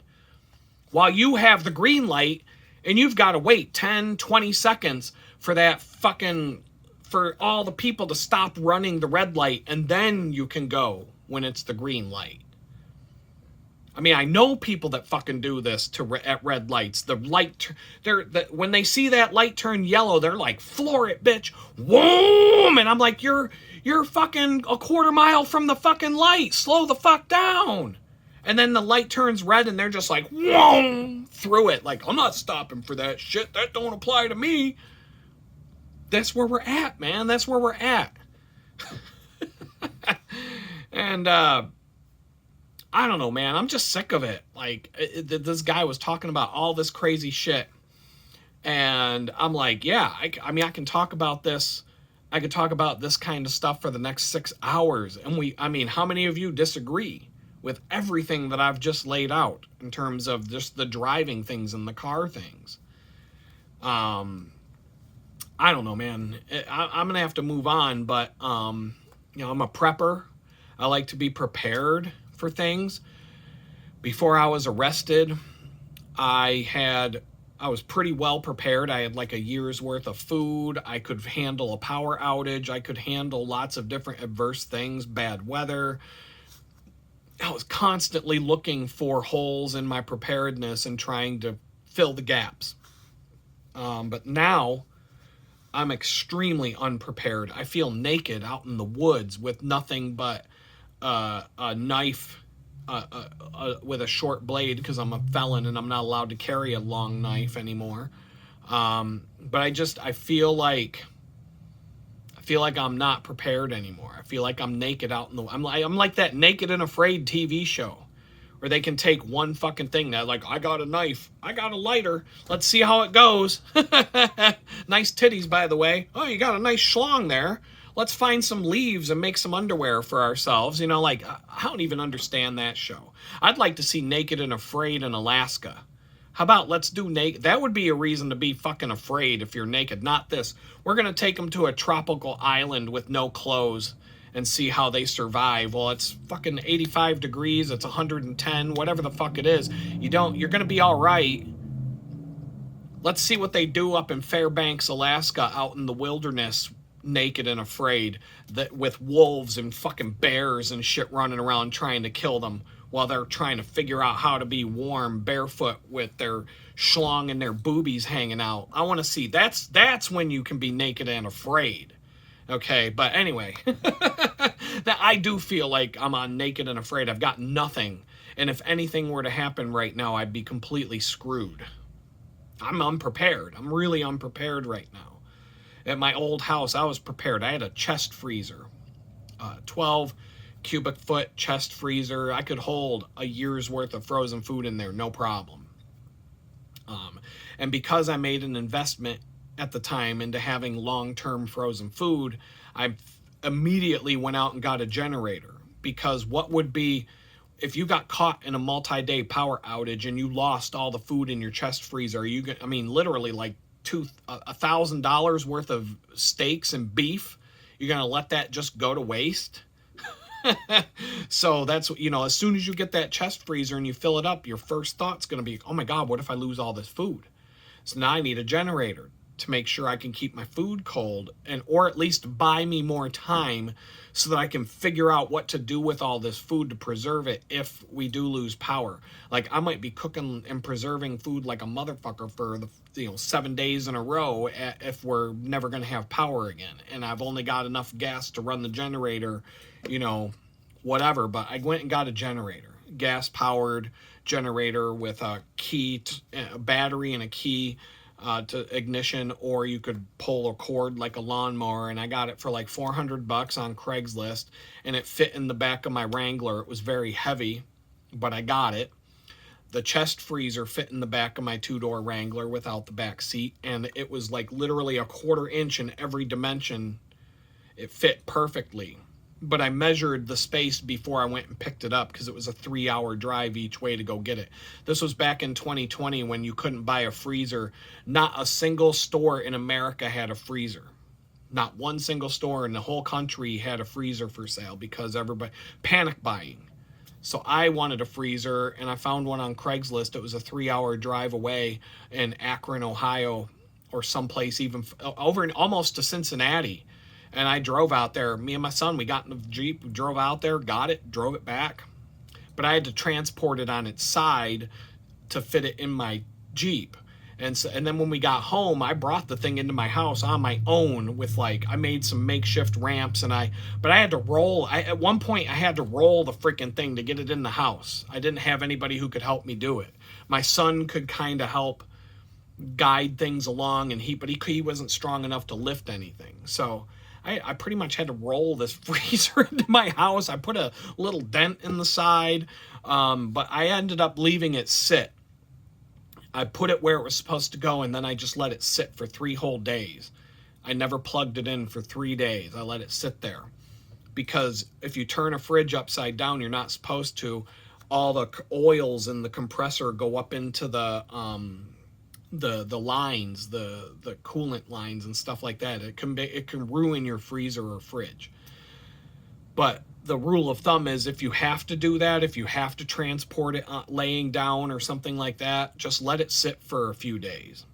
Speaker 1: While you have the green light, and you've got to wait 10, 20 seconds for that fucking, for all the people to stop running the red light, and then you can go when it's the green light. I mean, I know people that fucking do this at red lights. The light, when they see that light turn yellow, they're like, floor it, bitch. Whoom! And I'm like, you're fucking a quarter mile from the fucking light. Slow the fuck down. And then the light turns red, and they're just like, whoom, through it. Like, I'm not stopping for that shit. That don't apply to me. That's where we're at, man. That's where we're at. And, I don't know, man. I'm just sick of it. Like, this guy was talking about all this crazy shit. And I'm like, yeah, I mean, I can talk about this. I could talk about this kind of stuff for the next 6 hours. And I mean, how many of you disagree with everything that I've just laid out in terms of just the driving things and the car things? I don't know, man. I'm gonna have to move on, but I'm a prepper. I like to be prepared for things. Before I was arrested, I was pretty well prepared. I had like a year's worth of food. I could handle a power outage. I could handle lots of different adverse things, bad weather. I was constantly looking for holes in my preparedness and trying to fill the gaps. But now I'm extremely unprepared. I feel naked out in the woods with nothing but a knife with a short blade because I'm a felon and I'm not allowed to carry a long knife anymore. But I feel like I'm not prepared anymore. I feel like I'm naked out in the. I'm like that Naked and Afraid TV show, where they can take one fucking thing that, like, I got a knife, I got a lighter, let's see how it goes. Nice titties, by the way. Oh, you got a nice schlong there. Let's find some leaves and make some underwear for ourselves. Like, I don't even understand that show. I'd like to see Naked and Afraid in Alaska. How about let's do naked? That would be a reason to be fucking afraid if you're naked. Not this. We're going to take them to a tropical island with no clothes and see how they survive. Well, it's fucking 85 degrees. It's 110, whatever the fuck it is. You're going to be all right. Let's see what they do up in Fairbanks, Alaska, out in the wilderness, naked and afraid, that with wolves and fucking bears and shit running around trying to kill them while they're trying to figure out how to be warm barefoot with their schlong and their boobies hanging out. I want to see. That's when you can be naked and afraid. Okay, but anyway, that I do feel like I'm on Naked and Afraid. I've got nothing, and if anything were to happen right now, I'd be completely screwed. I'm unprepared. I'm really unprepared right now. At my old house, I was prepared. I had a chest freezer, 12 cubic foot chest freezer. I could hold a year's worth of frozen food in there, no problem. And because I made an investment at the time into having long-term frozen food, I immediately went out and got a generator, because what would be if you got caught in a multi-day power outage and you lost all the food in your chest freezer? Literally like $1,000 worth of steaks and beef. You're gonna let that just go to waste? So that's, as soon as you get that chest freezer and you fill it up, your first thought's going to be, oh my God, what if I lose all this food? So now I need a generator to make sure I can keep my food cold, or at least buy me more time so that I can figure out what to do with all this food to preserve it if we do lose power. Like, I might be cooking and preserving food like a motherfucker for 7 days in a row if we're never going to have power again. And I've only got enough gas to run the generator, whatever. But I went and got a generator, gas powered generator with a key, a battery and a key to ignition, or you could pull a cord like a lawnmower. And I got it for like $400 on Craigslist, and it fit in the back of my Wrangler. It was very heavy, but I got it. The chest freezer fit in the back of my 2-door Wrangler without the back seat, and it was like literally a 1/4 inch in every dimension. It fit perfectly. But I measured the space before I went and picked it up, because it was a 3-hour drive each way to go get it. This was back in 2020 when you couldn't buy a freezer. Not a single store in America had a freezer. Not one single store in the whole country had a freezer for sale, because everybody panic buying. So I wanted a freezer, and I found one on Craigslist. It was a 3-hour drive away in Akron, Ohio, or someplace even over almost to Cincinnati. And I drove out there. Me and my son, we got in the Jeep, we drove out there, got it, drove it back. But I had to transport it on its side to fit it in my Jeep. And then when we got home, I brought the thing into my house on my own with I made some makeshift ramps, but I had to roll. At one point, I had to roll the freaking thing to get it in the house. I didn't have anybody who could help me do it. My son could kind of help guide things along, but he wasn't strong enough to lift anything. So I pretty much had to roll this freezer into my house. I put a little dent in the side, but I ended up leaving it sit. I put it where it was supposed to go, and then I just let it sit for 3 whole days. I never plugged it in for 3 days. I let it sit there. Because if you turn a fridge upside down, you're not supposed to, all the oils in the compressor go up into the lines, the coolant lines and stuff like that. It can ruin your freezer or fridge. But the rule of thumb is, if you have to do that, if you have to transport it laying down or something like that, just let it sit for a few days.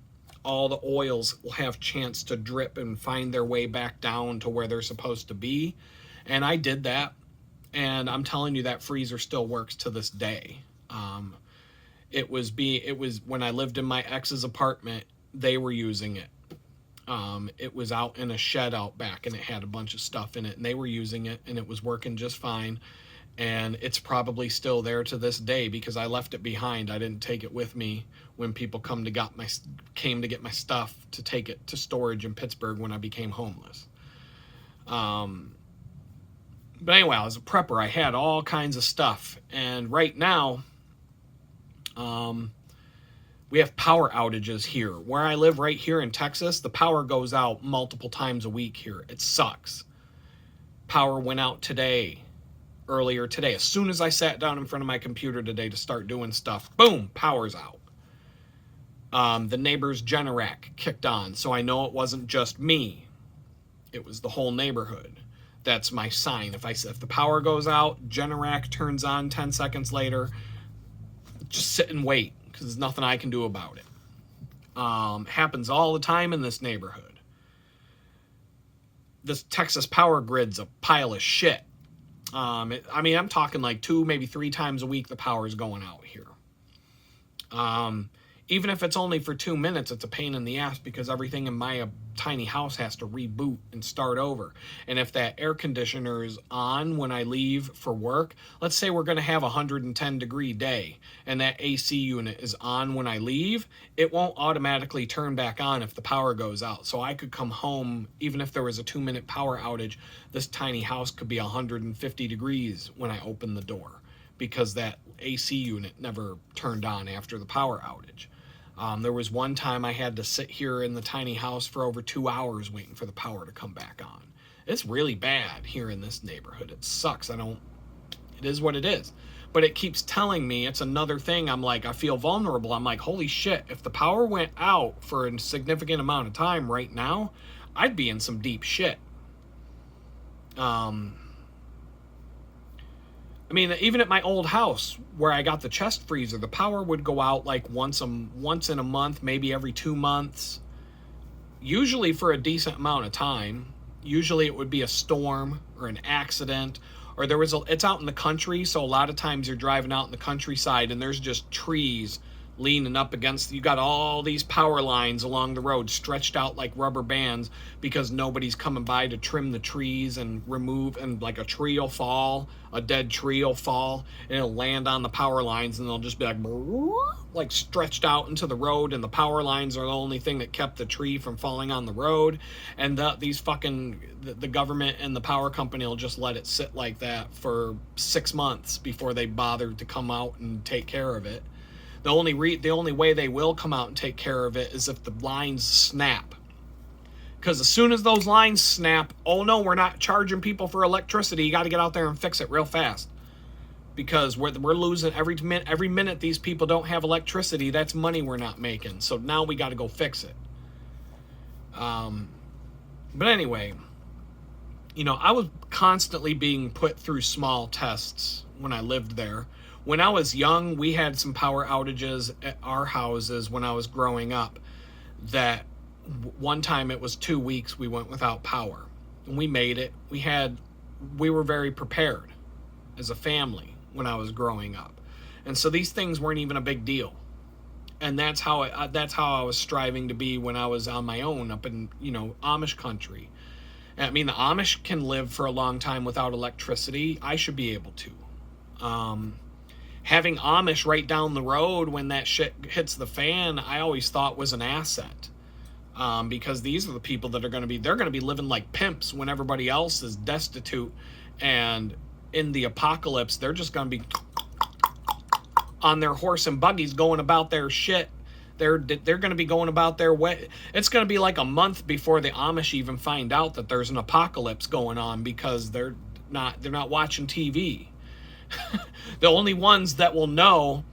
Speaker 1: All the oils will have chance to drip and find their way back down to where they're supposed to be. And I did that, and I'm telling you, that freezer still works to this day. It was when I lived in my ex's apartment, they were using it. It was out in a shed out back, and it had a bunch of stuff in it, and they were using it, and it was working just fine. And it's probably still there to this day because I left it behind. I didn't take it with me when people came to get my stuff to take it to storage in Pittsburgh when I became homeless. But anyway, as a prepper, I had all kinds of stuff. And right now, we have power outages here. Where I live right here in Texas, the power goes out multiple times a week here. It sucks. Power went out earlier today. As soon as I sat down in front of my computer today to start doing stuff, boom, power's out. The neighbor's Generac kicked on, so I know it wasn't just me. It was the whole neighborhood. That's my sign. If the power goes out, Generac turns on 10 seconds later, just sit and wait, because there's nothing I can do about it. Happens all the time in this neighborhood. This Texas power grid's a pile of shit. I'm talking like 2, maybe 3 times a week the power's going out here. Even if it's only for 2 minutes, it's a pain in the ass because everything in my tiny house has to reboot and start over. And if that air conditioner is on when I leave for work, let's say we're going to have a 110-degree day, and that AC unit is on when I leave, it won't automatically turn back on if the power goes out. So I could come home, even if there was a 2-minute power outage, this tiny house could be 150 degrees when I open the door because that AC unit never turned on after the power outage. There was one time I had to sit here in the tiny house for over 2 hours waiting for the power to come back on. It's really bad here in this neighborhood. It sucks. It is what it is. But it keeps telling me, it's another thing. I'm like, I feel vulnerable. I'm like, holy shit, if the power went out for a significant amount of time right now, I'd be in some deep shit. Even at my old house where I got the chest freezer, the power would go out like once in a month, maybe every 2 months, usually for a decent amount of time. Usually it would be a storm or an accident, or it's out in the country, so a lot of times you're driving out in the countryside and there's just trees leaning up against, you got all these power lines along the road stretched out like rubber bands because nobody's coming by to trim the trees and remove, and like a dead tree will fall and it'll land on the power lines and they'll just be like stretched out into the road, and the power lines are the only thing that kept the tree from falling on the road. And the government and the power company will just let it sit like that for 6 months before they bother to come out and take care of it. The only way they will come out and take care of it is if the lines snap. Because as soon as those lines snap, oh no, we're not charging people for electricity. You got to get out there and fix it real fast. Because we're losing every minute these people don't have electricity. That's money we're not making. So now we got to go fix it. But anyway, I was constantly being put through small tests when I lived there. When I was young, we had some power outages at our houses when I was growing up, that one time it was 2 weeks we went without power. And we made it. We were very prepared as a family when I was growing up. And so these things weren't even a big deal. And that's how I was striving to be when I was on my own up in, Amish country. The Amish can live for a long time without electricity. I should be able to. Having Amish right down the road when that shit hits the fan, I always thought was an asset. Because these are the people that they're going to be living like pimps when everybody else is destitute. And in the apocalypse, they're just going to be on their horse and buggies going about their shit. They're going to be going about their way. It's going to be like a month before the Amish even find out that there's an apocalypse going on, because they're not watching TV. The only ones that will know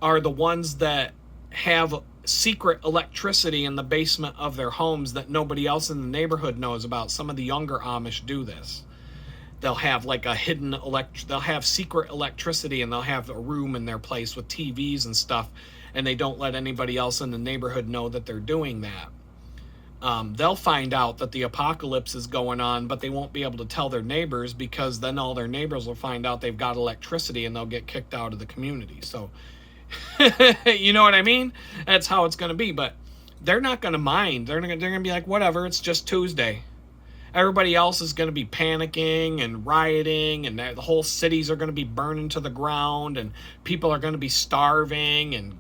Speaker 1: are the ones that have secret electricity in the basement of their homes that nobody else in the neighborhood knows about. Some of the younger Amish do this. They'll have like a hidden they'll have secret electricity, and they'll have a room in their place with TVs and stuff, and they don't let anybody else in the neighborhood know that they're doing that. They'll find out that the apocalypse is going on, but they won't be able to tell their neighbors, because then all their neighbors will find out they've got electricity, and they'll get kicked out of the community. So, you know what I mean? That's how it's going to be. But they're not going to mind. They're going to be like, whatever, it's just Tuesday. Everybody else is going to be panicking and rioting, and the whole cities are going to be burning to the ground, and people are going to be starving, and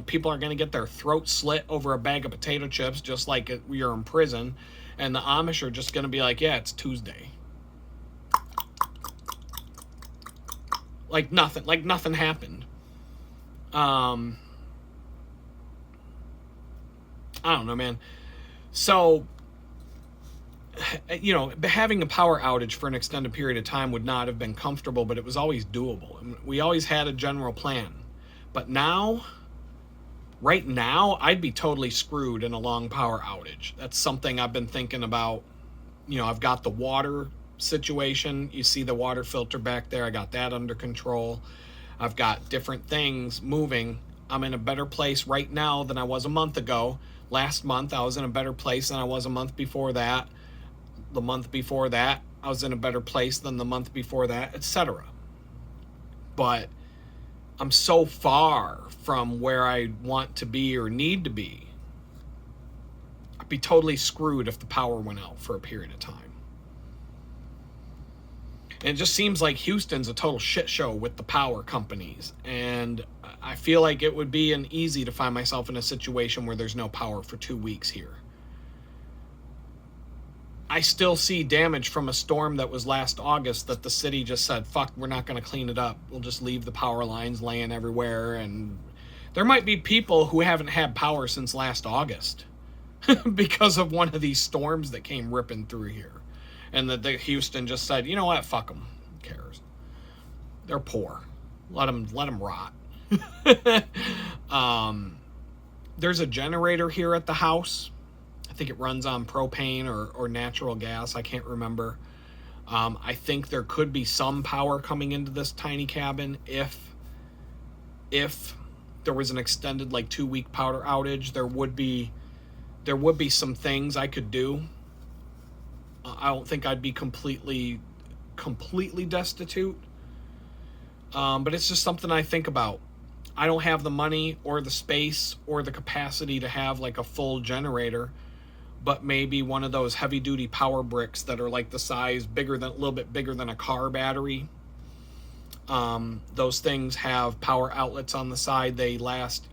Speaker 1: people are going to get their throat slit over a bag of potato chips, just like you're in prison. And the Amish are just going to be like, yeah, it's Tuesday. Like nothing happened. I don't know, man. So, having a power outage for an extended period of time would not have been comfortable, but it was always doable. We always had a general plan. But right now, I'd be totally screwed in a long power outage. That's something I've been thinking about. I've got the water situation. You see the water filter back there. I got that under control. I've got different things moving. I'm in a better place right now than I was a month ago. Last month, I was in a better place than I was a month before that. The month before that, I was in a better place than the month before that, etc. But I'm so far from where I want to be or need to be. I'd be totally screwed if the power went out for a period of time. And it just seems like Houston's a total shit show with the power companies. And I feel like it would be easy to find myself in a situation where there's no power for 2 weeks here. I still see damage from a storm that was last August that the city just said, fuck, we're not going to clean it up. We'll just leave the power lines laying everywhere. And there might be people who haven't had power since last August because of one of these storms that came ripping through here. And the Houston just said, you know what, fuck them. Who cares? They're poor. Let them rot. There's a generator here at the house. I think it runs on propane or natural gas. I can't remember. I think there could be some power coming into this tiny cabin if there was an extended 2-week power outage. There would be some things I could do. I don't think I'd be completely destitute. But it's just something I think about. I don't have the money or the space or the capacity to have a full generator, but maybe one of those heavy duty power bricks that are the size a little bit bigger than a car battery. Those things have power outlets on the side. They last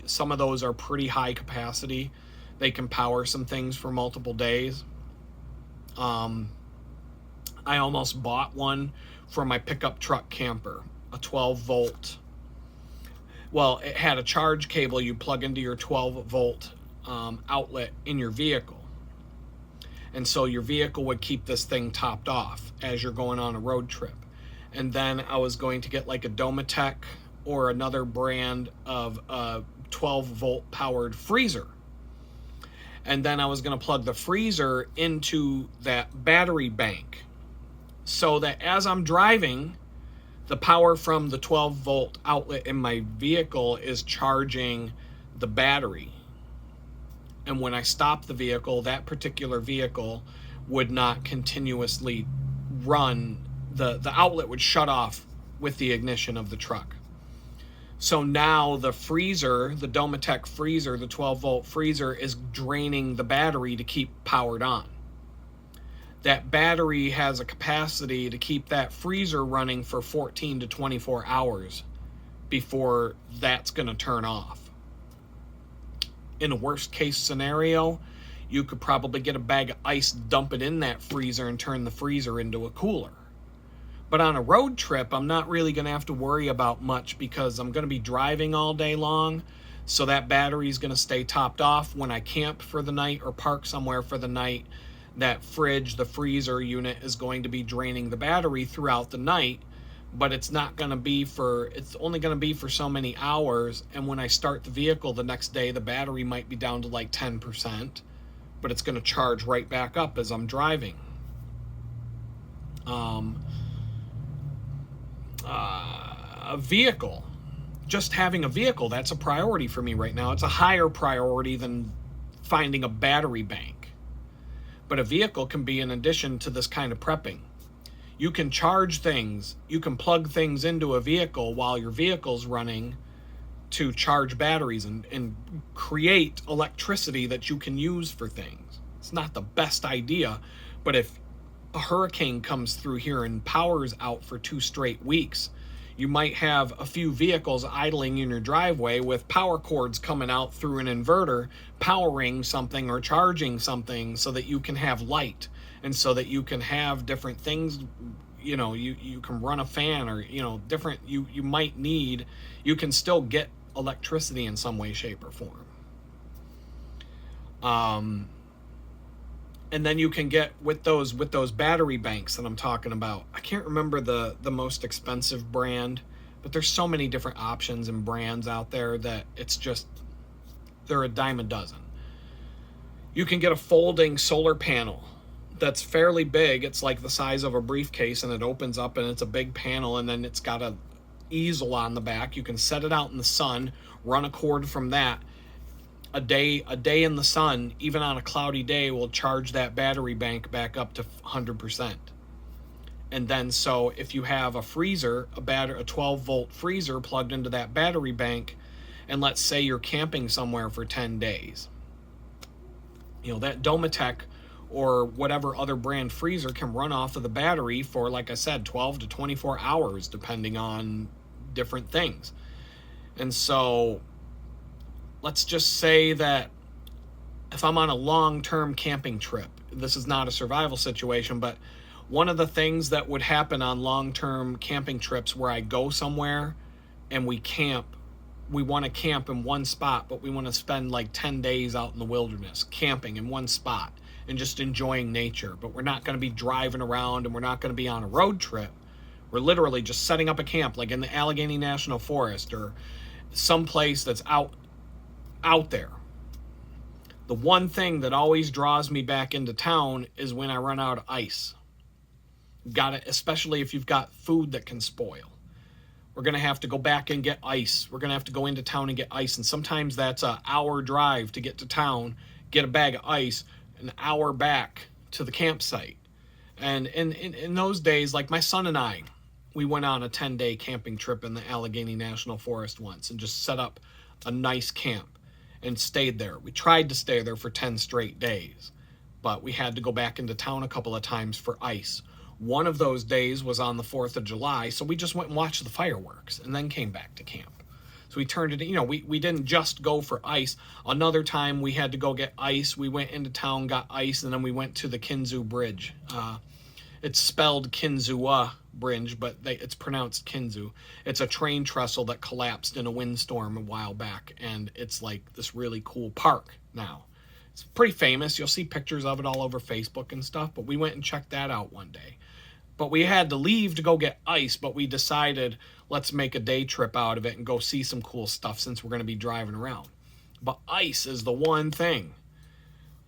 Speaker 1: some of those are pretty high capacity. They can power some things for multiple days. I almost bought one for my pickup truck camper, a 12 volt. Well, it had a charge cable you plug into your 12 volt outlet in your vehicle. And so your vehicle would keep this thing topped off as you're going on a road trip. And then I was going to get a Domatec or another brand of a 12 volt powered freezer. And then I was going to plug the freezer into that battery bank so that as I'm driving, the power from the 12 volt outlet in my vehicle is charging the battery. And when I stop the vehicle, that particular vehicle would not continuously run. The outlet would shut off with the ignition of the truck. So now the freezer, the Domatec freezer, the 12 volt freezer is draining the battery to keep powered on. That battery has a capacity to keep that freezer running for 14 to 24 hours before that's going to turn off. In a worst case scenario, you could probably get a bag of ice, dump it in that freezer, and turn the freezer into a cooler. But on a road trip, I'm not really going to have to worry about much because I'm going to be driving all day long. So that battery is going to stay topped off when I camp for the night or park somewhere for the night. That fridge, the freezer unit, is going to be draining the battery throughout the night, but it's only going to be for so many hours. And when I start the vehicle the next day, the battery might be down to like 10%, but it's going to charge right back up as I'm driving. A vehicle, just having a vehicle, that's a priority for me right now. It's a higher priority than finding a battery bank. But a vehicle can be an addition to this kind of prepping. You can charge things, you can plug things into a vehicle while your vehicle's running to charge batteries and create electricity that you can use for things. It's not the best idea, but if a hurricane comes through here and power's out for 2 straight weeks, you might have a few vehicles idling in your driveway with power cords coming out through an inverter, powering something or charging something so that you can have light and so that you can have different things. You can run a fan or, different, you might need, you can still get electricity in some way, shape, or form. And then you can get with those battery banks that I'm talking about. I can't remember the most expensive brand, but there's so many different options and brands out there that it's just, they're a dime a dozen. You can get a folding solar panel that's fairly big. It's like the size of a briefcase, and it opens up and it's a big panel, and then it's got a easel on the back. You can set it out in the sun, run a cord from that. A day in the sun, even on a cloudy day, will charge that battery bank back up to 100%. And then, so if you have a freezer, a 12-volt freezer plugged into that battery bank, and let's say you're camping somewhere for 10 days, that Domatech or whatever other brand freezer can run off of the battery for, like I said, 12 to 24 hours, depending on different things. And so let's just say that if I'm on a long-term camping trip, this is not a survival situation, but one of the things that would happen on long-term camping trips where I go somewhere and we want to camp in one spot, but we want to spend like 10 days out in the wilderness camping in one spot and just enjoying nature, but we're not going to be driving around and we're not going to be on a road trip. We're literally just setting up a camp like in the Allegheny National Forest or someplace that's out there. The one thing that always draws me back into town is when I run out of ice. Got it, especially if you've got food that can spoil. We're going to have to go back and get ice. We're going to have to go into town and get ice, and sometimes that's an hour drive to get to town, get a bag of ice, an hour back to the campsite. And in those days, like my son and I, we went on a 10-day camping trip in the Allegheny National Forest once and just set up a nice camp and stayed there. We tried to stay there for 10 straight days, but we had to go back into town a couple of times for ice. One of those days was on the 4th of July, so we just went and watched the fireworks and then came back to camp. So we turned it, we didn't just go for ice. Another time we had to go get ice. We went into town, got ice, and then we went to the Kinzu Bridge. It's spelled Kinzua Bridge, but it's pronounced Kinzu. It's a train trestle that collapsed in a windstorm a while back, and it's like this really cool park now. It's pretty famous. You'll see pictures of it all over Facebook and stuff, but we went and checked that out one day. But we had to leave to go get ice, but we decided let's make a day trip out of it and go see some cool stuff since we're going to be driving around. But ice is the one thing.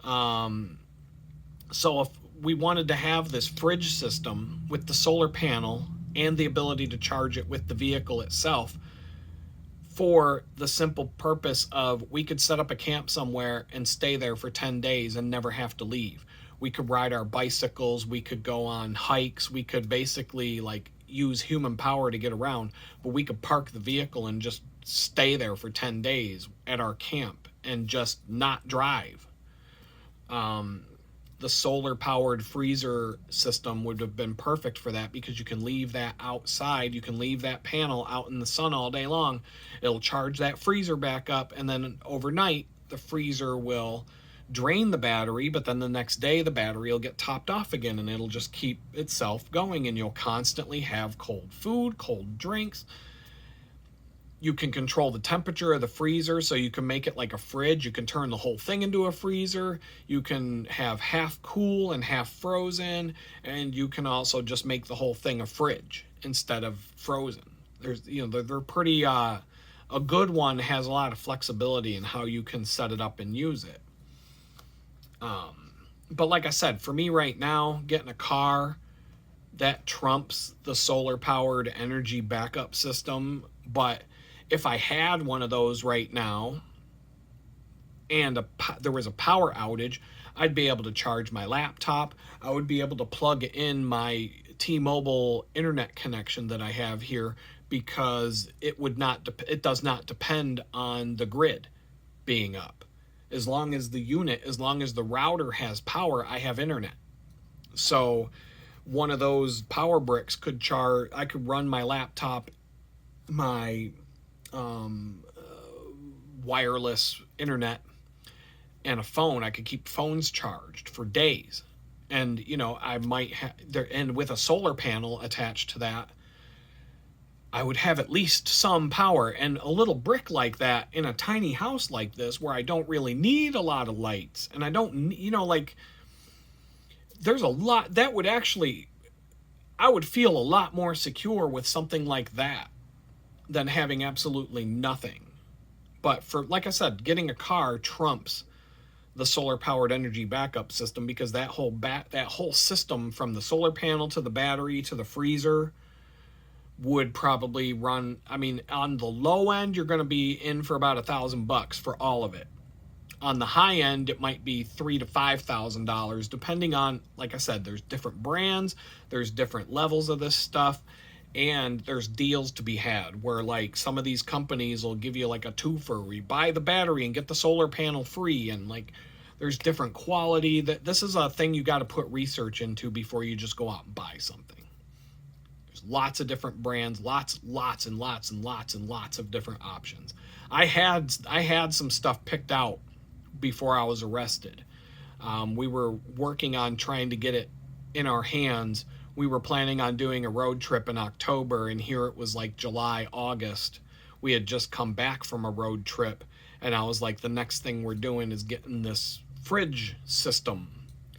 Speaker 1: So if we wanted to have this fridge system with the solar panel and the ability to charge it with the vehicle itself, for the simple purpose of we could set up a camp somewhere and stay there for 10 days and never have to leave. We could ride our bicycles, we could go on hikes, we could basically like use human power to get around, but we could park the vehicle and just stay there for 10 days at our camp and just not drive. The solar powered freezer system would have been perfect for that because you can leave that outside. You can leave that panel out in the sun all day long. It'll charge that freezer back up, and then overnight the freezer will drain the battery, but then the next day the battery will get topped off again and it'll just keep itself going, and you'll constantly have cold food, cold drinks. You can control the temperature of the freezer, so you can make it like a fridge. You can turn the whole thing into a freezer. You can have half cool and half frozen, and you can also just make the whole thing a fridge instead of frozen. There's, they're pretty, a good one has a lot of flexibility in how you can set it up and use it. But like I said, for me right now, getting a car, that trumps the solar powered energy backup system. But if I had one of those right now and there was a power outage, I'd be able to charge my laptop. I would be able to plug in my T-Mobile internet connection that I have here, because it does not depend on the grid being up. As long as the router has power, I have internet. So one of those power bricks I could run my laptop, my wireless internet, and a phone. I could keep phones charged for days. And, I might and with a solar panel attached to that, I would have at least some power. And a little brick like that in a tiny house like this, where I don't really need a lot of lights, and I don't, there's a lot that would actually, I would feel a lot more secure with something like that than having absolutely nothing. But like I said, getting a car trumps the solar powered energy backup system, because that whole system, from the solar panel to the battery to the freezer, would probably run, on the low end, you're going to be in for about $1,000 for all of it. On the high end, it might be $3,000 to $5,000, depending on, like I said, there's different brands, there's different levels of this stuff, and there's deals to be had where, like, some of these companies will give you like a twofer, where you buy the battery and get the solar panel free, and like, there's different quality. This is a thing you got to put research into before you just go out and buy something. There's lots of different brands, lots and lots and lots of different options. I had some stuff picked out before I was arrested. We were working on trying to get it in our hands. We were planning on doing a road trip in October, and here it was like July, August. We had just come back from a road trip, and I was like, the next thing we're doing is getting this fridge system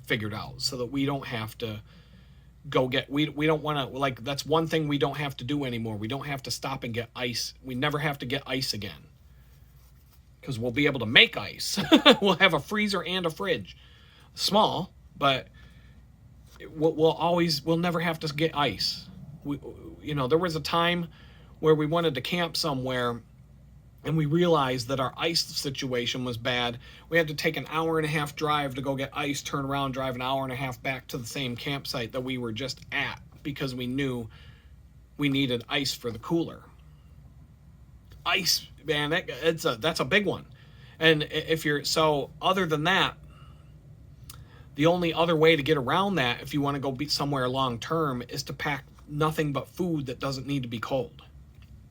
Speaker 1: figured out, so that we don't have to go get, we don't want to, like, that's one thing we don't have to do anymore. We don't have to stop and get ice. We never have to get ice again, because we'll be able to make ice. We'll have a freezer and a fridge. Small, but we'll never have to get ice. There was a time where we wanted to camp somewhere, and we realized that our ice situation was bad. We had to take an hour and a half drive to go get ice, turn around, drive an hour and a half back to the same campsite that we were just at, because we knew we needed ice for the cooler. Ice, man, that's a big one. And other than that, the only other way to get around that, if you want to go be somewhere long term, is to pack nothing but food that doesn't need to be cold,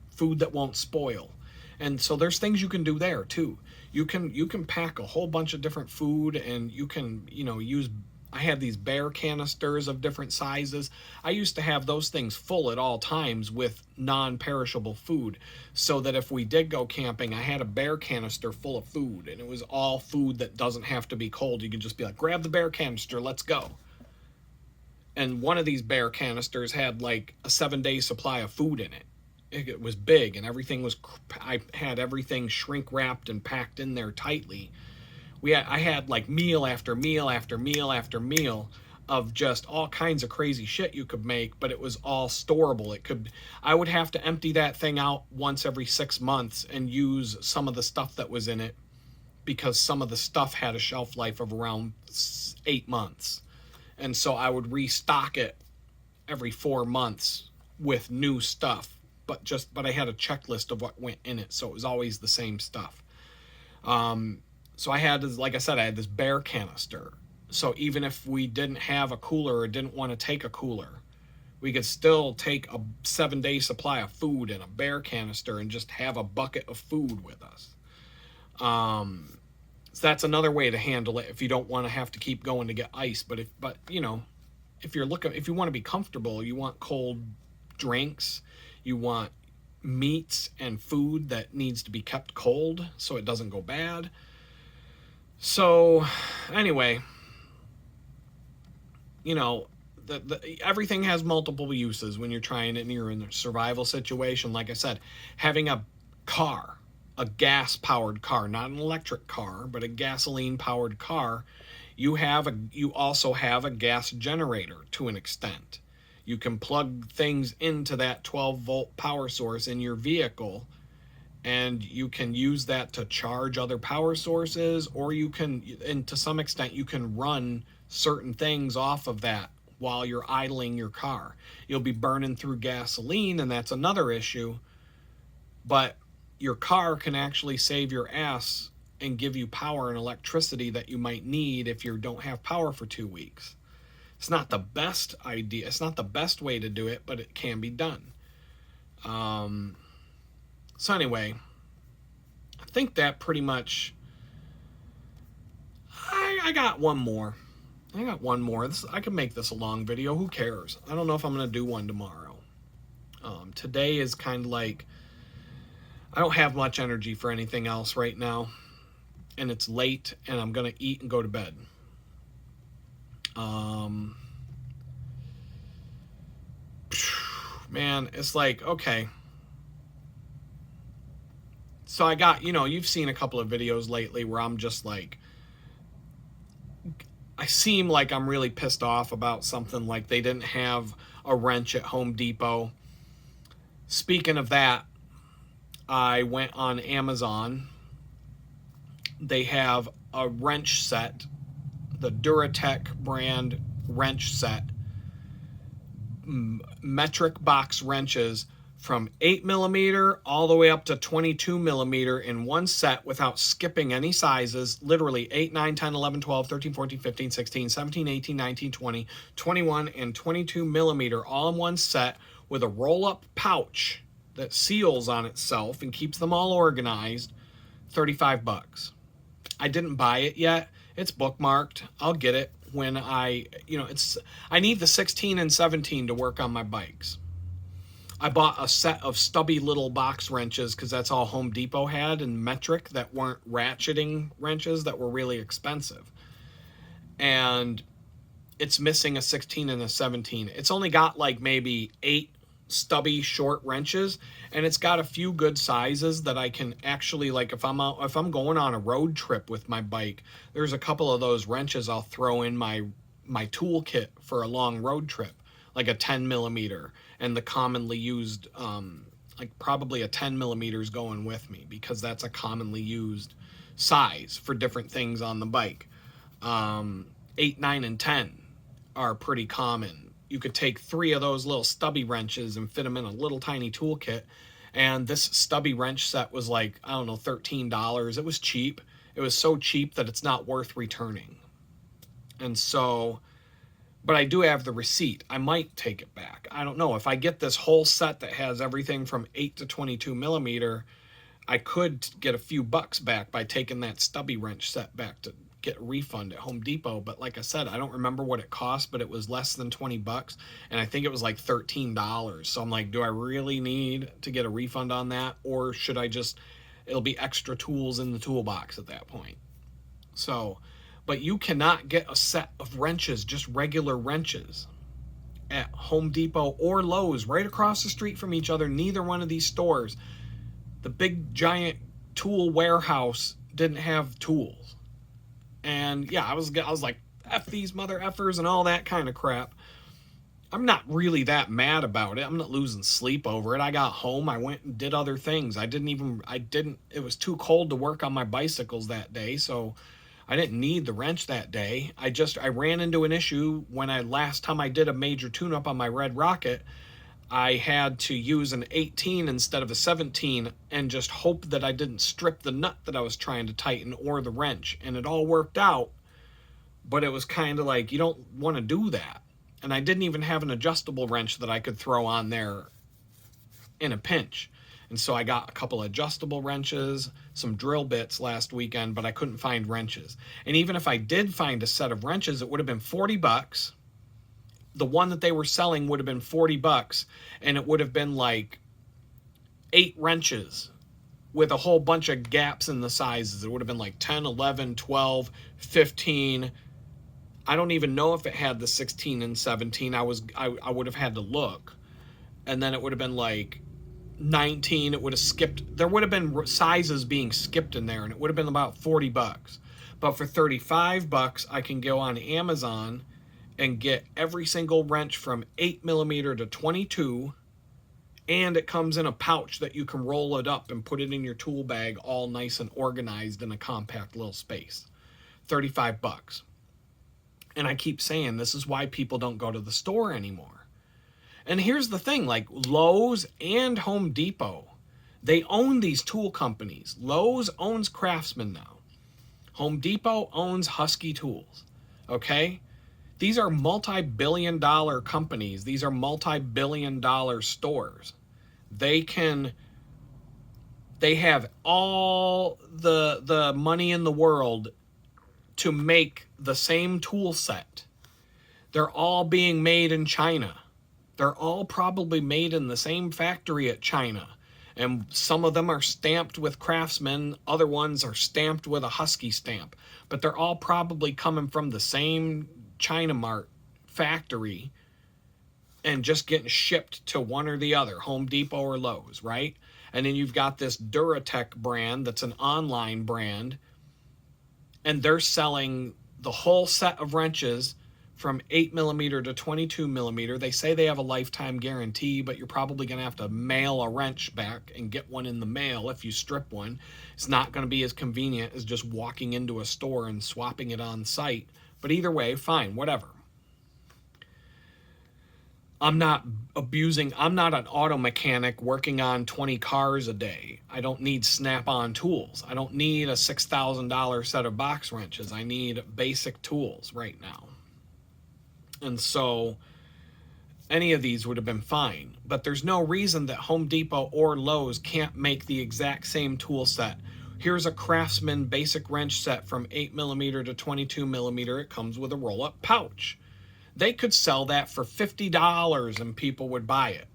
Speaker 1: food that won't spoil. And so there's things you can do there too. You can pack a whole bunch of different food, and you can, use, I had these bear canisters of different sizes. I used to have those things full at all times with non-perishable food, so that if we did go camping, I had a bear canister full of food, and it was all food that doesn't have to be cold. You can just be like, grab the bear canister, let's go. And one of these bear canisters had like a 7-day supply of food in it. It was big, and I had everything shrink wrapped and packed in there tightly. I had like meal after meal after meal after meal of just all kinds of crazy shit you could make, but it was all storable. I would have to empty that thing out once every 6 months and use some of the stuff that was in it, because some of the stuff had a shelf life of around 8 months. And so I would restock it every 4 months with new stuff. But I had a checklist of what went in it, so it was always the same stuff. So I had, like I said, I had this bear canister. So even if we didn't have a cooler or didn't want to take a cooler, we could still take a 7-day supply of food in a bear canister and just have a bucket of food with us. So that's another way to handle it if you don't want to have to keep going to get ice. But if you want to be comfortable, you want cold drinks, you want meats and food that needs to be kept cold so it doesn't go bad. So anyway, you know, everything has multiple uses when you're trying it and you're in a survival situation. Like I said, having a car, a gas powered car, not an electric car, but a gasoline powered car, you also have a gas generator to an extent. You can plug things into that 12-volt power source in your vehicle, and you can use that to charge other power sources, or you can, and to some extent, you can run certain things off of that while you're idling your car. You'll be burning through gasoline, and that's another issue, but your car can actually save your ass and give you power and electricity that you might need if you don't have power for 2 weeks. It's not the best idea. It's not the best way to do it, but it can be done. So anyway, I think that pretty much... I got one more. I can make this a long video. Who cares? I don't know if I'm going to do one tomorrow. Today is kind of like... I don't have much energy for anything else right now. And it's late, and I'm going to eat and go to bed. Man, it's like, okay. So I got, you've seen a couple of videos lately where I'm just like, I seem like I'm really pissed off about something, like they didn't have a wrench at Home Depot. Speaking of that, I went on Amazon. They have a wrench set, the Duratec brand wrench set, metric box wrenches from 8mm all the way up to 22mm in one set without skipping any sizes. Literally 8, 9, 10, 11, 12, 13, 14, 15, 16, 17, 18, 19, 20, 21, and 22mm all in one set with a roll-up pouch that seals on itself and keeps them all organized. $35. I didn't buy it yet. It's bookmarked. I'll get it when I need the 16 and 17 to work on my bikes. I bought a set of stubby little box wrenches because that's all Home Depot had, and metric, that weren't ratcheting wrenches that were really expensive. And it's missing a 16 and a 17. It's only got like maybe 8 stubby short wrenches, and it's got a few good sizes that I can actually, like, if I'm going on a road trip with my bike, there's a couple of those wrenches I'll throw in my toolkit for a long road trip, like a 10mm, and the commonly used like probably a 10mm is going with me because that's a commonly used size for different things on the bike. 8, 9, and 10 are pretty common. You could take 3 of those little stubby wrenches and fit them in a little tiny toolkit. And this stubby wrench set was like, I don't know, $13. It was cheap. It was so cheap that it's not worth returning. And so, but I do have the receipt. I might take it back. I don't know. If I get this whole set that has everything from 8 to 22mm, I could get a few bucks back by taking that stubby wrench set back to get a refund at Home Depot. But like I said, I don't remember what it cost, but it was less than $20, and I think it was like $13. So I'm like, do I really need to get a refund on that, or should I just, it'll be extra tools in the toolbox at that point. So, but you cannot get a set of wrenches, just regular wrenches, at Home Depot or Lowe's, right across the street from each other. Neither one of these stores, the big giant tool warehouse, didn't have tools. And yeah, I was like, F these mother effers and all that kind of crap. I'm not really that mad about it. I'm not losing sleep over it. I got home, I went and did other things. It was too cold to work on my bicycles that day, so I didn't need the wrench that day. I ran into an issue when last time I did a major tune-up on my Red Rocket. I had to use an 18 instead of a 17 and just hope that I didn't strip the nut that I was trying to tighten or the wrench. And it all worked out, but it was kind of like, you don't want to do that. And I didn't even have an adjustable wrench that I could throw on there in a pinch. And so I got a couple adjustable wrenches, some drill bits last weekend, but I couldn't find wrenches. And even if I did find a set of wrenches, it would have been $40. The one that they were selling would have been $40, and it would have been like 8 wrenches with a whole bunch of gaps in the sizes. It would have been like 10, 11, 12, 15. I don't even know if it had the 16 and 17. I would have had to look. And then it would have been like 19. It would have skipped. There would have been sizes being skipped in there, and it would have been about $40. But for $35, I can go on Amazon and get every single wrench from 8mm to 22, and it comes in a pouch that you can roll it up and put it in your tool bag, all nice and organized in a compact little space. $35. And I keep saying this is why people don't go to the store anymore. And here's the thing, like Lowe's and Home Depot, they own these tool companies. Lowe's owns Craftsman now. Home Depot owns Husky Tools. Okay? These are multi-billion-dollar companies. These are multi-billion-dollar stores. They have all the money in the world to make the same tool set. They're all being made in China. They're all probably made in the same factory at China. And some of them are stamped with Craftsman. Other ones are stamped with a Husky stamp. But they're all probably coming from the same China Mart factory and just getting shipped to one or the other, Home Depot or Lowe's, right? And then you've got this Duratech brand that's an online brand, and they're selling the whole set of wrenches from 8mm to 22mm. They say they have a lifetime guarantee, but you're probably going to have to mail a wrench back and get one in the mail if you strip one. It's not going to be as convenient as just walking into a store and swapping it on site. But either way, fine, whatever. I'm not an auto mechanic working on 20 cars a day. I don't need Snap-on tools. I don't need a $6,000 set of box wrenches. I need basic tools right now. And so any of these would have been fine. But there's no reason that Home Depot or Lowe's can't make the exact same tool set. Here's a Craftsman basic wrench set from 8mm to 22mm. It comes with a roll-up pouch. They could sell that for $50 and people would buy it.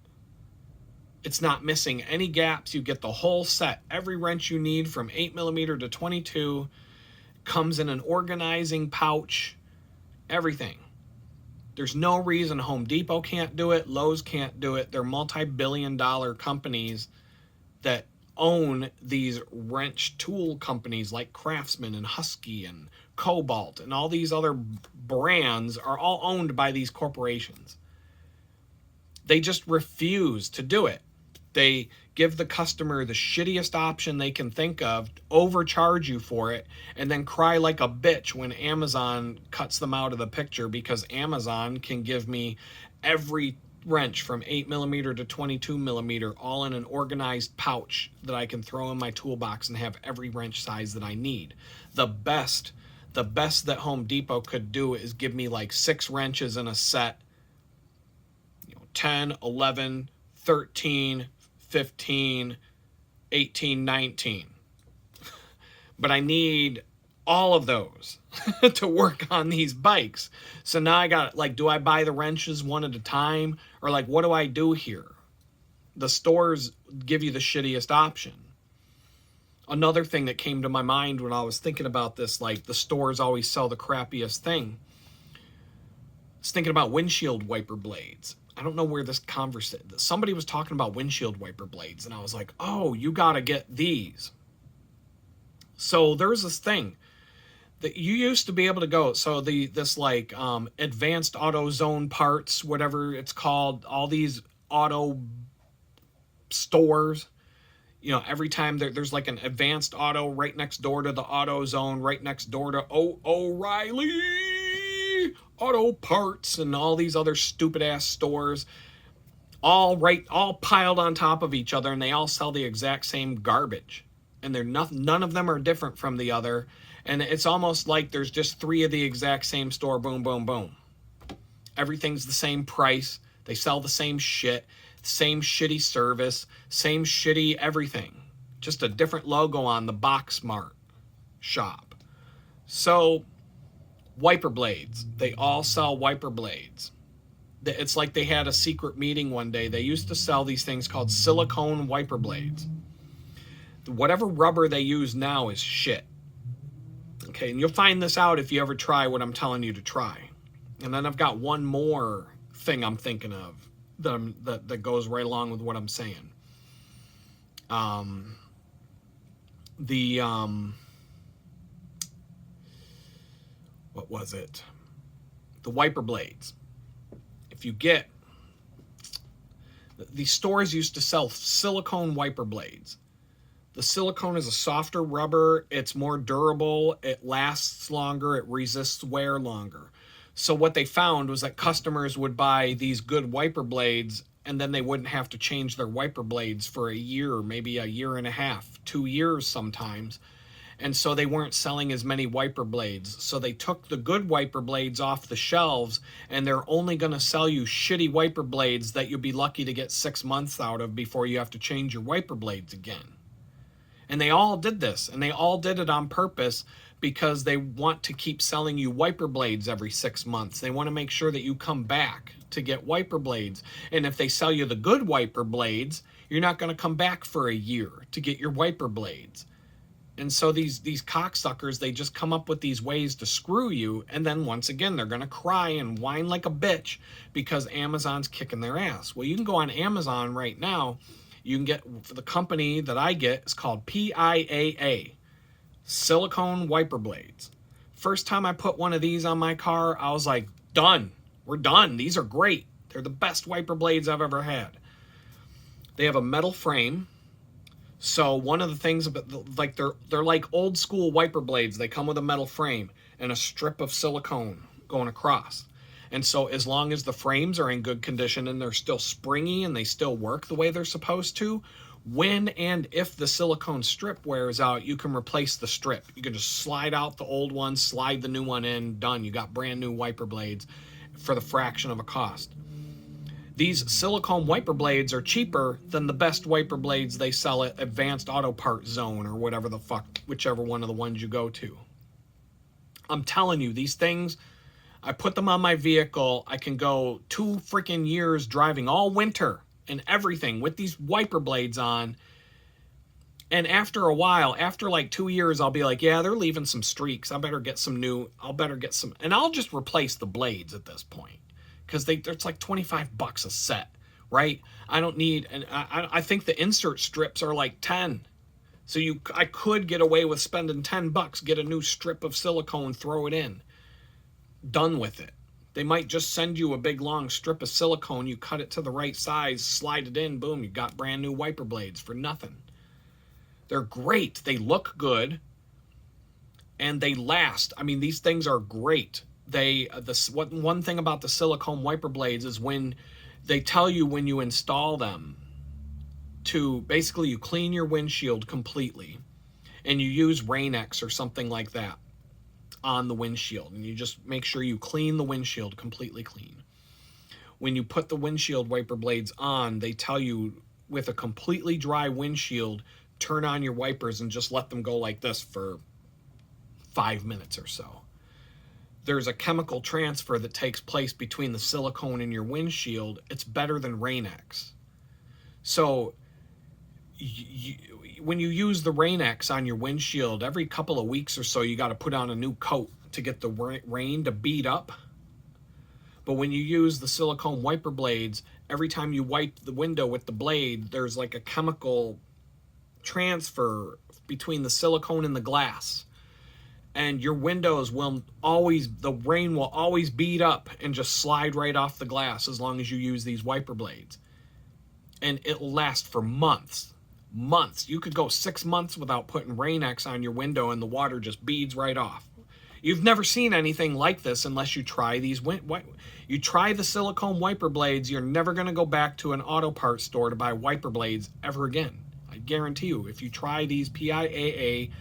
Speaker 1: It's not missing any gaps. You get the whole set. Every wrench you need from 8mm to 22 comes in an organizing pouch. Everything. There's no reason Home Depot can't do it. Lowe's can't do it. They're multi-billion-dollar companies that own these wrench tool companies like Craftsman and Husky and Cobalt and all these other brands are all owned by these corporations. They just refuse to do it. They give the customer the shittiest option they can think of, overcharge you for it, and then cry like a bitch when Amazon cuts them out of the picture because Amazon can give me every wrench from 8mm to 22mm all in an organized pouch that I can throw in my toolbox and have every wrench size that I need. The best that Home Depot could do is give me like 6 wrenches in a set, 10, 11, 13, 15, 18, 19. But I need all of those to work on these bikes. So now I got, like, do I buy the wrenches one at a time? Or, like, what do I do here? The stores give you the shittiest option. Another thing that came to my mind when I was thinking about this, like, the stores always sell the crappiest thing. I was thinking about windshield wiper blades. I don't know where this conversation... Somebody was talking about windshield wiper blades, and I was like, oh, you gotta get these. So there's this thing that you used to be able to go. So this Advanced Auto Zone Parts, whatever it's called, all these auto stores, every time there's like an Advanced Auto right next door to the Auto Zone, right next door to O'Reilly Auto Parts, and all these other stupid ass stores, all piled on top of each other, and they all sell the exact same garbage. And none of them are different from the other. And it's almost like there's just 3 of the exact same store. Boom, boom, boom. Everything's the same price. They sell the same shit. Same shitty service. Same shitty everything. Just a different logo on the box mart shop. So, wiper blades. They all sell wiper blades. It's like they had a secret meeting one day. They used to sell these things called silicone wiper blades. Whatever rubber they use now is shit. Okay, and you'll find this out if you ever try what I'm telling you to try. And then I've got one more thing I'm thinking of that goes right along with what I'm saying. What was it? The wiper blades. If you get, these stores used to sell silicone wiper blades. The silicone is a softer rubber, it's more durable, it lasts longer, it resists wear longer. So what they found was that customers would buy these good wiper blades, and then they wouldn't have to change their wiper blades for a year, maybe a year and a half, 2 years sometimes. And so they weren't selling as many wiper blades. So they took the good wiper blades off the shelves, and they're only going to sell you shitty wiper blades that you'll be lucky to get 6 months out of before you have to change your wiper blades again. And they all did this, and they all did it on purpose because they want to keep selling you wiper blades every 6 months. They want to make sure that you come back to get wiper blades. And if they sell you the good wiper blades, you're not going to come back for a year to get your wiper blades. And so these cocksuckers, they just come up with these ways to screw you, and then once again they're going to cry and whine like a bitch because Amazon's kicking their ass. Well, you can go on Amazon right now. You can get, for the company that I get, it's called PIAA, silicone wiper blades. First time I put one of these on my car, I was like, done. We're done. These are great. They're the best wiper blades I've ever had. They have a metal frame. So one of the things about, like, they're like old school wiper blades. They come with a metal frame and a strip of silicone going across. And so as long as the frames are in good condition and they're still springy and they still work the way they're supposed to, when and if the silicone strip wears out, you can replace the strip. You can just slide out the old one, slide the new one in, done. You got brand new wiper blades for the fraction of a cost. These silicone wiper blades are cheaper than the best wiper blades they sell at Advanced Auto Parts Zone or whatever the fuck, whichever one of the ones you go to. I'm telling you, these things, I put them on my vehicle. I can go 2 freaking years driving all winter and everything with these wiper blades on. And after a while, after like 2 years, I'll be like, yeah, they're leaving some streaks. I better get some new, and I'll just replace the blades at this point. Because it's like $25 a set, right? I don't need, and I think the insert strips are like 10. So I could get away with spending $10, get a new strip of silicone, throw it in. Done with it. They might just send you a big long strip of silicone, you cut it to the right size, slide it in, boom, you got brand new wiper blades for nothing. They're great. They look good. And they last. I mean, these things are great. One thing about the silicone wiper blades is when they tell you when you install them to basically you clean your windshield completely and you use Rain-X or something like that on the windshield, and you just make sure you clean the windshield completely clean. When you put the windshield wiper blades on, they tell you with a completely dry windshield, turn on your wipers and just let them go like this for 5 minutes or so. There's a chemical transfer that takes place between the silicone in your windshield. It's better than Rain-X. So when you use the Rain-X on your windshield, every couple of weeks or so, you got to put on a new coat to get the rain to bead up. But when you use the silicone wiper blades, every time you wipe the window with the blade, there's like a chemical transfer between the silicone and the glass. And your windows the rain will always bead up and just slide right off the glass as long as you use these wiper blades. And it'll last for months. Months. You could go 6 months without putting Rain-X on your window and the water just beads right off. You've never seen anything like this unless you try these. You try the silicone wiper blades, you're never going to go back to an auto parts store to buy wiper blades ever again. I guarantee you, if you try these PIAA,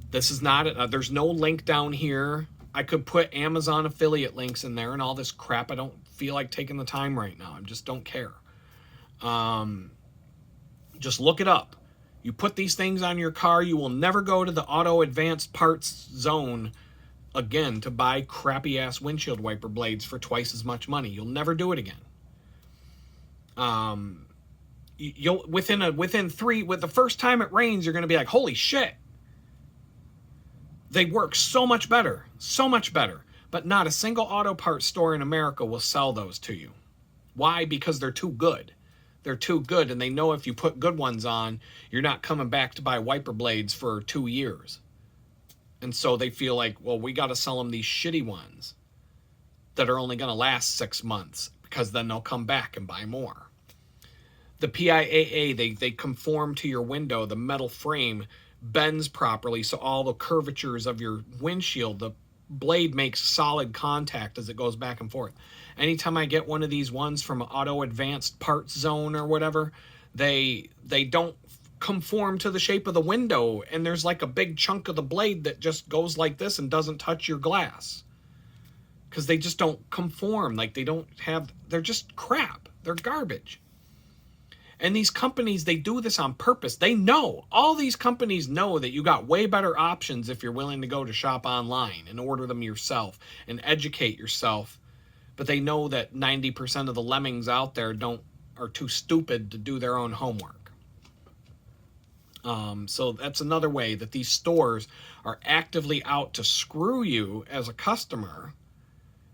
Speaker 1: this is not, there's no link down here. I could put Amazon affiliate links in there and all this crap. I don't feel like taking the time right now. I just don't care. Just look it up. You put these things on your car, you will never go to the auto advanced parts zone again to buy crappy ass windshield wiper blades for twice as much money. You'll never do it again. You'll within three, with the first time it rains, you're going to be like, holy shit. They work so much better, but not a single auto parts store in America will sell those to you. Why? Because they're too good. They're too good, and they know if you put good ones on, you're not coming back to buy wiper blades for 2 years. And so they feel like, well, we got to sell them these shitty ones that are only going to last 6 months, because then they'll come back and buy more. The PIAA, they conform to your window. The metal frame bends properly, so all the curvatures of your windshield, the blade makes solid contact as it goes back and forth. Anytime I get one of these ones from Auto Advanced Parts Zone or whatever, they don't conform to the shape of the window, and there's like a big chunk of the blade that just goes like this and doesn't touch your glass, because they just don't conform. Like, they're just crap. They're garbage. And these companies, they do this on purpose. They know, all these companies know that you got way better options if you're willing to go to shop online and order them yourself and educate yourself. But they know that 90% of the lemmings out there are too stupid to do their own homework. So that's another way that these stores are actively out to screw you as a customer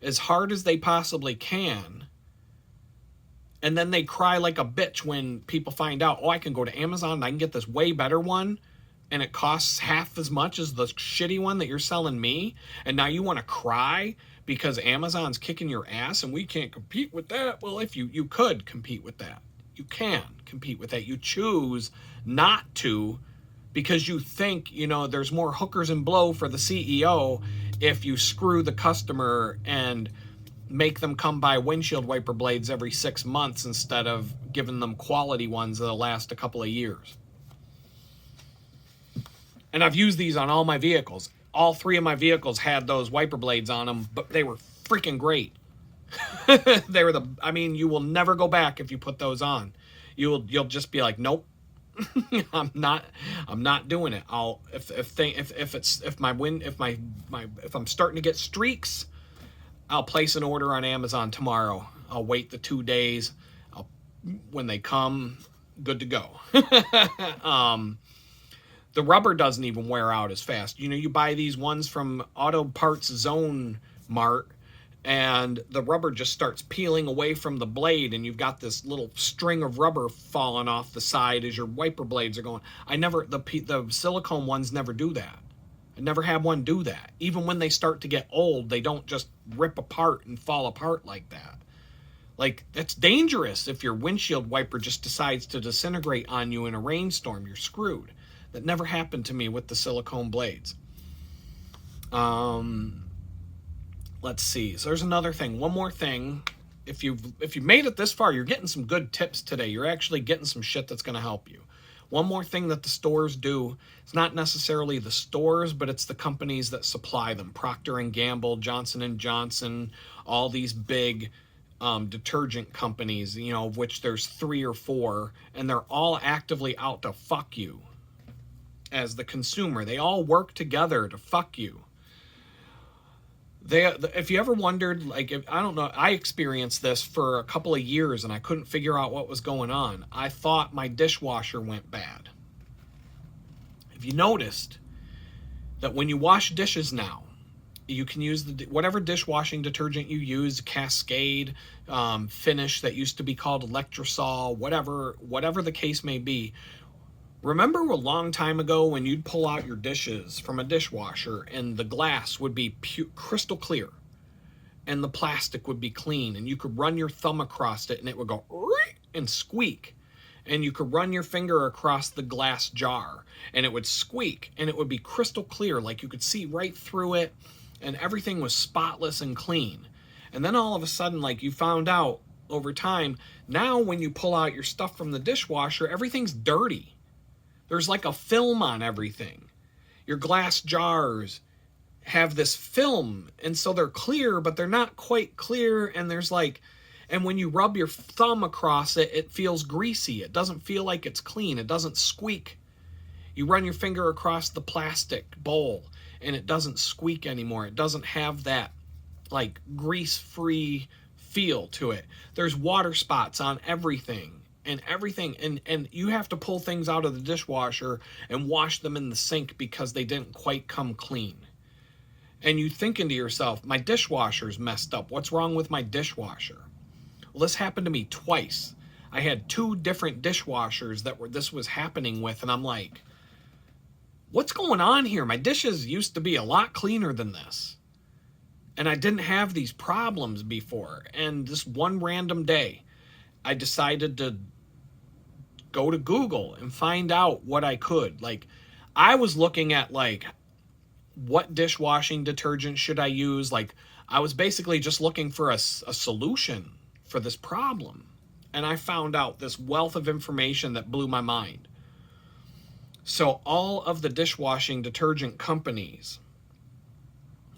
Speaker 1: as hard as they possibly can. And then they cry like a bitch when people find out, oh, I can go to Amazon and I can get this way better one, and it costs half as much as the shitty one that you're selling me. And now you want to cry because Amazon's kicking your ass and we can't compete with that. Well, if you could compete with that. You can compete with that. You choose not to, because you think, there's more hookers and blow for the CEO if you screw the customer and make them come buy windshield wiper blades every 6 months instead of giving them quality ones that'll last a couple of years. And I've used these on all my vehicles. All 3 of my vehicles had those wiper blades on them, but they were freaking great. They were you will never go back if you put those on. You'll just be like, nope. I'm not doing it. If I'm starting to get streaks, I'll place an order on Amazon tomorrow. I'll wait the 2 days. When they come, good to go. The rubber doesn't even wear out as fast. You buy these ones from Auto Parts Zone Mart, and the rubber just starts peeling away from the blade, and you've got this little string of rubber falling off the side as your wiper blades are going. The silicone ones never do that. I never had one do that. Even when they start to get old, they don't just rip apart and fall apart like that. Like, that's dangerous. If your windshield wiper just decides to disintegrate on you in a rainstorm, you're screwed. That never happened to me with the silicone blades. Let's see. So there's another thing. One more thing. If you've made it this far, you're getting some good tips today. You're actually getting some shit that's going to help you. One more thing that the stores do, it's not necessarily the stores, but it's the companies that supply them. Procter & Gamble, Johnson & Johnson, all these big detergent companies, of which there's 3 or 4, and they're all actively out to fuck you as the consumer. They all work together to fuck you. If you ever wondered, I don't know, I experienced this for a couple of years and I couldn't figure out what was going on. I thought my dishwasher went bad. Have you noticed that when you wash dishes now, you can use whatever dishwashing detergent you use, Cascade, Finish that used to be called Electrosol, whatever the case may be. Remember a long time ago when you'd pull out your dishes from a dishwasher and the glass would be crystal clear and the plastic would be clean, and you could run your thumb across it and it would go and squeak, and you could run your finger across the glass jar and it would squeak and it would be crystal clear, like you could see right through it and everything was spotless and clean. And then all of a sudden, like, you found out over time, now when you pull out your stuff from the dishwasher, everything's dirty. There's like a film on everything. Your glass jars have this film, and so they're clear, but they're not quite clear, and and when you rub your thumb across it, it feels greasy. It doesn't feel like it's clean. It doesn't squeak. You run your finger across the plastic bowl, and it doesn't squeak anymore. It doesn't have that like grease-free feel to it. There's water spots on everything and you have to pull things out of the dishwasher and wash them in the sink because they didn't quite come clean. And you thinking to yourself, my dishwasher's messed up. What's wrong with my dishwasher? Well, this happened to me twice. I had 2 different dishwashers this was happening with, and I'm like, what's going on here? My dishes used to be a lot cleaner than this. And I didn't have these problems before. And this one random day, I decided to go to Google and find out what I could. Like, I was looking at, like, what dishwashing detergent should I use? Like, I was basically just looking for a solution for this problem. And I found out this wealth of information that blew my mind. So all of the dishwashing detergent companies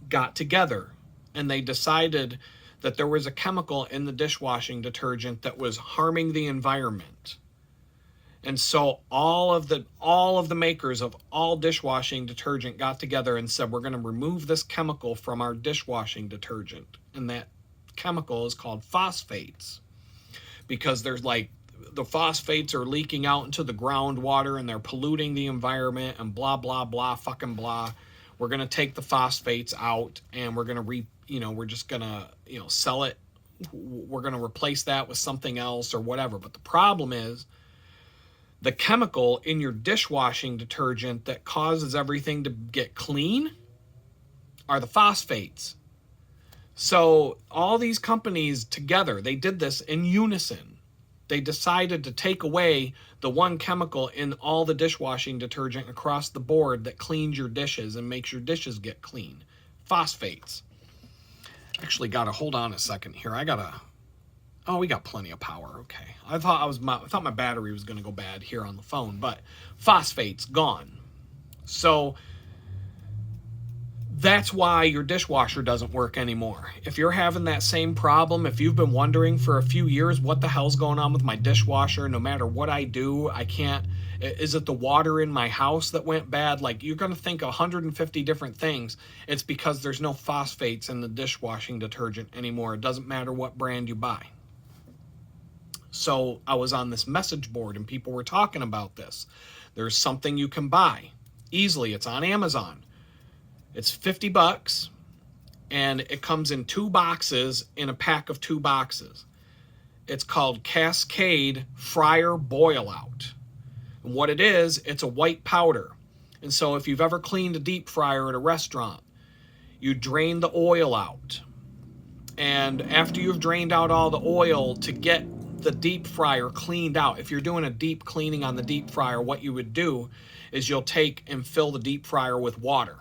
Speaker 1: got together and they decided that there was a chemical in the dishwashing detergent that was harming the environment. And so all of the makers of all dishwashing detergent got together and said, we're going to remove this chemical from our dishwashing detergent. And that chemical is called phosphates, because there's like, the phosphates are leaking out into the groundwater and they're polluting the environment and blah, blah, blah, fucking blah. We're going to take the phosphates out and we're going to we're just going to, sell it. We're going to replace that with something else or whatever. But the problem is, the chemical in your dishwashing detergent that causes everything to get clean are the phosphates. So all these companies together, they did this in unison. They decided to take away the one chemical in all the dishwashing detergent across the board that cleans your dishes and makes your dishes get clean. Phosphates. Actually, hold on a second here. Oh, we got plenty of power. Okay. I thought my battery was going to go bad here on the phone, but phosphates gone. So that's why your dishwasher doesn't work anymore. If you're having that same problem, if you've been wondering for a few years what the hell's going on with my dishwasher, no matter what I do, I can't, is it the water in my house that went bad? Like, you're going to think 150 different things. It's because there's no phosphates in the dishwashing detergent anymore. It doesn't matter what brand you buy. So I was on this message board and people were talking about this. There's something you can buy easily. It's on Amazon. It's $50 and it comes in 2 boxes in a pack of 2 boxes. It's called Cascade Fryer Boil Out. And what it is, it's a white powder. And so if you've ever cleaned a deep fryer at a restaurant, you drain the oil out. And after you've drained out all the oil to get the deep fryer cleaned out, if you're doing a deep cleaning on the deep fryer, what you would do is you'll take and fill the deep fryer with water.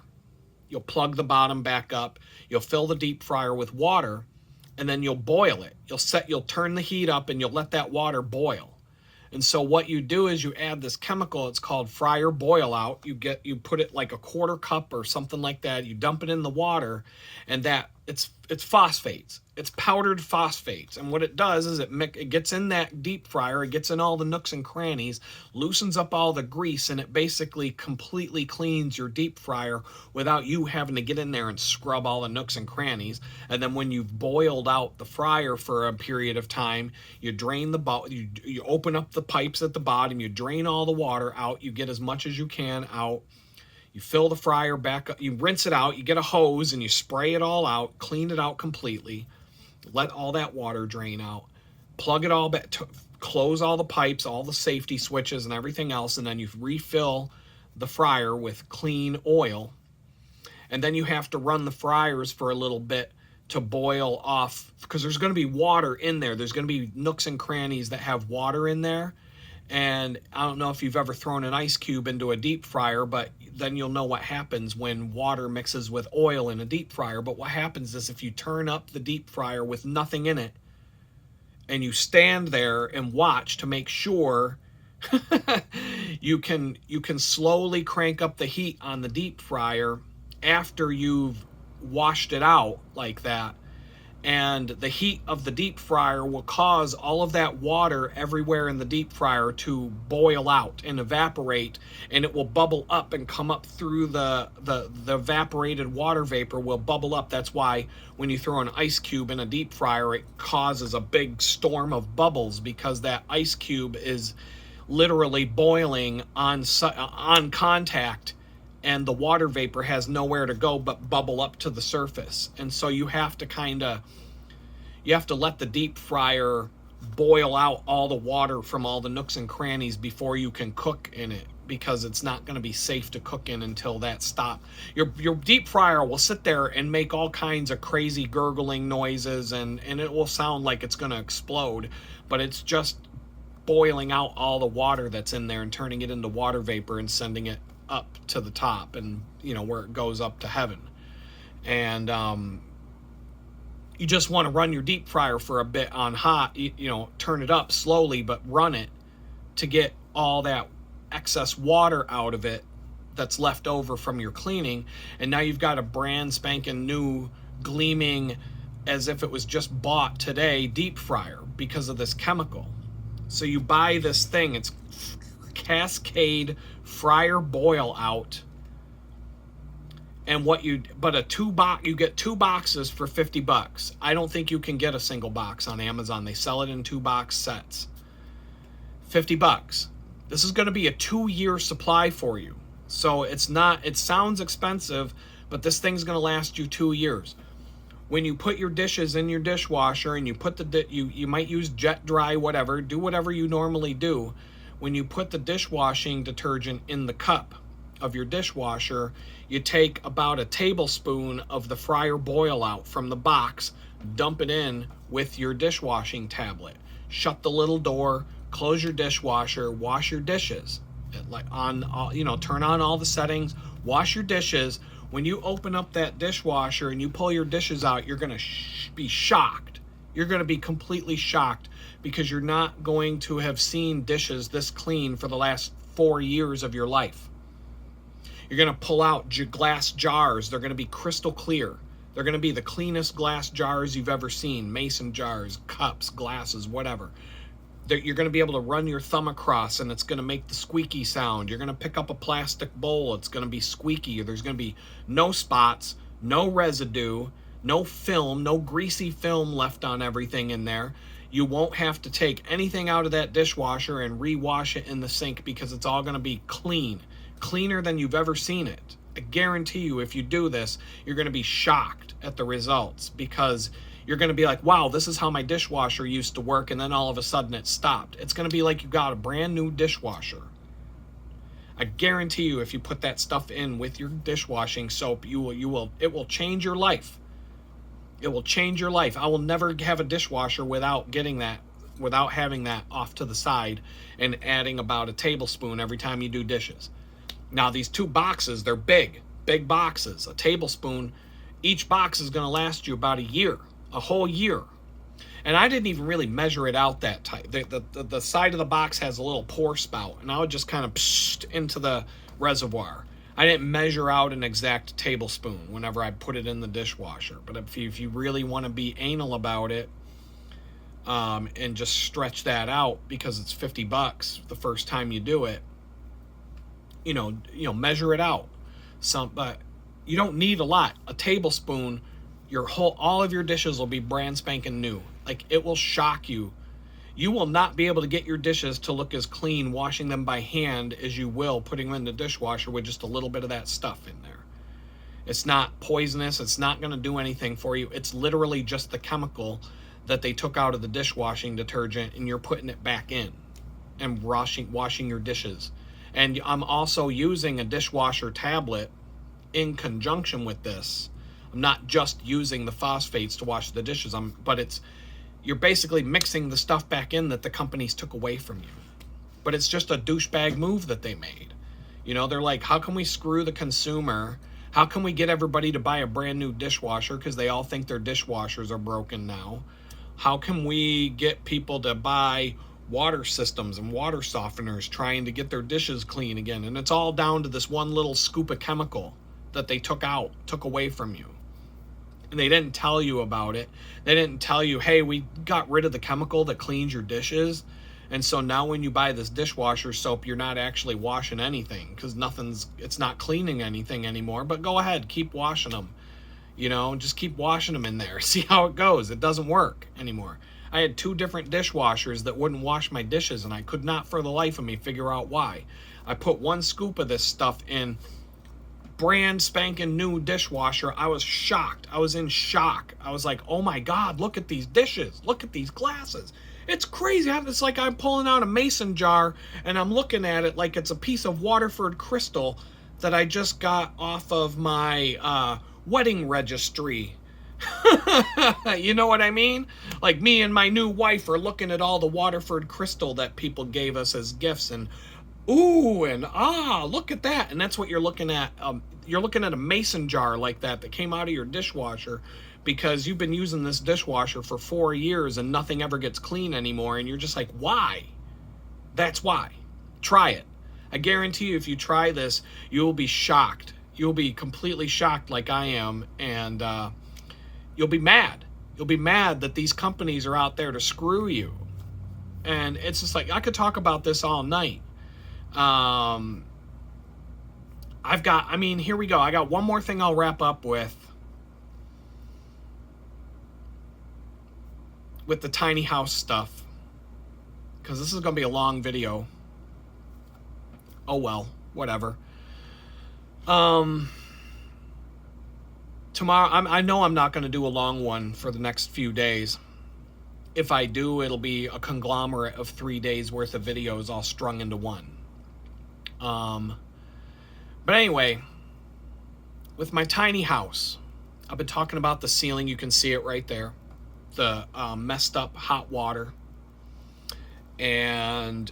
Speaker 1: You'll plug the bottom back up, you'll fill the deep fryer with water, and then you'll boil it. You'll turn the heat up and you'll let that water boil. And so what you do is you add this chemical, it's called Fryer Boil Out. You put it like a 1/4 cup or something like that, you dump it in the water, and it's phosphates. It's powdered phosphates. And what it does is it gets in that deep fryer, it gets in all the nooks and crannies, loosens up all the grease, and it basically completely cleans your deep fryer without you having to get in there and scrub all the nooks and crannies. And then when you've boiled out the fryer for a period of time, you drain you open up the pipes at the bottom, you drain all the water out, you get as much as you can out. You fill the fryer back up, you rinse it out, you get a hose and you spray it all out, clean it out completely, let all that water drain out, plug it all back, close all the pipes, all the safety switches and everything else, and then you refill the fryer with clean oil. And then you have to run the fryers for a little bit to boil off, because there's going to be water in there. There's going to be nooks and crannies that have water in there. And I don't know if you've ever thrown an ice cube into a deep fryer, but then you'll know what happens when water mixes with oil in a deep fryer. But what happens is if you turn up the deep fryer with nothing in it and you stand there and watch to make sure you can slowly crank up the heat on the deep fryer after you've washed it out like that, and the heat of the deep fryer will cause all of that water everywhere in the deep fryer to boil out and evaporate, and it will bubble up and come up through the evaporated water vapor will bubble up. That's why when you throw an ice cube in a deep fryer, it causes a big storm of bubbles, because that ice cube is literally boiling on contact, and the water vapor has nowhere to go but bubble up to the surface. And so you have to let the deep fryer boil out all the water from all the nooks and crannies before you can cook in it, because it's not going to be safe to cook in until that stops. Your deep fryer will sit there and make all kinds of crazy gurgling noises, and it will sound like it's going to explode, but it's just boiling out all the water that's in there and turning it into water vapor and sending it up to the top, and where it goes up to heaven. And you just want to run your deep fryer for a bit on hot, turn it up slowly, but run it to get all that excess water out of it that's left over from your cleaning. And now you've got a brand spanking new, gleaming as if it was just bought today deep fryer because of this chemical. So you buy this thing, it's Cascade Fryer Boil Out, and you get 2 boxes for $50. I don't think you can get a single box on Amazon. They sell it in 2-box sets. $50. This is going to be a 2-year supply for you. So it sounds expensive, but this thing's going to last you 2 years. When you put your dishes in your dishwasher and you put you might use jet dry, whatever, do whatever you normally do. When you put the dishwashing detergent in the cup of your dishwasher, you take about a tablespoon of the fryer boil out from the box, dump it in with your dishwashing tablet. Shut the little door, close your dishwasher, wash your dishes. Turn on all the settings, wash your dishes. When you open up that dishwasher and you pull your dishes out, you're going to be shocked. You're going to be completely shocked, because you're not going to have seen dishes this clean for the last 4 years of your life. You're going to pull out glass jars. They're going to be crystal clear. They're going to be the cleanest glass jars you've ever seen. Mason jars, cups, glasses, whatever. You're going to be able to run your thumb across and it's going to make the squeaky sound. You're going to pick up a plastic bowl. It's going to be squeaky. There's going to be no spots, no residue, no film, no greasy film left on everything in there. You won't have to take anything out of that dishwasher and rewash it in the sink, because it's all going to be clean, cleaner than you've ever seen it. I guarantee you, if you do this, you're going to be shocked at the results, because you're going to be like, wow, this is how my dishwasher used to work, and then all of a sudden it stopped. It's going to be like you got a brand new dishwasher. I guarantee you, if you put that stuff in with your dishwashing soap, it will change your life. It will change your life. I will never have a dishwasher without having that off to the side and adding about a tablespoon every time you do dishes. Now, these 2 boxes, they're big boxes. A tablespoon, each box is going to last you about a whole year. And I didn't even really measure it out that tight. The side of the box has a little pour spout, and I would just kind of into the reservoir. I didn't measure out an exact tablespoon whenever I put it in the dishwasher. But if you really want to be anal about it, and just stretch that out, because it's $50 the first time you do it, measure it out. But you don't need a lot. A tablespoon, all of your dishes will be brand spanking new. Like, it will shock you. You will not be able to get your dishes to look as clean washing them by hand as you will putting them in the dishwasher with just a little bit of that stuff in there. It's not poisonous. It's not going to do anything for you. It's literally just the chemical that they took out of the dishwashing detergent, and you're putting it back in and washing your dishes. And I'm also using a dishwasher tablet in conjunction with this. I'm not just using the phosphates to wash the dishes, but you're basically mixing the stuff back in that the companies took away from you. But it's just a douchebag move that they made. They're like, how can we screw the consumer? How can we get everybody to buy a brand new dishwasher, because they all think their dishwashers are broken now? How can we get people to buy water systems and water softeners trying to get their dishes clean again? And it's all down to this one little scoop of chemical that they took away from you. and they didn't tell you about it. They didn't tell you, hey, we got rid of the chemical that cleans your dishes, and so now when you buy this dishwasher soap, you're not actually washing anything because it's not cleaning anything anymore. But go ahead, keep washing them. Just keep washing them in there. See how it goes. It doesn't work anymore. I had 2 different dishwashers that wouldn't wash my dishes, and I could not for the life of me figure out why. I put 1 scoop of this stuff in brand spanking new dishwasher. I was shocked. I was in shock. I was like, oh my God, look at these dishes. Look at these glasses. It's crazy. It's like I'm pulling out a mason jar and I'm looking at it like it's a piece of Waterford crystal that I just got off of my wedding registry. You know what I mean? Like me and my new wife are looking at all the Waterford crystal that people gave us as gifts, and ooh, and look at that. And that's what you're looking at. You're looking at a mason jar like that came out of your dishwasher because you've been using this dishwasher for 4 years and nothing ever gets clean anymore. And you're just like, why? That's why. Try it. I guarantee you, if you try this, you will be shocked. You'll be completely shocked like I am. And you'll be mad. You'll be mad that these companies are out there to screw you. And it's just like, I could talk about this all night. Here we go. I got one more thing I'll wrap up with the tiny house stuff, because this is going to be a long video. Oh well, whatever. Tomorrow, I know I'm not going to do a long one for the next few days. If I do, it'll be a conglomerate of 3 days worth of videos all strung into one. But anyway, with my tiny house, I've been talking about the ceiling. You can see it right there. The messed up hot water and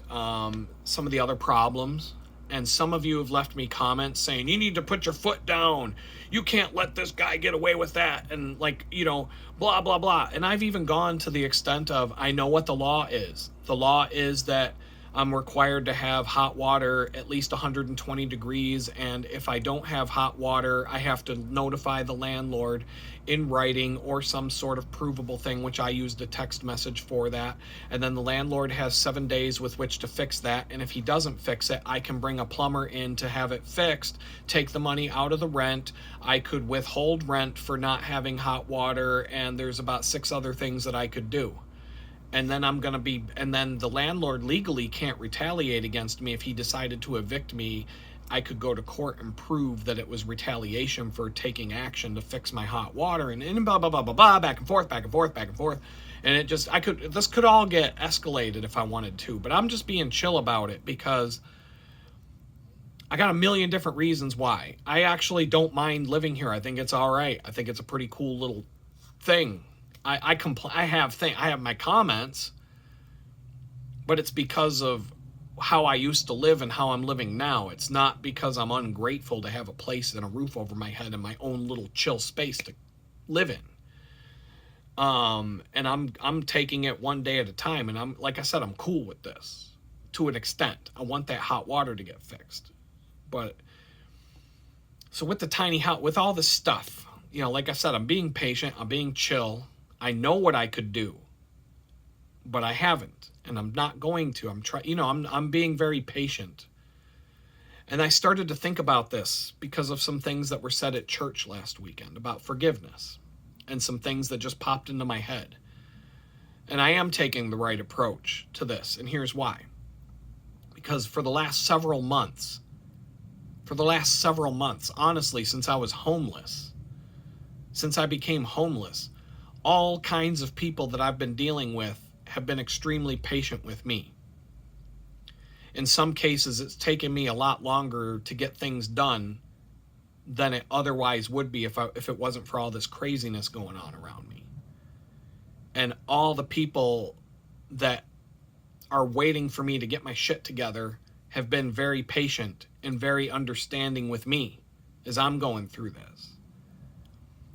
Speaker 1: some of the other problems. And some of you have left me comments saying, you need to put your foot down. You can't let this guy get away with that. And blah, blah, blah. And I've even gone to the extent of, I know what the law is. The law is that I'm required to have hot water at least 120 degrees, and if I don't have hot water, I have to notify the landlord in writing or some sort of provable thing, which I used a text message for that, and then the landlord has 7 days with which to fix that, and if he doesn't fix it, I can bring a plumber in to have it fixed, take the money out of the rent. I could withhold rent for not having hot water, and there's about 6 other things that I could do. And then then the landlord legally can't retaliate against me if he decided to evict me. I could go to court and prove that it was retaliation for taking action to fix my hot water, and blah, blah, blah, blah, blah, back and forth, back and forth, back and forth. And this could all get escalated if I wanted to, but I'm just being chill about it because I got a million different reasons why. I actually don't mind living here. I think it's all right. I think it's a pretty cool little thing. I have my comments, but it's because of how I used to live and how I'm living now. It's not because I'm ungrateful to have a place and a roof over my head and my own little chill space to live in. And I'm taking it one day at a time, and like I said, I'm cool with this to an extent. I want that hot water to get fixed. But so with the tiny house, with all this stuff, like I said, I'm being patient, I'm being chill. I know what I could do, but I haven't, and I'm not going to. I'm being very patient. And I started to think about this because of some things that were said at church last weekend about forgiveness and some things that just popped into my head. And I am taking the right approach to this, and here's why. Because for the last several months, honestly, since I was homeless, since I became homeless, all kinds of people that I've been dealing with have been extremely patient with me. In some cases, it's taken me a lot longer to get things done than it otherwise would be if it wasn't for all this craziness going on around me. And all the people that are waiting for me to get my shit together have been very patient and very understanding with me as I'm going through this.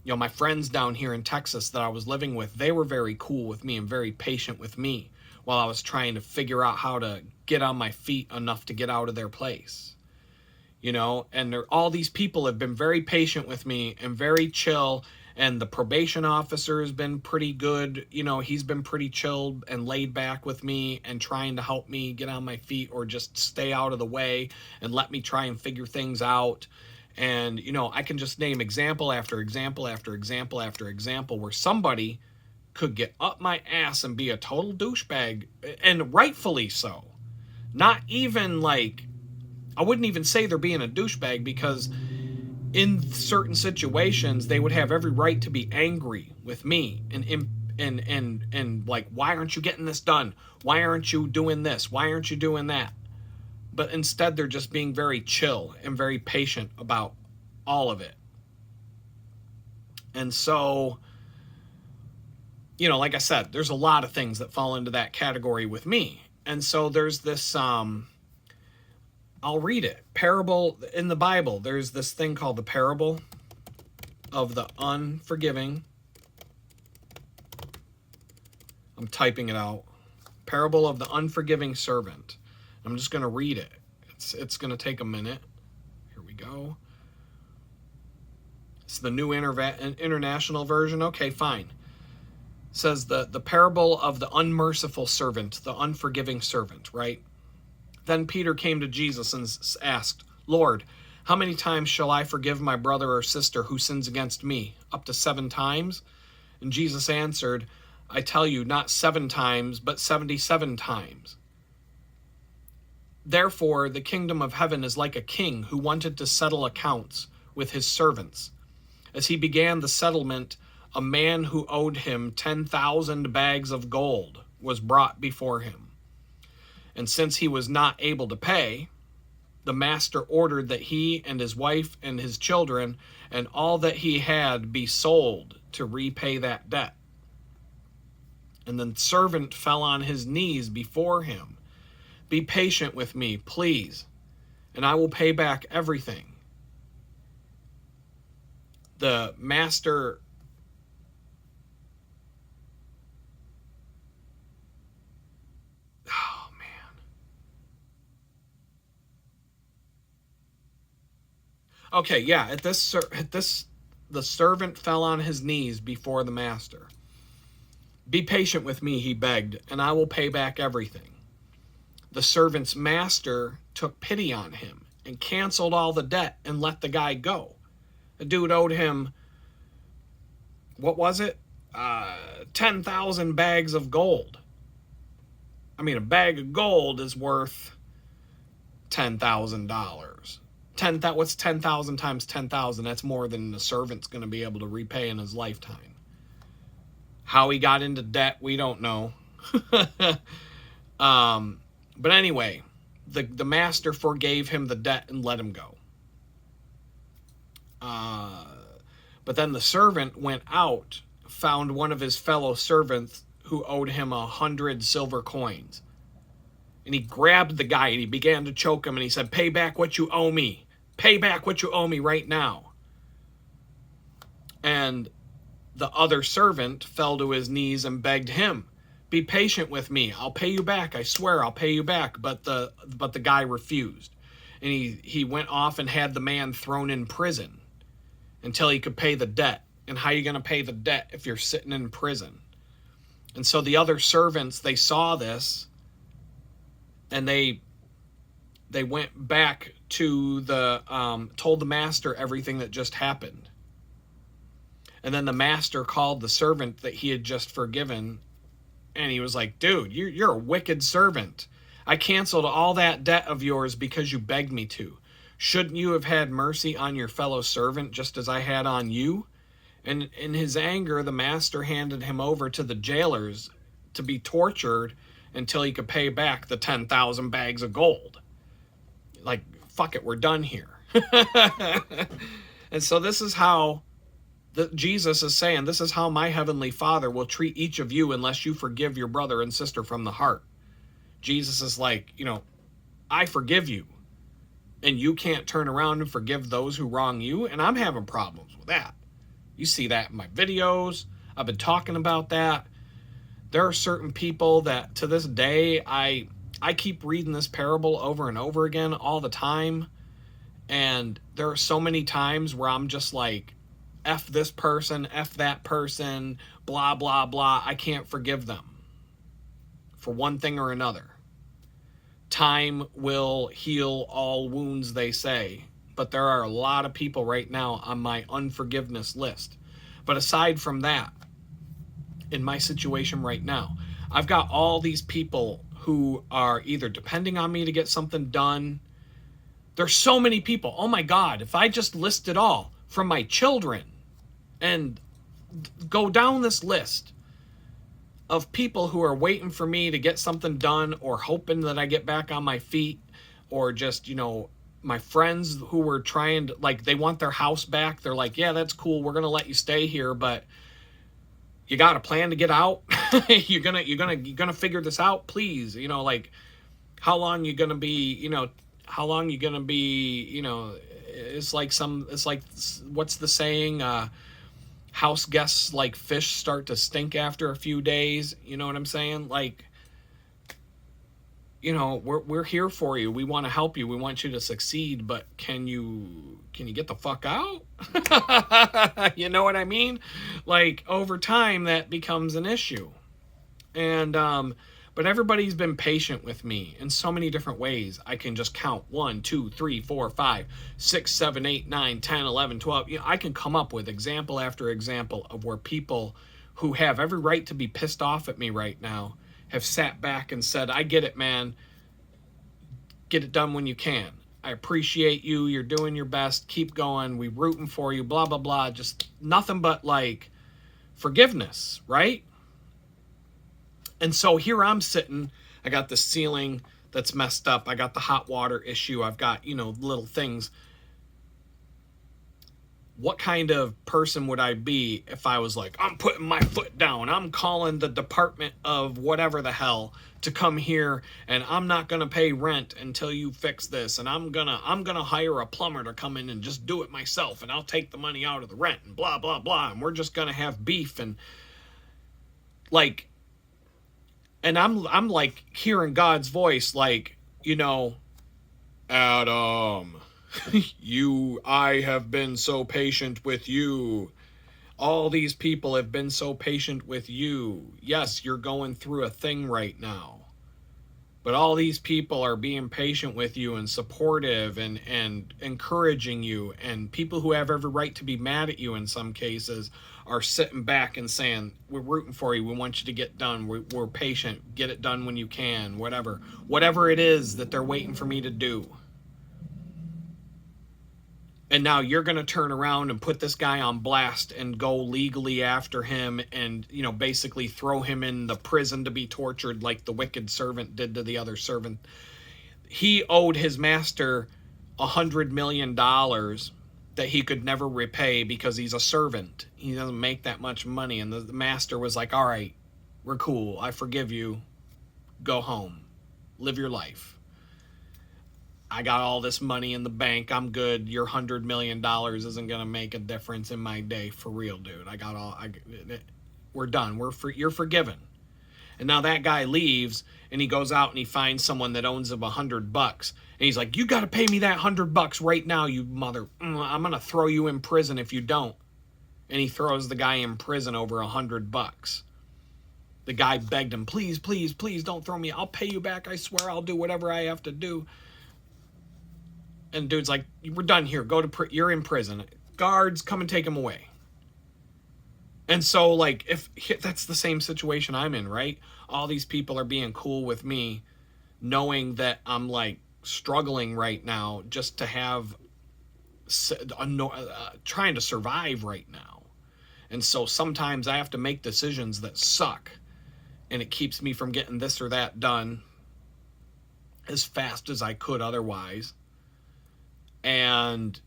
Speaker 1: My friends down here in Texas that I was living with, they were very cool with me and very patient with me while I was trying to figure out how to get on my feet enough to get out of their place. And all these people have been very patient with me and very chill And the probation officer has been pretty good. You know, he's been pretty chilled and laid back with me and trying to help me get on my feet or just stay out of the way and let me try and figure things out. And, you know, I can just name example after example after example after example where somebody could get up my ass and be a total douchebag, and rightfully so. Not even like, I wouldn't even say they're being a douchebag, because in certain situations they would have every right to be angry with me and like, why aren't you getting this done? Why aren't you doing this? Why aren't you doing that? But instead they're just being very chill and very patient about all of it. And so, you know, like I said, there's a lot of things that fall into that category with me. And so there's this I'll read it. Parable in the Bible. There's this thing called the parable of the unforgiving. I'm typing it out. Parable of the unforgiving servant. I'm just going to read it. It's going to take a minute. Here we go. It's the New International Version. Okay, fine. It says the parable of the unmerciful servant, the unforgiving servant, right? Then Peter came to Jesus and asked, Lord, how many times shall I forgive my brother or sister who sins against me? Up to 7 times? And Jesus answered, I tell you, not 7 times, but 77 times. Therefore, the kingdom of heaven is like a king who wanted to settle accounts with his servants. As he began the settlement, a man who owed him 10,000 bags of gold was brought before him. And since he was not able to pay, the master ordered that he and his wife and his children and all that he had be sold to repay that debt. And the servant fell on his knees before him. Be patient with me, please, and I will pay back everything. The master Okay, yeah, at this, the servant fell on his knees before the master. Be patient with me, he begged, and I will pay back everything. The servant's master took pity on him and canceled all the debt and let the guy go. The dude owed him, what was it? 10,000 bags of gold. I mean, a bag of gold is worth $10,000. What's 10,000 times 10,000? That's more than the servant's going to be able to repay in his lifetime. How he got into debt, we don't know. But anyway, the master forgave him the debt and let him go. But then the servant went out, found one of his fellow servants who owed him 100 silver coins. And he grabbed the guy and he began to choke him and he said, pay back what you owe me. Pay back what you owe me right now. And the other servant fell to his knees and begged him, be patient with me. I'll pay you back. I swear I'll pay you back. But the guy refused. And he went off and had the man thrown in prison until he could pay the debt. And how are you going to pay the debt if you're sitting in prison? And so the other servants, they saw this and they went back to told the master everything that just happened. And then the master called the servant that he had just forgiven, and he was like, dude, you're a wicked servant. I canceled all that debt of yours because you begged me to. Shouldn't you have had mercy on your fellow servant just as I had on you? And in his anger, the master handed him over to the jailers to be tortured until he could pay back the 10,000 bags of gold. Like, fuck it, we're done here. And so this is how Jesus is saying, this is how my heavenly Father will treat each of you unless you forgive your brother and sister from the heart. Jesus is like, I forgive you, and you can't turn around and forgive those who wrong you, and I'm having problems with that. You see that in my videos. I've been talking about that. There are certain people that to this day, I keep reading this parable over and over again all the time. And there are so many times where I'm just like, F this person, F that person, blah, blah, blah. I can't forgive them for one thing or another. Time will heal all wounds, they say. But there are a lot of people right now on my unforgiveness list. But aside from that, in my situation right now, I've got all these people who are either depending on me to get something done. There's so many people. Oh my God, if I just list it all, from my children and go down this list of people who are waiting for me to get something done or hoping that I get back on my feet, or just, my friends who were trying to, like, they want their house back. They're like, yeah, that's cool. We're going to let you stay here, but you got a plan to get out? you're going to figure this out, please. Like, how long you going to be, how long you going to be, it's like, what's the saying? House guests like fish start to stink after a few days. You know what I'm saying? Like, we're here for you. We want to help you. We want you to succeed, but can you get the fuck out? You know what I mean? Like, over time that becomes an issue. And but everybody's been patient with me in so many different ways. I can just count 1, 2, 3, 4, 5, 6, 7, 8, 9, 10, 11, 12. I can come up with example after example of where people who have every right to be pissed off at me right now have sat back and said, I get it, man. Get it done when you can. I appreciate you. You're doing your best. Keep going. We rooting for you. Blah, blah, blah. Just nothing but like forgiveness, right? And so here I'm sitting. I got the ceiling that's messed up. I got the hot water issue. I've got, little things. What kind of person would I be if I was like, I'm putting my foot down. I'm calling the department of whatever the hell to come here, and I'm not going to pay rent until you fix this. And I'm going to hire a plumber to come in and just do it myself. And I'll take the money out of the rent and blah, blah, blah. And we're just going to have beef. And like, and I'm like hearing God's voice, like, Adam, I have been so patient with you. All these people have been so patient with you. Yes, you're going through a thing right now. But all these people are being patient with you and supportive and encouraging you. And people who have every right to be mad at you in some cases are sitting back and saying, we're rooting for you. We want you to get done. We're patient. Get it done when you can. Whatever it is that they're waiting for me to do. And now you're going to turn around and put this guy on blast and go legally after him and, basically throw him in the prison to be tortured like the wicked servant did to the other servant. He owed his master $100 million that he could never repay because he's a servant. He doesn't make that much money. And the master was like, all right, we're cool. I forgive you. Go home. Live your life. I got all this money in the bank. I'm good. Your $100 million isn't going to make a difference in my day. For real, dude. We're done. You're forgiven. And now that guy leaves and he goes out and he finds someone that owns him $100. And he's like, you got to pay me that $100 right now, you mother. I'm going to throw you in prison if you don't. And he throws the guy in prison over $100. The guy begged him, please, please, please don't throw me. I'll pay you back. I swear I'll do whatever I have to do. And dude's like, we're done here. You're in prison. Guards, come and take him away. And so, like, if that's the same situation I'm in, right? All these people are being cool with me, knowing that I'm, like, struggling right now just to have, trying to survive right now. And so sometimes I have to make decisions that suck. And it keeps me from getting this or that done as fast as I could otherwise. And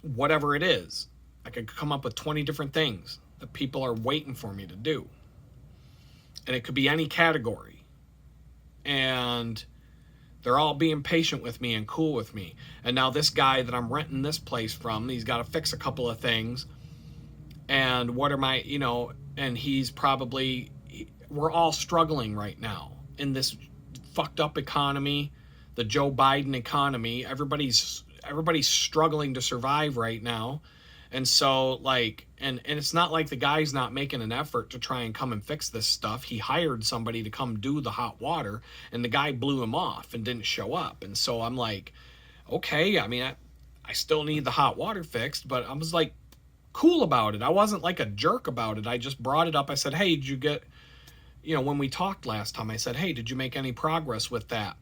Speaker 1: whatever it is, I could come up with 20 different things that people are waiting for me to do. And it could be any category. And they're all being patient with me and cool with me. And now this guy that I'm renting this place from, he's got to fix a couple of things. And what am I, and he's probably, we're all struggling right now in this fucked up economy, the Joe Biden economy. Everybody's struggling to survive right now. And so, like, and it's not like the guy's not making an effort to try and come and fix this stuff. He hired somebody to come do the hot water, and the guy blew him off and didn't show up. And so I'm like, okay, I mean, I still need the hot water fixed, but I was like cool about it. I wasn't like a jerk about it. I just brought it up. I said, hey, did you get, when we talked last time, I said, hey, did you make any progress with that?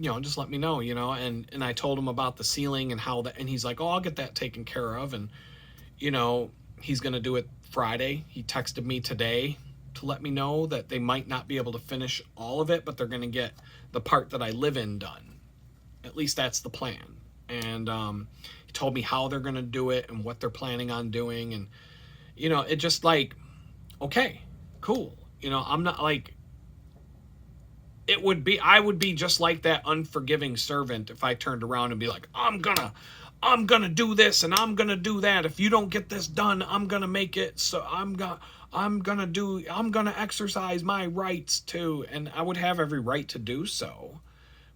Speaker 1: Just let me know, and I told him about the ceiling and how that, and he's like, oh, I'll get that taken care of. And, he's going to do it Friday. He texted me today to let me know that they might not be able to finish all of it, but they're going to get the part that I live in done. At least that's the plan. And he told me how they're going to do it and what they're planning on doing. And, it just like, okay, cool. I'm not like, I would be just like that unforgiving servant if I turned around and be like, I'm gonna do this and I'm gonna do that. If you don't get this done, I'm gonna make it. So I'm gonna exercise my rights too. And I would have every right to do so.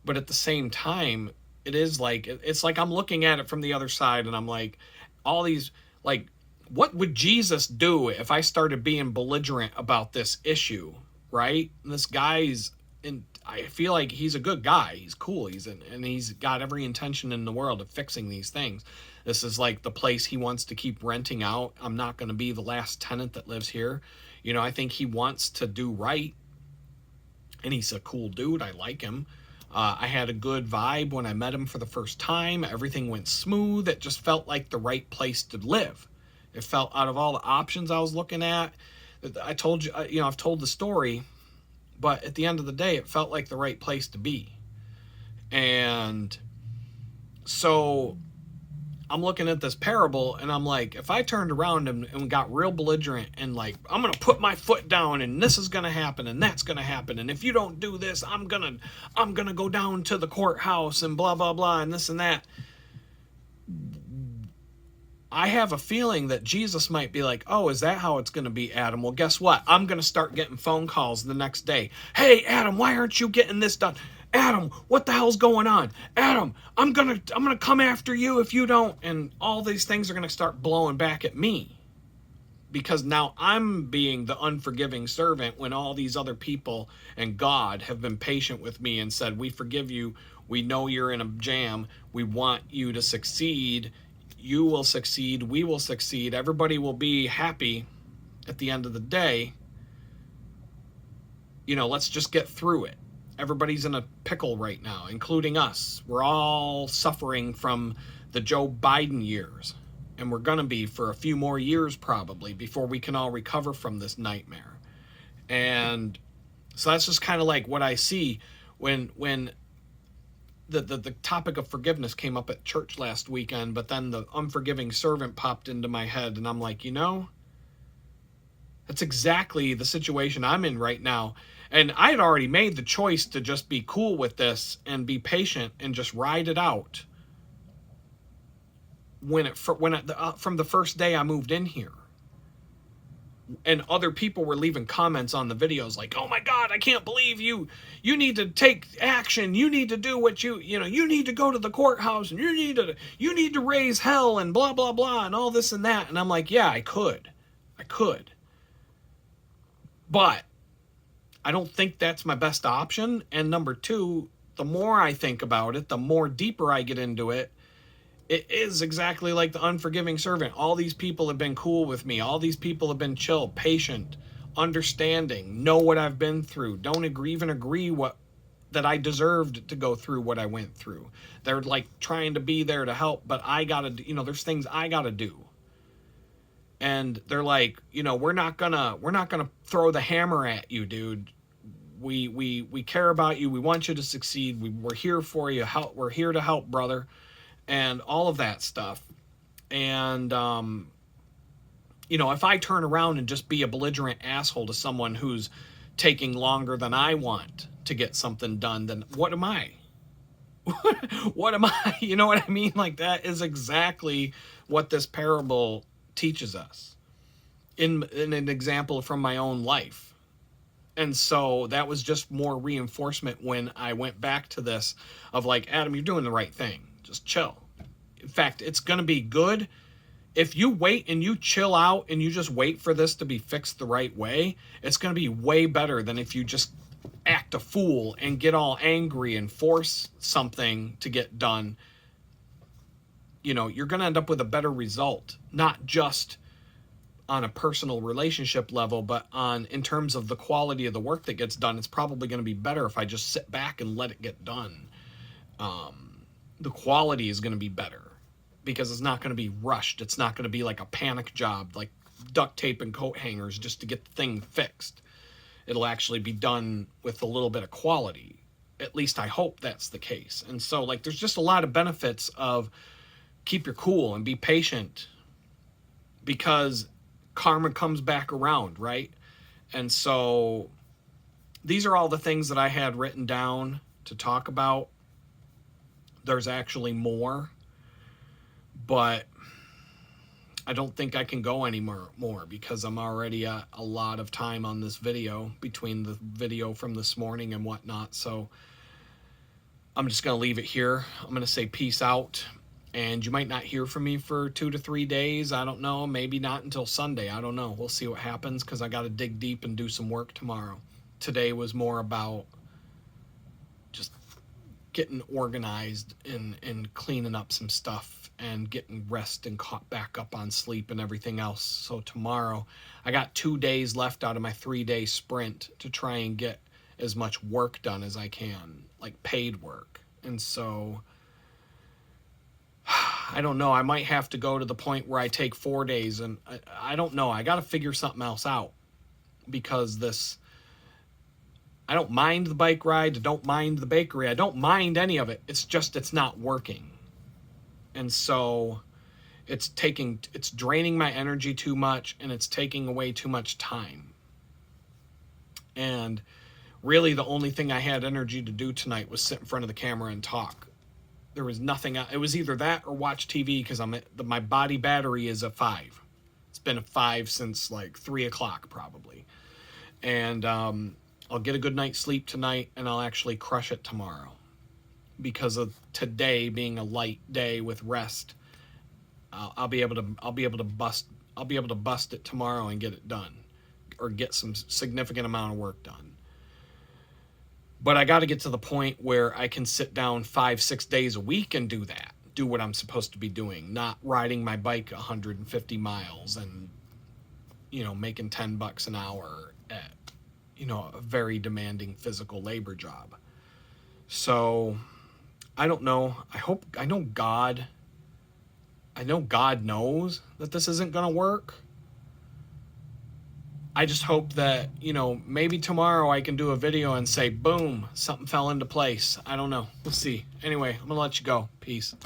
Speaker 1: But at the same time, it's like I'm looking at it from the other side, and I'm like, all these, like, what would Jesus do if I started being belligerent about this issue, right? And this guy's, and I feel like he's a good guy. He's cool. And he's got every intention in the world of fixing these things. This is like the place he wants to keep renting out. I'm not going to be the last tenant that lives here. I think he wants to do right, and he's a cool dude. I like him. I had a good vibe when I met him for the first time. Everything went smooth. It just felt like the right place to live. It felt, out of all the options I was looking at, I told you, I've told the story, but at the end of the day, it felt like the right place to be. And so I'm looking at this parable, and I'm like, if I turned around and got real belligerent and like, I'm going to put my foot down, and this is going to happen, and that's going to happen, and if you don't do this, I'm going to go down to the courthouse and blah, blah, blah, and this and that. I have a feeling that Jesus might be like, oh, is that how it's going to be, Adam? Well, guess what? I'm going to start getting phone calls the next day. Hey, Adam, why aren't you getting this done? Adam, what the hell's going on? Adam, I'm going to come after you if you don't. And all these things are going to start blowing back at me, because now I'm being the unforgiving servant when all these other people and God have been patient with me and said, we forgive you. We know you're in a jam. We want you to succeed. You will succeed. We will succeed. Everybody will be happy at the end of the day. Let's just get through it. Everybody's in a pickle right now, including us. We're all suffering from the Joe Biden years. And we're going to be for a few more years probably before we can all recover from this nightmare. And so that's just kind of like what I see when the topic of forgiveness came up at church last weekend, but then the unforgiving servant popped into my head, and I'm like, that's exactly the situation I'm in right now. And I had already made the choice to just be cool with this and be patient and just ride it out from the first day I moved in here. And other people were leaving comments on the videos like, oh my God, I can't believe you need to take action. You need to do what you need to go to the courthouse, and you need to raise hell and blah, blah, blah, and all this and that. And I'm like, yeah, I could. But I don't think that's my best option. And number two, the more I think about it, the more deeper I get into it, it is exactly like the unforgiving servant. All these people have been cool with me. All these people have been chill, patient, understanding, know what I've been through, don't even agree that I deserved to go through what I went through. They're like trying to be there to help, but I gotta, there's things I gotta do. And they're like, we're not gonna throw the hammer at you, dude. We care about you. We want you to succeed. We're here for you. We're here to help, brother. And all of that stuff. And, if I turn around and just be a belligerent asshole to someone who's taking longer than I want to get something done, then what am I? What am I? You know what I mean? Like, that is exactly what this parable teaches us in an example from my own life. And so that was just more reinforcement when I went back to this of like, Adam, you're doing the right thing. Just chill. In fact, it's going to be good if you wait and you chill out and you just wait for this to be fixed the right way, it's going to be way better than if you just act a fool and get all angry and force something to get done. You know, you're going to end up with a better result, not just on a personal relationship level, but on in terms of the quality of the work that gets done. It's probably going to be better if I just sit back and let it get done. The quality is going to be better because it's not going to be rushed. It's not going to be like a panic job, like duct tape and coat hangers just to get the thing fixed. It'll actually be done with a little bit of quality. At least I hope that's the case. And so, like, there's just a lot of benefits of keep your cool and be patient, because karma comes back around, right? And so these are all the things that I had written down to talk about. There's actually more, but I don't think I can go any more because I'm already at a lot of time on this video between the video from this morning and whatnot. So I'm just going to leave it here. I'm going to say peace out. And you might not hear from me for 2 to 3 days. I don't know. Maybe not until Sunday. I don't know. We'll see what happens because I got to dig deep and do some work tomorrow. Today was more about just getting organized and cleaning up some stuff and getting rest and caught back up on sleep and everything else. So tomorrow, I got 2 days left out of my 3-day sprint to try and get as much work done as I can, like paid work. And so I don't know. I might have to go to the point where I take 4 days, and I don't know. I got to figure something else out because I don't mind the bike ride. I don't mind the bakery. I don't mind any of it. It's just, it's not working. And so it's draining my energy too much, and it's taking away too much time. And really the only thing I had energy to do tonight was sit in front of the camera and talk. There was nothing else. It was either that or watch TV because my body battery is a 5. It's been a 5 since like 3 o'clock probably. And I'll get a good night's sleep tonight, and I'll actually crush it tomorrow. Because of today being a light day with rest, I'll be able to bust it tomorrow and get it done, or get some significant amount of work done. But I got to get to the point where I can sit down 5-6 days a week and do what I'm supposed to be doing, not riding my bike 150 miles and, making $10 an hour at, a very demanding physical labor job. So I don't know. I know God knows that this isn't going to work. I just hope that, maybe tomorrow I can do a video and say, boom, something fell into place. I don't know. We'll see. Anyway, I'm going to let you go. Peace.